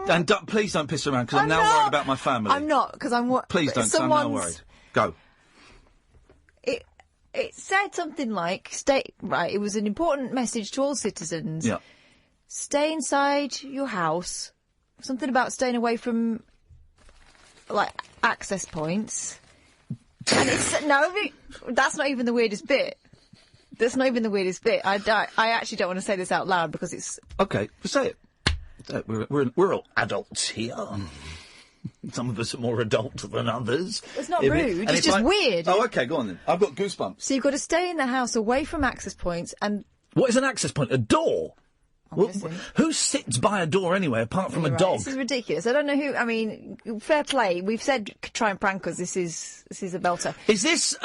And please don't piss around, because I'm now worried about my family. I'm not, because I'm what? Please don't, 'cause I'm now worried. Go. It said something like, right, it was an important message to all citizens. Yeah. Stay inside your house. Something about staying away from, like, access points. And it's, no, that's not even the weirdest bit. That's not even the weirdest bit. I actually don't want to say this out loud because it's... Okay, say it. We're all adults here. Some of us are more adult than others. It's not rude, it's just weird. Oh, OK, go on then. I've got goosebumps. So you've got to stay in the house away from access points and... What is an access point? A door? Who sits by a door anyway, apart from a dog? This is ridiculous. I don't know who... I mean, fair play. We've said try and prank us. This is a belter. Is this...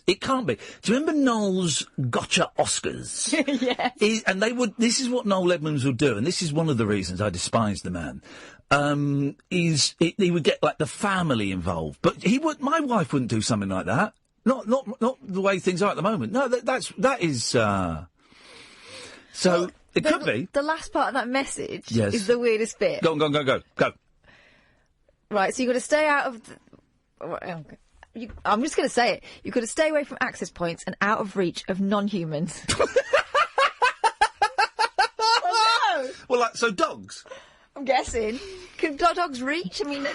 It can't be. Do you remember Noel's Gotcha Oscars? Yes. And they would... This is what Noel Edmonds would do, and this is one of the reasons I despise the man. He would get, like, the family involved. But my wife wouldn't do something like that. Not the way things are at the moment. No, that is... So, it could be. The last part of that message Yes. is the weirdest bit. Go. Right, so you've got to stay out of... I'm just going to say it. You've got to stay away from access points and out of reach of non-humans. Oh, no! Well, so dogs? I'm guessing. Can dogs reach? I mean...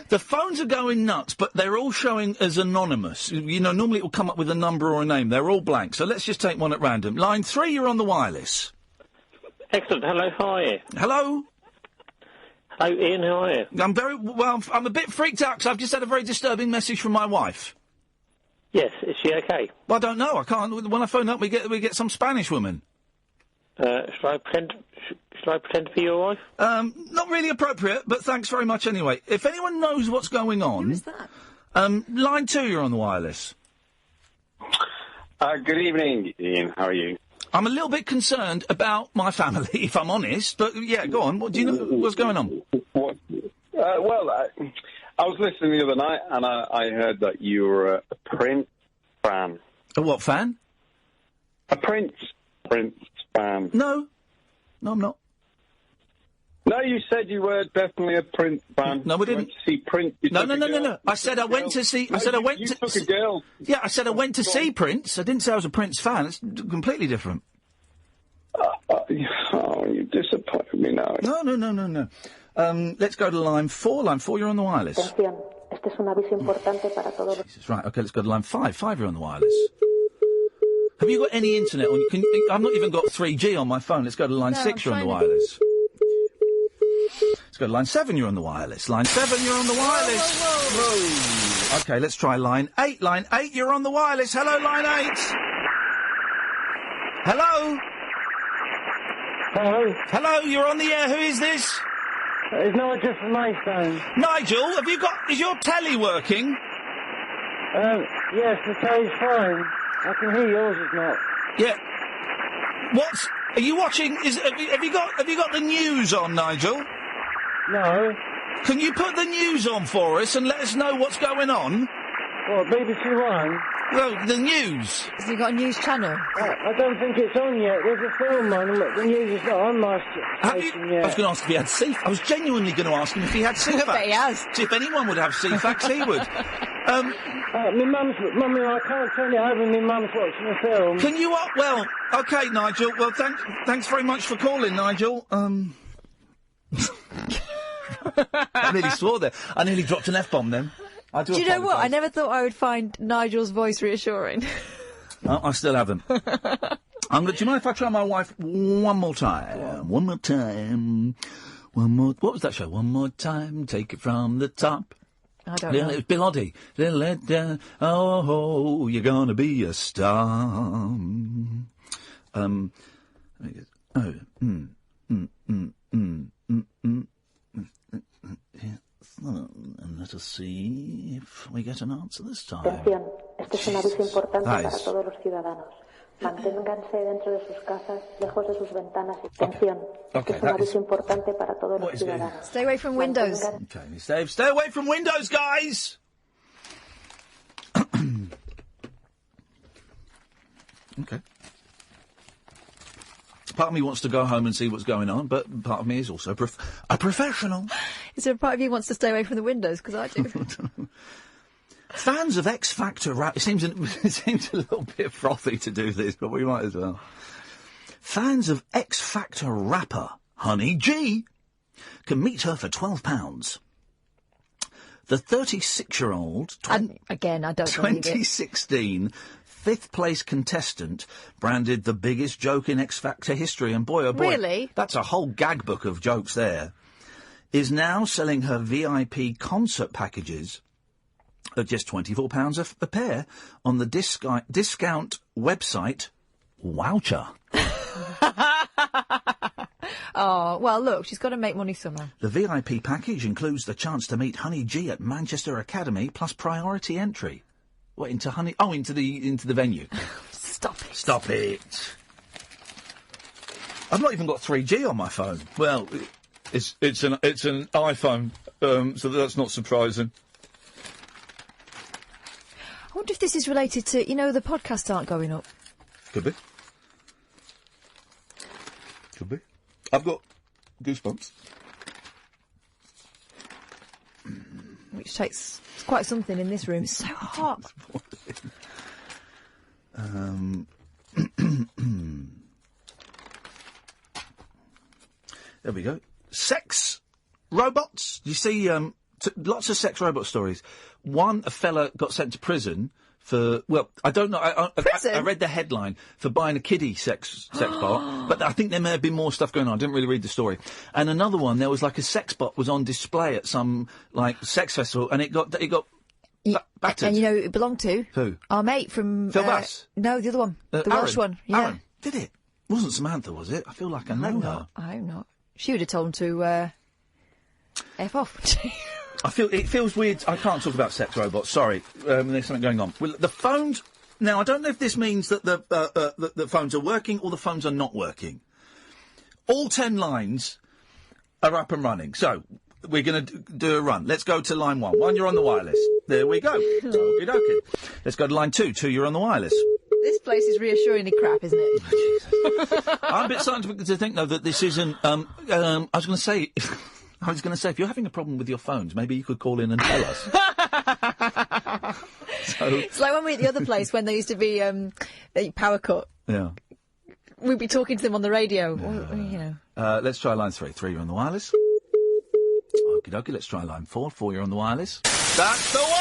The phones are going nuts, but they're all showing as anonymous. You know, normally it will come up with a number or a name. They're all blank. So let's just take one at random. Line 3, you're on the wireless. Excellent. Hello, how are you? Hello? Hello, Ian, how are you? I'm very well. I'm a bit freaked out because I've just had a very disturbing message from my wife. Yes, is she okay? Well, I don't know. I can't. When I phone up, we get some Spanish woman. Should I pretend to be your wife? Not really appropriate, but thanks very much anyway. If anyone knows what's going on, who is that? Line 2, you're on the wireless. Good evening, Ian. How are you? I'm a little bit concerned about my family, if I'm honest. But yeah, go on. What do you know? What's going on? What? I was listening the other night, and I heard that you were a Prince fan. A what fan? A Prince fan. No, I'm not. No, you said you were definitely a Prince fan. No, we didn't. You went to see Prince. No. I said I went to see. I said I went to. You took a girl. Yeah, I said I went to see Prince. I didn't say I was a Prince fan. It's completely different. You disappointed me now. No. Let's go to line 4. Line 4, you're on the wireless. Atención, este es un aviso importante para todos los... Jesus, right, OK, let's go to line 5. 5, you're on the wireless. Have you got any internet on? I've not even got 3G on my phone. Let's go to line 6, you're on the wireless. Let's go to line 7, you're on the wireless. Line 7, you're on the wireless. Whoa. OK, let's try line 8. Line 8, you're on the wireless. Hello, line 8. Hello? Hello? Hello, you're on the air. Who is this? It's Nigel from Maidstone. Nigel, is your telly working? Yes, the telly's fine. I can hear yours is not. Yeah. Are you watching? Have you got the news on, Nigel? No. Can you put the news on for us and let us know what's going on? What, BBC One? Well, the news. Has he got a news channel? I don't think it's on yet. There's a film on, but the news is not on my station yet. I was going to ask if he had CFAX. I was genuinely going to ask him if he had CFAX. I bet he has. See, if anyone would have CFAX, he would. My Mummy, I can't turn it over. My mum's watching the film. Can you? Well, OK, Nigel. Well, thanks very much for calling, Nigel. I nearly swore there. I nearly dropped an F-bomb then. Do you know what? I never thought I would find Nigel's voice reassuring. I still haven't. Do you mind if I try my wife one more time? One more time. What was that show? One more time, take it from the top. I don't know. It was Bill Oddie. Let down. Oh, you're gonna be a star. And let us see if we get an answer this time. Atención, Este es un aviso importante That para is- todos los ciudadanos. Manténganse dentro de sus casas, lejos de sus ventanas. Atención. Este Okay, es un that aviso is- importante para todos los is it? ciudadanos. Stay away from windows. Okay, stay away from windows, guys! Okay. Part of me wants to go home and see what's going on, but part of me is also a professional. Is there a part of you who wants to stay away from the windows? Because I do. Fans of X Factor rap. It seems a little bit frothy to do this, but we might as well. Fans of X Factor rapper Honey G can meet her for £12. The 36-year-old, And again, I don't believe it. 2016 fifth-place contestant branded the biggest joke in X Factor history, and boy, oh boy, Really? that's a whole gag book of jokes there, is now selling her VIP concert packages at just £24 a pair on the discount website Wowcher. Oh, well, look, she's got to make money somehow. The VIP package includes the chance to meet Honey G at Manchester Academy, plus priority entry. What, into Honey? Oh, into the venue. Stop it. Stop it. I've not even got 3G on my phone. Well, it's an iPhone, so that's not surprising. I wonder if this is related to, the podcasts aren't going up. Could be. Could be. I've got goosebumps. Which takes it's quite something in this room. It's so hot. There we go. Sex robots. You see lots of sex robot stories. A fella got sent to prison for, well, I don't know. I read the headline for buying a kiddie sex bot, but I think there may have been more stuff going on. I didn't really read the story. And another one, there was like a sex bot was on display at some like sex festival, and it got battered. And you know who it belonged to? Who? Our mate from Phil Bass? No, the other one, the Welsh one. Yeah. Aaron. Did it? Wasn't Samantha, was it? I feel like I know her. I hope not. She would have told him to F off. It feels weird. I can't talk about sex robots. Sorry, there's something going on. Well, the phones. Now, I don't know if this means that the phones are working or the phones are not working. All 10 lines are up and running. So we're going to do a run. Let's go to line 1. 1, you're on the wireless. There we go. Okie dokie. Let's go to line 2. 2, you're on the wireless. This place is reassuringly crap, isn't it? I'm a bit starting to think, though, that this isn't. I was going to say, if you're having a problem with your phones, maybe you could call in and tell us. It's like when we were at the other place when there used to be a power cut. Yeah. We'd be talking to them on the radio. Let's try line 3. 3, you're on the wireless. Okie dokie, let's try line 4. 4, you're on the wireless. That's the one!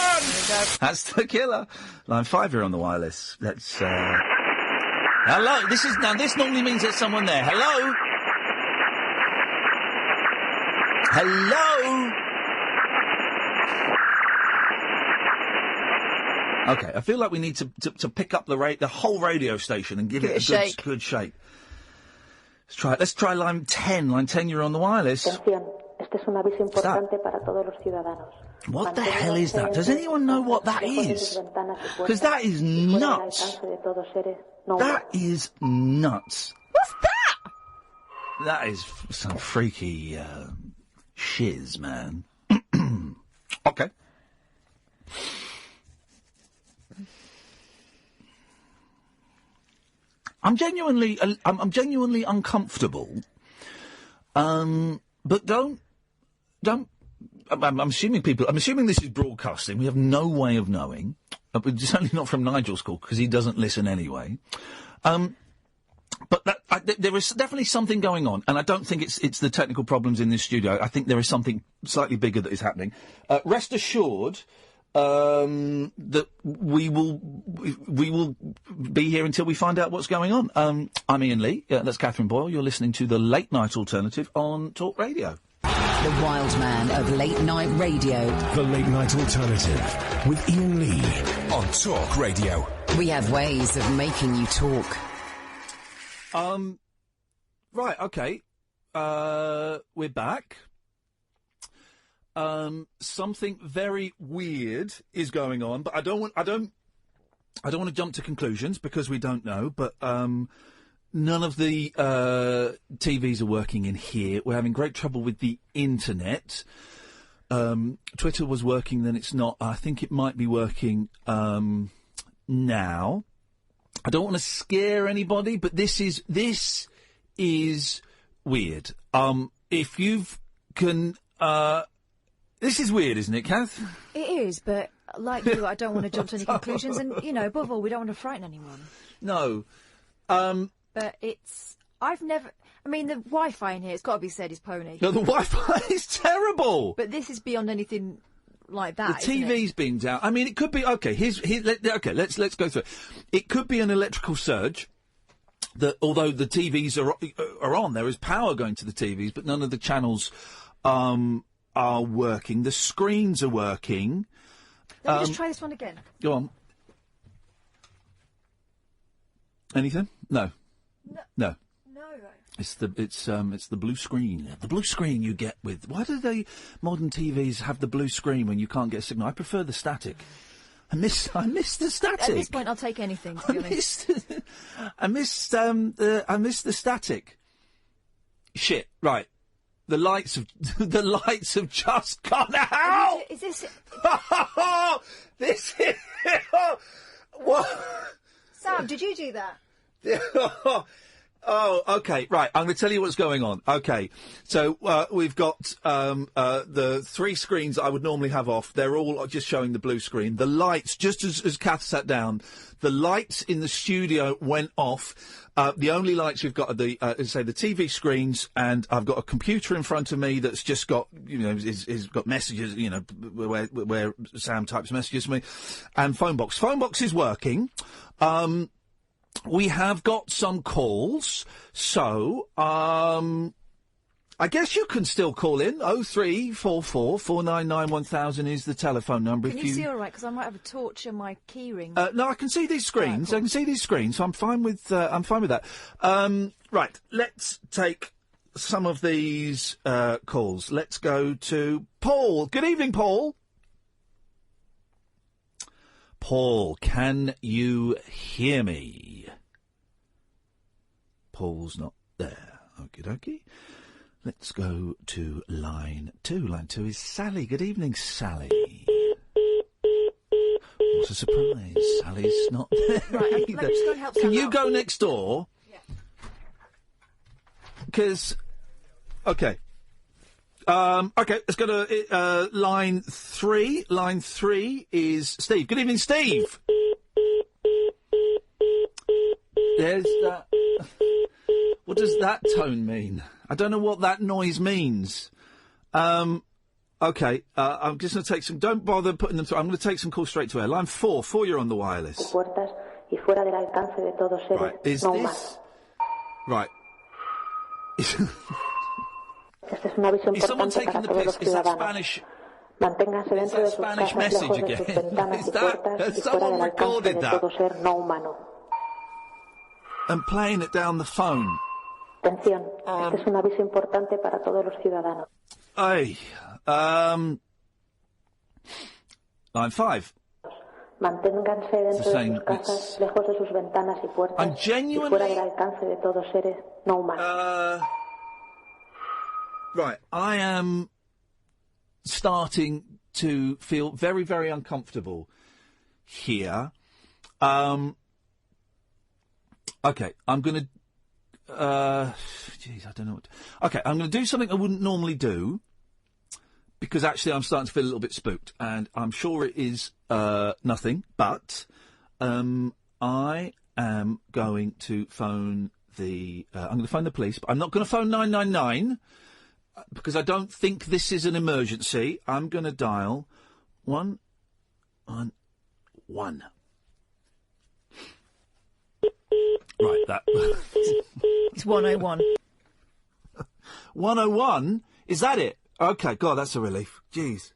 That's the killer. Line 5, you're on the wireless. Let's, hello? This normally means there's someone there. Hello? Hello? Okay, I feel like we need to pick up the whole radio station and give it a good shake. Let's try line 10. Line 10, you're on the wireless. Atención, este es un aviso importante para todos los ciudadanos. What the hell is that? Does anyone know what that is? Because that is nuts. That is nuts. What's that? That is some freaky shiz, man. Okay. I'm genuinely uncomfortable. But don't. I'm assuming this is broadcasting. We have no way of knowing. Certainly not from Nigel's call, because he doesn't listen anyway. But there is definitely something going on, and I don't think it's the technical problems in this studio. I think there is something slightly bigger that is happening. Rest assured that we will be here until we find out what's going on. I'm Iain Lee. That's Catherine Boyle. You're listening to the Late Night Alternative on Talk Radio. The wild man of late night radio. The Late Night Alternative with Iain Lee on Talk Radio. We have ways of making you talk. Right, okay. We're back. Something very weird is going on, but I don't I don't want to jump to conclusions because we don't know, but none of the TVs are working in here. We're having great trouble with the internet. Twitter was working, then it's not. I think it might be working now. I don't want to scare anybody, but this is weird. If you've can, this is weird, isn't it, Kath? It is, but like you, I don't want to jump to any conclusions, and above all, we don't want to frighten anyone. No. But I've never. I mean, the Wi-Fi in here, it's got to be said, is pony. No, the Wi-Fi is terrible. But this is beyond anything like that. The TV's being down. I mean, it could be okay. Let's go through it. It could be an electrical surge. That although the TVs are on, there is power going to the TVs, but none of the channels are working. The screens are working. Let me just try this one again. Go on. Anything? No. No. It's the blue screen. The blue screen you get with. Why do modern TVs have the blue screen when you can't get a signal? I prefer the static. I miss the static. At this point, I'll take anything. To be honest, I miss the static. Shit. Right. The lights have just gone out. Is this? This is what? Sam, did you do that? Oh, okay, right. I'm going to tell you what's going on. Okay, so we've got the three screens I would normally have off. They're all just showing the blue screen. The lights, just as Kath sat down, the lights in the studio went off. The only lights we've got are the TV screens, and I've got a computer in front of me that's just got, is got messages, where Sam types messages to me, and phone box. Phone box is working. We have got some calls, so I guess you can still call in. 0344 499 1000 is the telephone number. Can you see all right? Because I might have a torch and my key ring. No, I can see these screens. Cool. I can see these screens, so I'm fine with that. Right, let's take some of these calls. Let's go to Paul. Good evening, Paul. Paul, can you hear me? Paul's not there. Okie dokie. Let's go to line 2. Line 2 is Sally. Good evening, Sally. What a surprise. Sally's not there. Right, let me just go and help Can Sam you out. go next door? Yeah. Because... Okay. Okay, let's go to line 3. Line 3 is Steve. Good evening, Steve. There's that. What does that tone mean? I don't know what that noise means. Okay, I'm just going to take some... Don't bother putting them through. I'm going to take some calls straight to air. Line 4. 4, you're on the wireless. Puertas y fuera del alcance de todos seres. Right, is no this... Right. Este es un aviso Is someone importante taking para the todos los piss? Is that ciudadanos. Spanish? Manténganse dentro de sus Spanish casas, message lejos de again? sus ventanas Is y that- puertas has y fuera someone del alcance recorded de that? todo ser no humano. And playing it down the phone. Atención, este es un aviso importante para todos los ciudadanos. Ay. Line 5. Manténganse dentro de saying sus casas, lejos de sus ventanas y puertas I'm y genuinely... fuera del alcance de todo seres no humanos. Right, I am starting to feel very, very uncomfortable here. Okay, I'm going to... Jeez, I don't know what... Okay, I'm going to do something I wouldn't normally do, because actually I'm starting to feel a little bit spooked, and I'm sure it is nothing, but I am going to phone the... I'm going to phone the police, but I'm not going to phone 999, because I don't think this is an emergency. I'm going to dial 111. Right, that... It's 101. 101? Is that it? Okay, God, that's a relief. Jeez.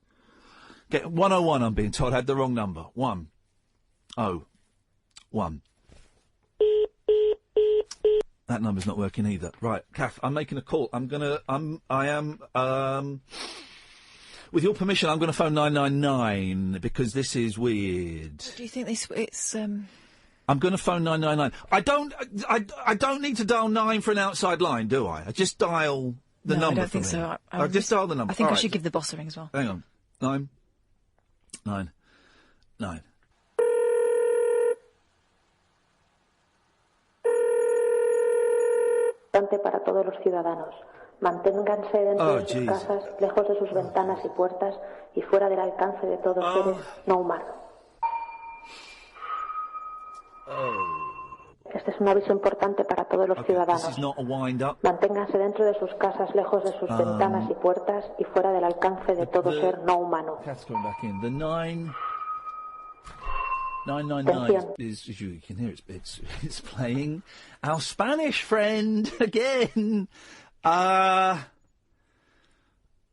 Okay, 101, I'm being told. I had the wrong number. 101. That number's not working either. Right, Kath, I'm making a call. I am with your permission, I'm going to phone 999 because this is weird. Do you think it's? I'm going to phone 999. I don't need to dial 9 for an outside line, do I? I just dial the number. I don't think so. I just dial the number. I think All I right. should give the boss a ring as well. Hang on. 999. Para todos los ciudadanos. Manténganse dentro de sus casas, lejos de sus ventanas y puertas y fuera del alcance de todo seres no humanos. Este es un aviso importante para todos los ciudadanos. Manténganse dentro de sus casas, lejos de sus ventanas y puertas y fuera del alcance de todo ser no humano. 999 is, as you can hear, it's playing our Spanish friend again.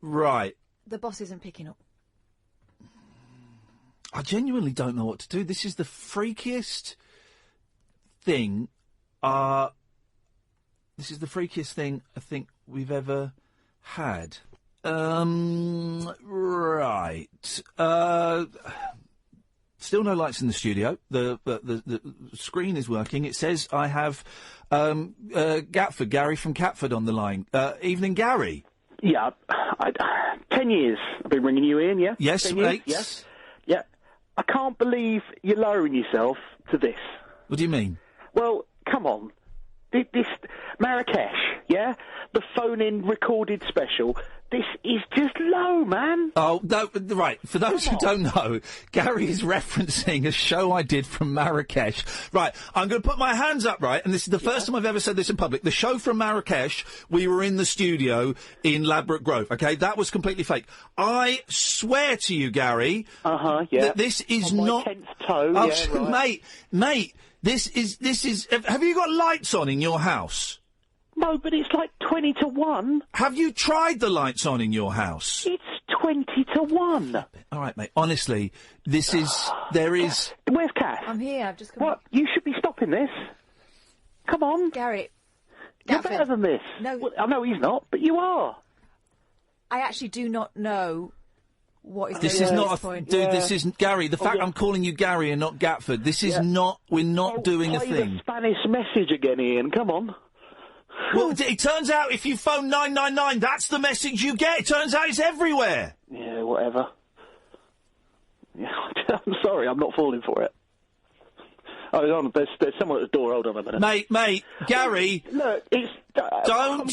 Right. The boss isn't picking up. I genuinely don't know what to do. This is the freakiest thing. This is the freakiest thing I think we've ever had. Right. Still no lights in the studio. The screen is working. It says I have Gary from Catford on the line. Evening, Gary. Yeah, 10 years I've been ringing you, Ian, yeah? Yes, mate. Yes. Yeah. I can't believe you're lowering yourself to this. What do you mean? Well, come on. This Marrakesh, yeah? The phone-in recorded special. This is just low, man. Oh, no, right. For those who don't know, Gary is referencing a show I did from Marrakesh. Right, I'm going to put my hands up, right, and this is the first time I've ever said this in public. The show from Marrakesh, we were in the studio in Ladbroke Grove, okay? That was completely fake. I swear to you, Gary, that this is on my not... 10th toe, yeah, right. Mate, this is... Have you got lights on in your house? No, but it's like 20 to 1. Have you tried the lights on in your house? It's 20 to 1. All right, mate. Honestly, this is... There is... Where's Kath? I'm here. I've just come. What? You should be stopping this. Come on. Gary. You're better than this. No. Well, I know he's not, but you are. I actually do not know what is This going is on not at a... this point. Dude, this isn't... Gary, the fact I'm calling you Gary and not Gatford, this is not... We're not doing a Play thing. the Spanish message again, Ian. Come on. Well, it turns out if you phone 999, that's the message you get. It turns out it's everywhere. Yeah, whatever. Yeah, I'm sorry, I'm not falling for it. Oh, hold on, there's someone at the door. Hold on a minute. Mate, Gary... Look, it's... Don't...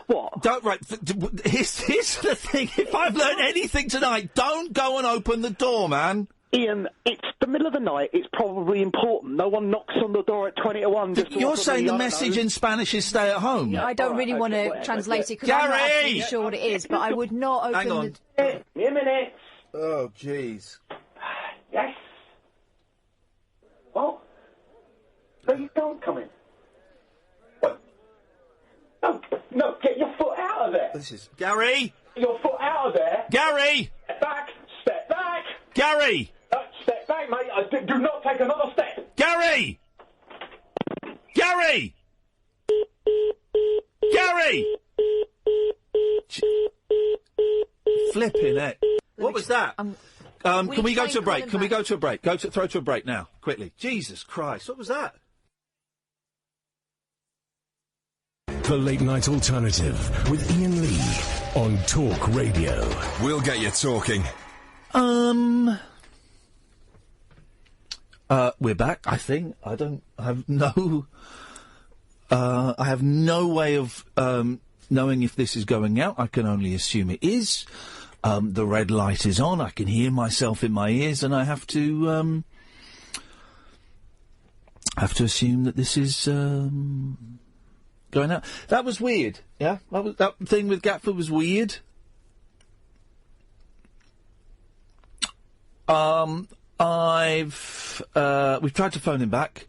What? Don't... Right, here's the thing. If I've learned anything tonight, don't go and open the door, man. Ian, it's the middle of the night. It's probably important. No one knocks on the door at 20 to 1. You're saying the message in Spanish is stay at home? I don't really want to translate it because I'm not actually sure what it is, but I would not open Hang on. Give me a minute. Oh, jeez. Yes? What? No, you don't come in. What? No, get your foot out of there. This is... Gary! Your foot out of there. Gary! Step back. Gary! Step back, mate. Do not take another step. Gary! Gary! Gary! Flipping it. What was that? Can we go to a break? Can we go to a break? Throw to a break now, quickly. Jesus Christ, what was that? The Late Night Alternative with Iain Lee on Talk Radio. We'll get you talking. We're back, I think. I have no way of knowing if this is going out. I can only assume it is. The red light is on. I can hear myself in my ears, and I have to assume that this is going out. That was weird. Yeah, that thing with Gatford was weird. We've tried to phone him back,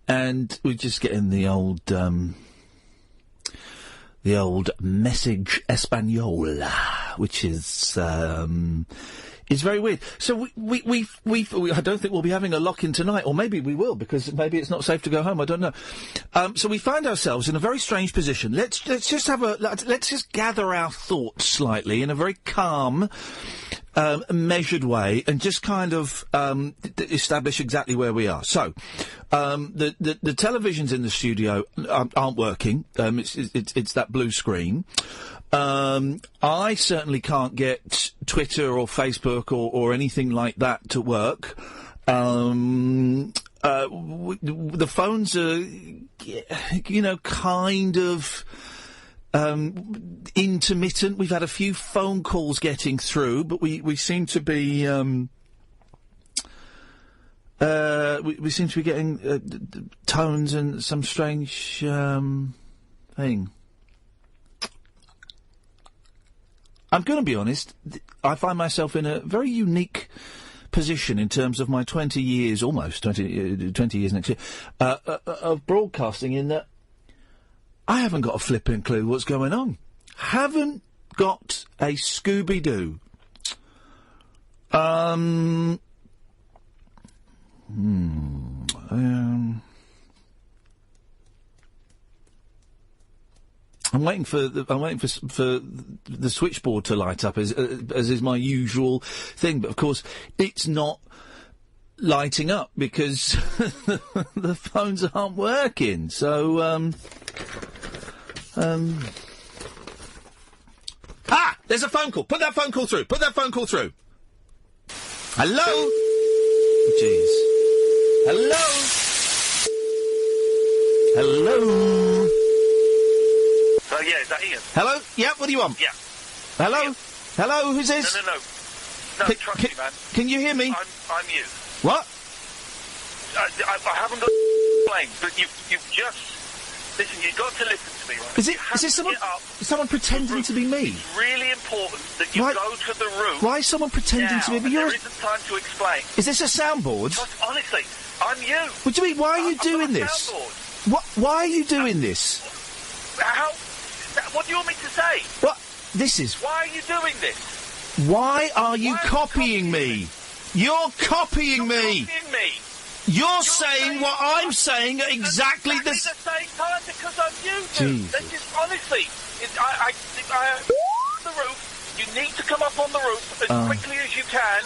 and we're just getting the old message español, which is It's very weird. So we I don't think we'll be having a lock-in tonight, or maybe we will, because maybe it's not safe to go home. I don't know. So we find ourselves in a very strange position. Let's just gather our thoughts slightly in a very calm, measured way, and just kind of establish exactly where we are. So the televisions in the studio aren't working. It's that blue screen. I certainly can't get Twitter or Facebook or anything like that to work. The phones are, kind of intermittent. We've had a few phone calls getting through, but we seem to be we seem to be getting tones and some strange thing. I'm going to be honest, I find myself in a very unique position in terms of my 20 years, almost 20 years next year, of broadcasting, in that I haven't got a flipping clue what's going on. Haven't got a Scooby-Doo. I'm waiting for the switchboard to light up, as is my usual thing. But of course, it's not lighting up because the phones aren't working. So, there's a phone call. Put that phone call through. Hello. Jeez. Hello. Yeah, is that Iain? Hello? Yeah, what do you want? Yeah. Hello? Iain. Hello, who's this? No, trust me, man. Can you hear me? I'm you. What? I haven't got to explain, but you've just... Listen, you've got to listen to me, right? Is this someone pretending to be me? It's really important that you go to the room. Why is someone pretending to be me? There isn't time to explain. Is this a soundboard? Honestly, I'm you. What do you mean? Why are you doing this? Why are you doing this? What do you want me to say? What? This is... Why are you doing this? Why are you copying me? You're copying me. You're saying what I'm saying at exactly the same time because I'm you. Jesus. That's just, honestly, I the roof. You need to come up on the roof as quickly as you can.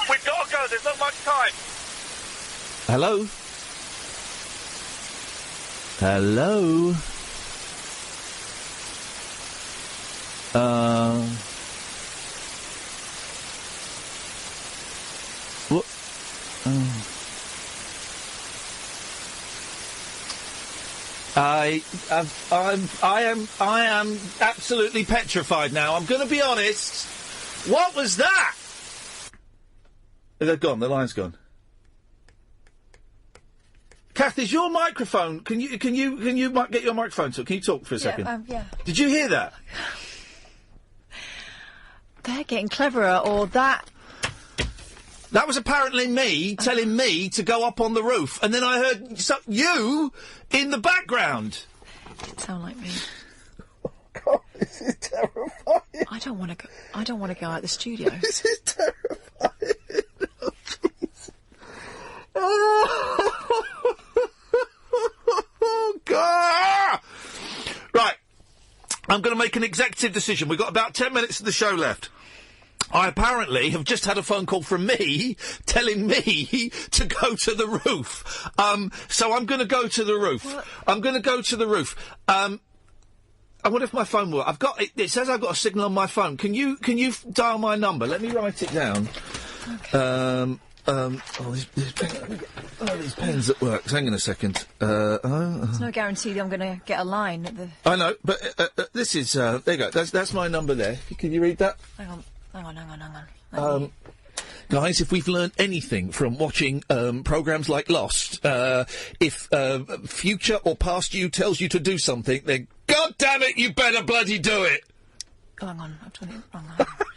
We've got to go. There's not much time. Hello. Hello. What? I am absolutely petrified now. I'm going to be honest. What was that? They're gone. The line's gone. Kath, is your microphone? Can you get your microphone to? Can you talk for a second? Yeah. Did you hear that? They're getting cleverer, or that. That was apparently me telling me to go up on the roof, and then I heard you in the background. It didn't sound like me. Oh God, this is terrifying. I don't want to go out the studio. This is terrifying. Oh, God! Right, I'm going to make an executive decision. We've got about 10 minutes of the show left. I apparently have just had a phone call from me telling me to go to the roof. So I'm going to go to the roof. What? I'm going to go to the roof. I wonder if my phone will. It says I've got a signal on my phone. Can you dial my number? Let me write it down. Okay. These pens at work. Hang on a second. There's no guarantee that I'm going to get a line at the... I know, but this is... there you go. That's my number there. Can you read that? Hang on. Guys, if we've learned anything from watching programmes like Lost, if future or past you tells you to do something, then God damn it, you better bloody do it! Oh, hang on. I've done it wrong.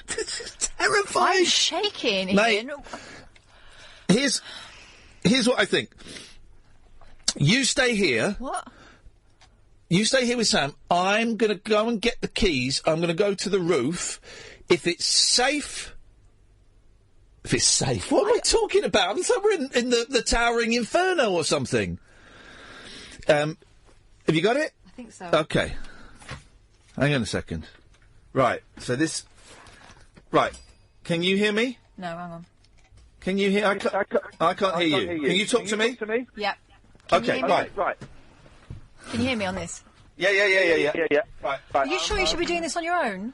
This is terrifying. I'm shaking, Mate, Iain. Here's what I think. You stay here. What? You stay here with Sam. I'm going to go and get the keys. I'm going to go to the roof. If it's safe If it's safe. What am I talking about? It's like we're in the towering inferno or something. Have you got it? I think so. Okay. Hang on a second. Right, so this... Right, can you hear me? No, hang on. Can you hear... I can't hear you. Can you talk to me? Yep. Okay, right. Can you hear me on this? Yeah. Right. Are you sure you should be doing this on your own?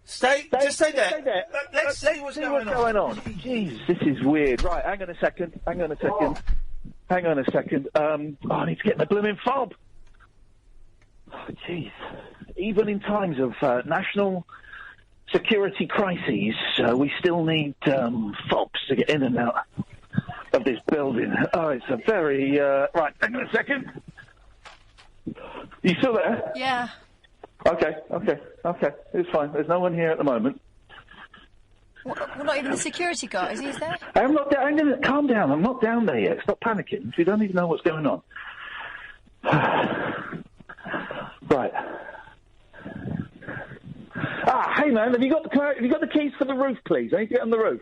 Just stay there. Let's see what's going on. Jeez, this is weird. Right, hang on a second. I need to get my blooming fob. Oh, jeez. Even in times of national security crises, we still need fobs to get in and out of this building. Oh, it's a very... right, hang on a second. You still there? Yeah. Okay. It's fine. There's no one here at the moment. Well, not even the security guard. Is there? I'm not down. Calm down. I'm not down there yet. Stop panicking. You don't even know what's going on. Right. Hey man, have you got the keys for the roof, please? I need to get on the roof.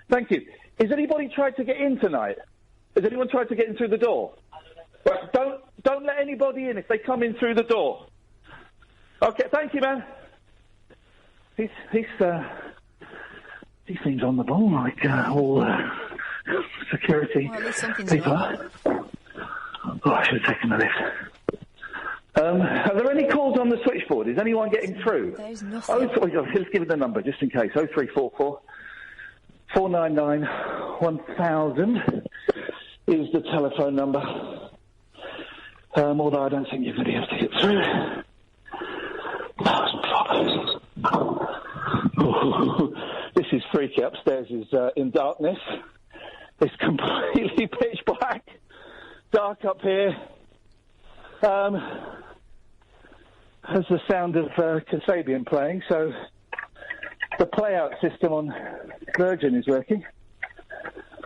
Thank you. Has anybody tried to get in tonight? Has anyone tried to get in through the door? Right, don't let anybody in if they come in through the door. Okay, thank you, man. He seems on the ball like all security people are. Oh, I should have taken the lift. Are there any calls on the switchboard? Is anyone getting through? There's nothing. Let's give it the number just in case. 0344 499 1000 is the telephone number. Although I don't think you're going to be able to get through. This is freaky. Upstairs is in darkness. It's completely pitch black. Dark up here. There's the sound of Kasabian playing, so the play-out system on Virgin is working.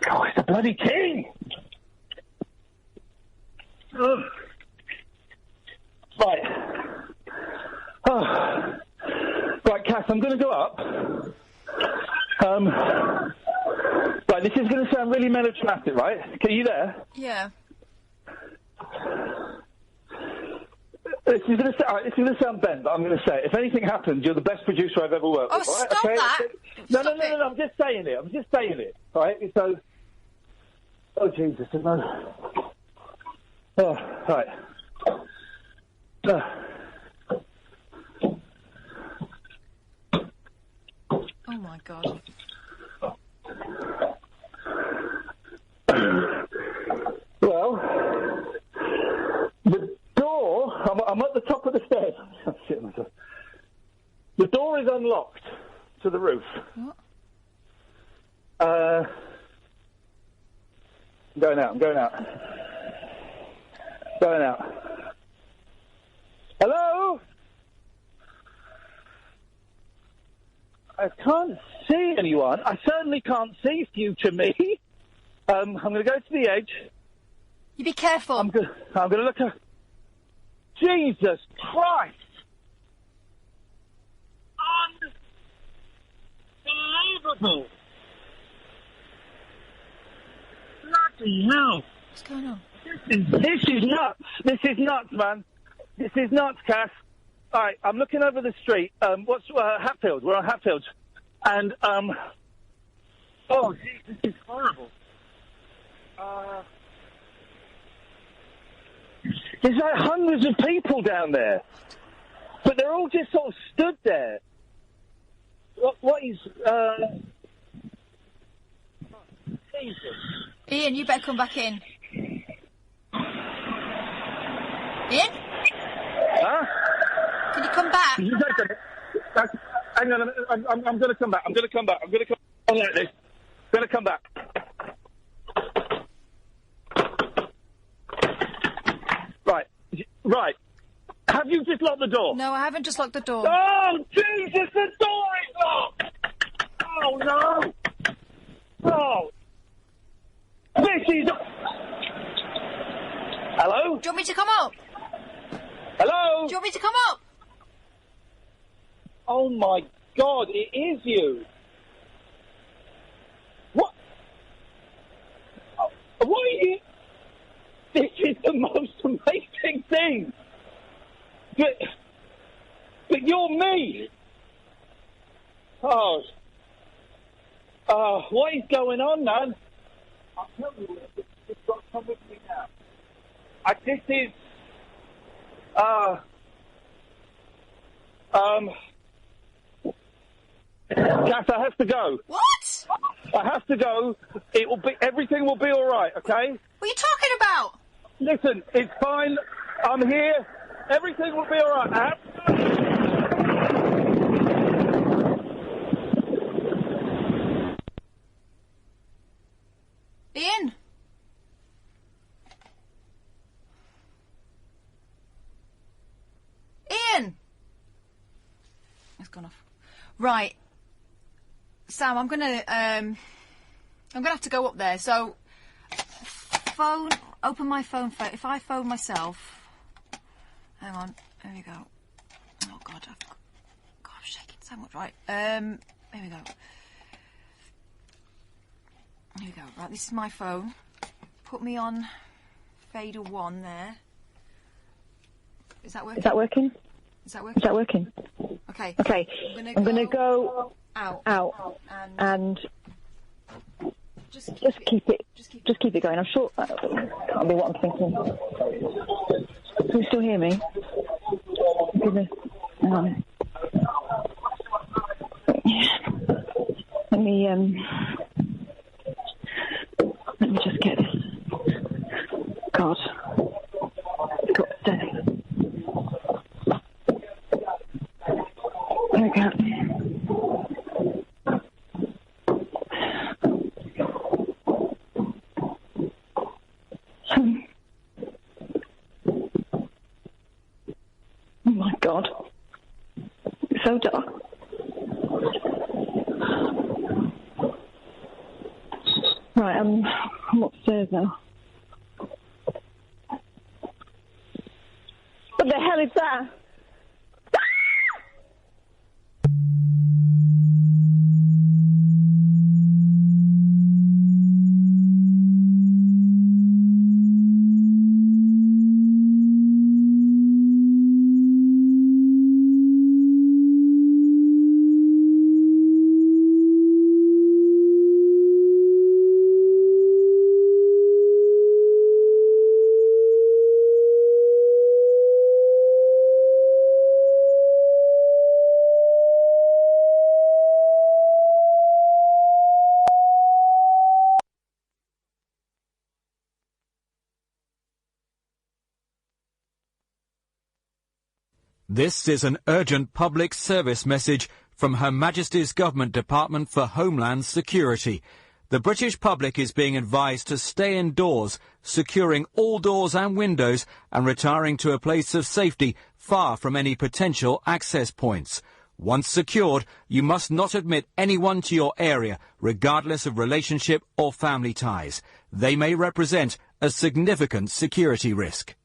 Oh, it's the bloody king! Oh. Right. Oh. Right, Kath, I'm going to go up. Right, this is going to sound really melodramatic, right? Are you there? Yeah. This is going to sound bent, but I'm going to say it. If anything happens, you're the best producer I've ever worked with. Stop right? Okay? that! No, Stop it. I'm just saying it. Right? So, oh Jesus, no. Oh, right. Oh my God. Well, the door, I'm at the top of the stairs. I'm shitting myself. The door is unlocked to the roof. What? I'm going out. Hello? I can't see anyone. I certainly can't see future me. I'm going to go to the edge. You be careful. I'm going to look at... Jesus Christ! Unbelievable! Bloody hell! What's going on? This is nuts! This is nuts, man! This is nuts, Cass! Alright, I'm looking over the street. What's Hatfield? We're on Hatfield. And, oh, geez, this is horrible. There's like hundreds of people down there. But they're all just sort of stood there. What is, Jesus. Ian, you better come back in. Ian? Huh? Can you come back? Hang on, I'm going to come back. I'm going to come like this. I'm going to come back. Right. Have you just locked the door? No, I haven't just locked the door. Oh, Jesus, the door is locked! Oh, no! Oh! This is... Hello? Do you want me to come up? Hello? Do you want me to come up? Oh, my God, it is you. What? mean? But you're me. Oh, what is going on, man? I'll tell you, you've got to come with me now. This is, Kath, I have to go. What? I have to go. Everything will be all right, okay? What are you talking about? Listen, it's fine. I'm here. Everything will be all right. Iain? Iain? It's gone off. Right. Sam, I'm gonna have to go up there, so open my phone. If I phone myself, hang on, there we go. Oh God, I'm shaking so much. Right, here we go. Here we go. Right, this is my phone. Put me on fader 1 there. Is that working? Is that working? Is that working? Is that working? Okay. Okay. I'm gonna go out and just keep it going. I'm sure that can't be what I'm thinking. Can you still hear me? Goodness. Hang on. Let me just get this. God. Got to stay. There we go. Oh my God. It's so dark. Right, I'm upstairs now. What the hell is that? This is an urgent public service message from Her Majesty's Government Department for Homeland Security. The British public is being advised to stay indoors, securing all doors and windows and retiring to a place of safety far from any potential access points. Once secured, you must not admit anyone to your area, regardless of relationship or family ties. They may represent a significant security risk.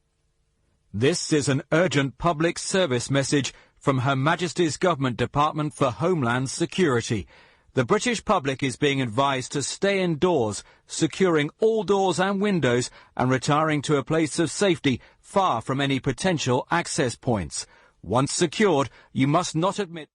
This is an urgent public service message from Her Majesty's Government Department for Homeland Security. The British public is being advised to stay indoors, securing all doors and windows and retiring to a place of safety far from any potential access points. Once secured, you must not admit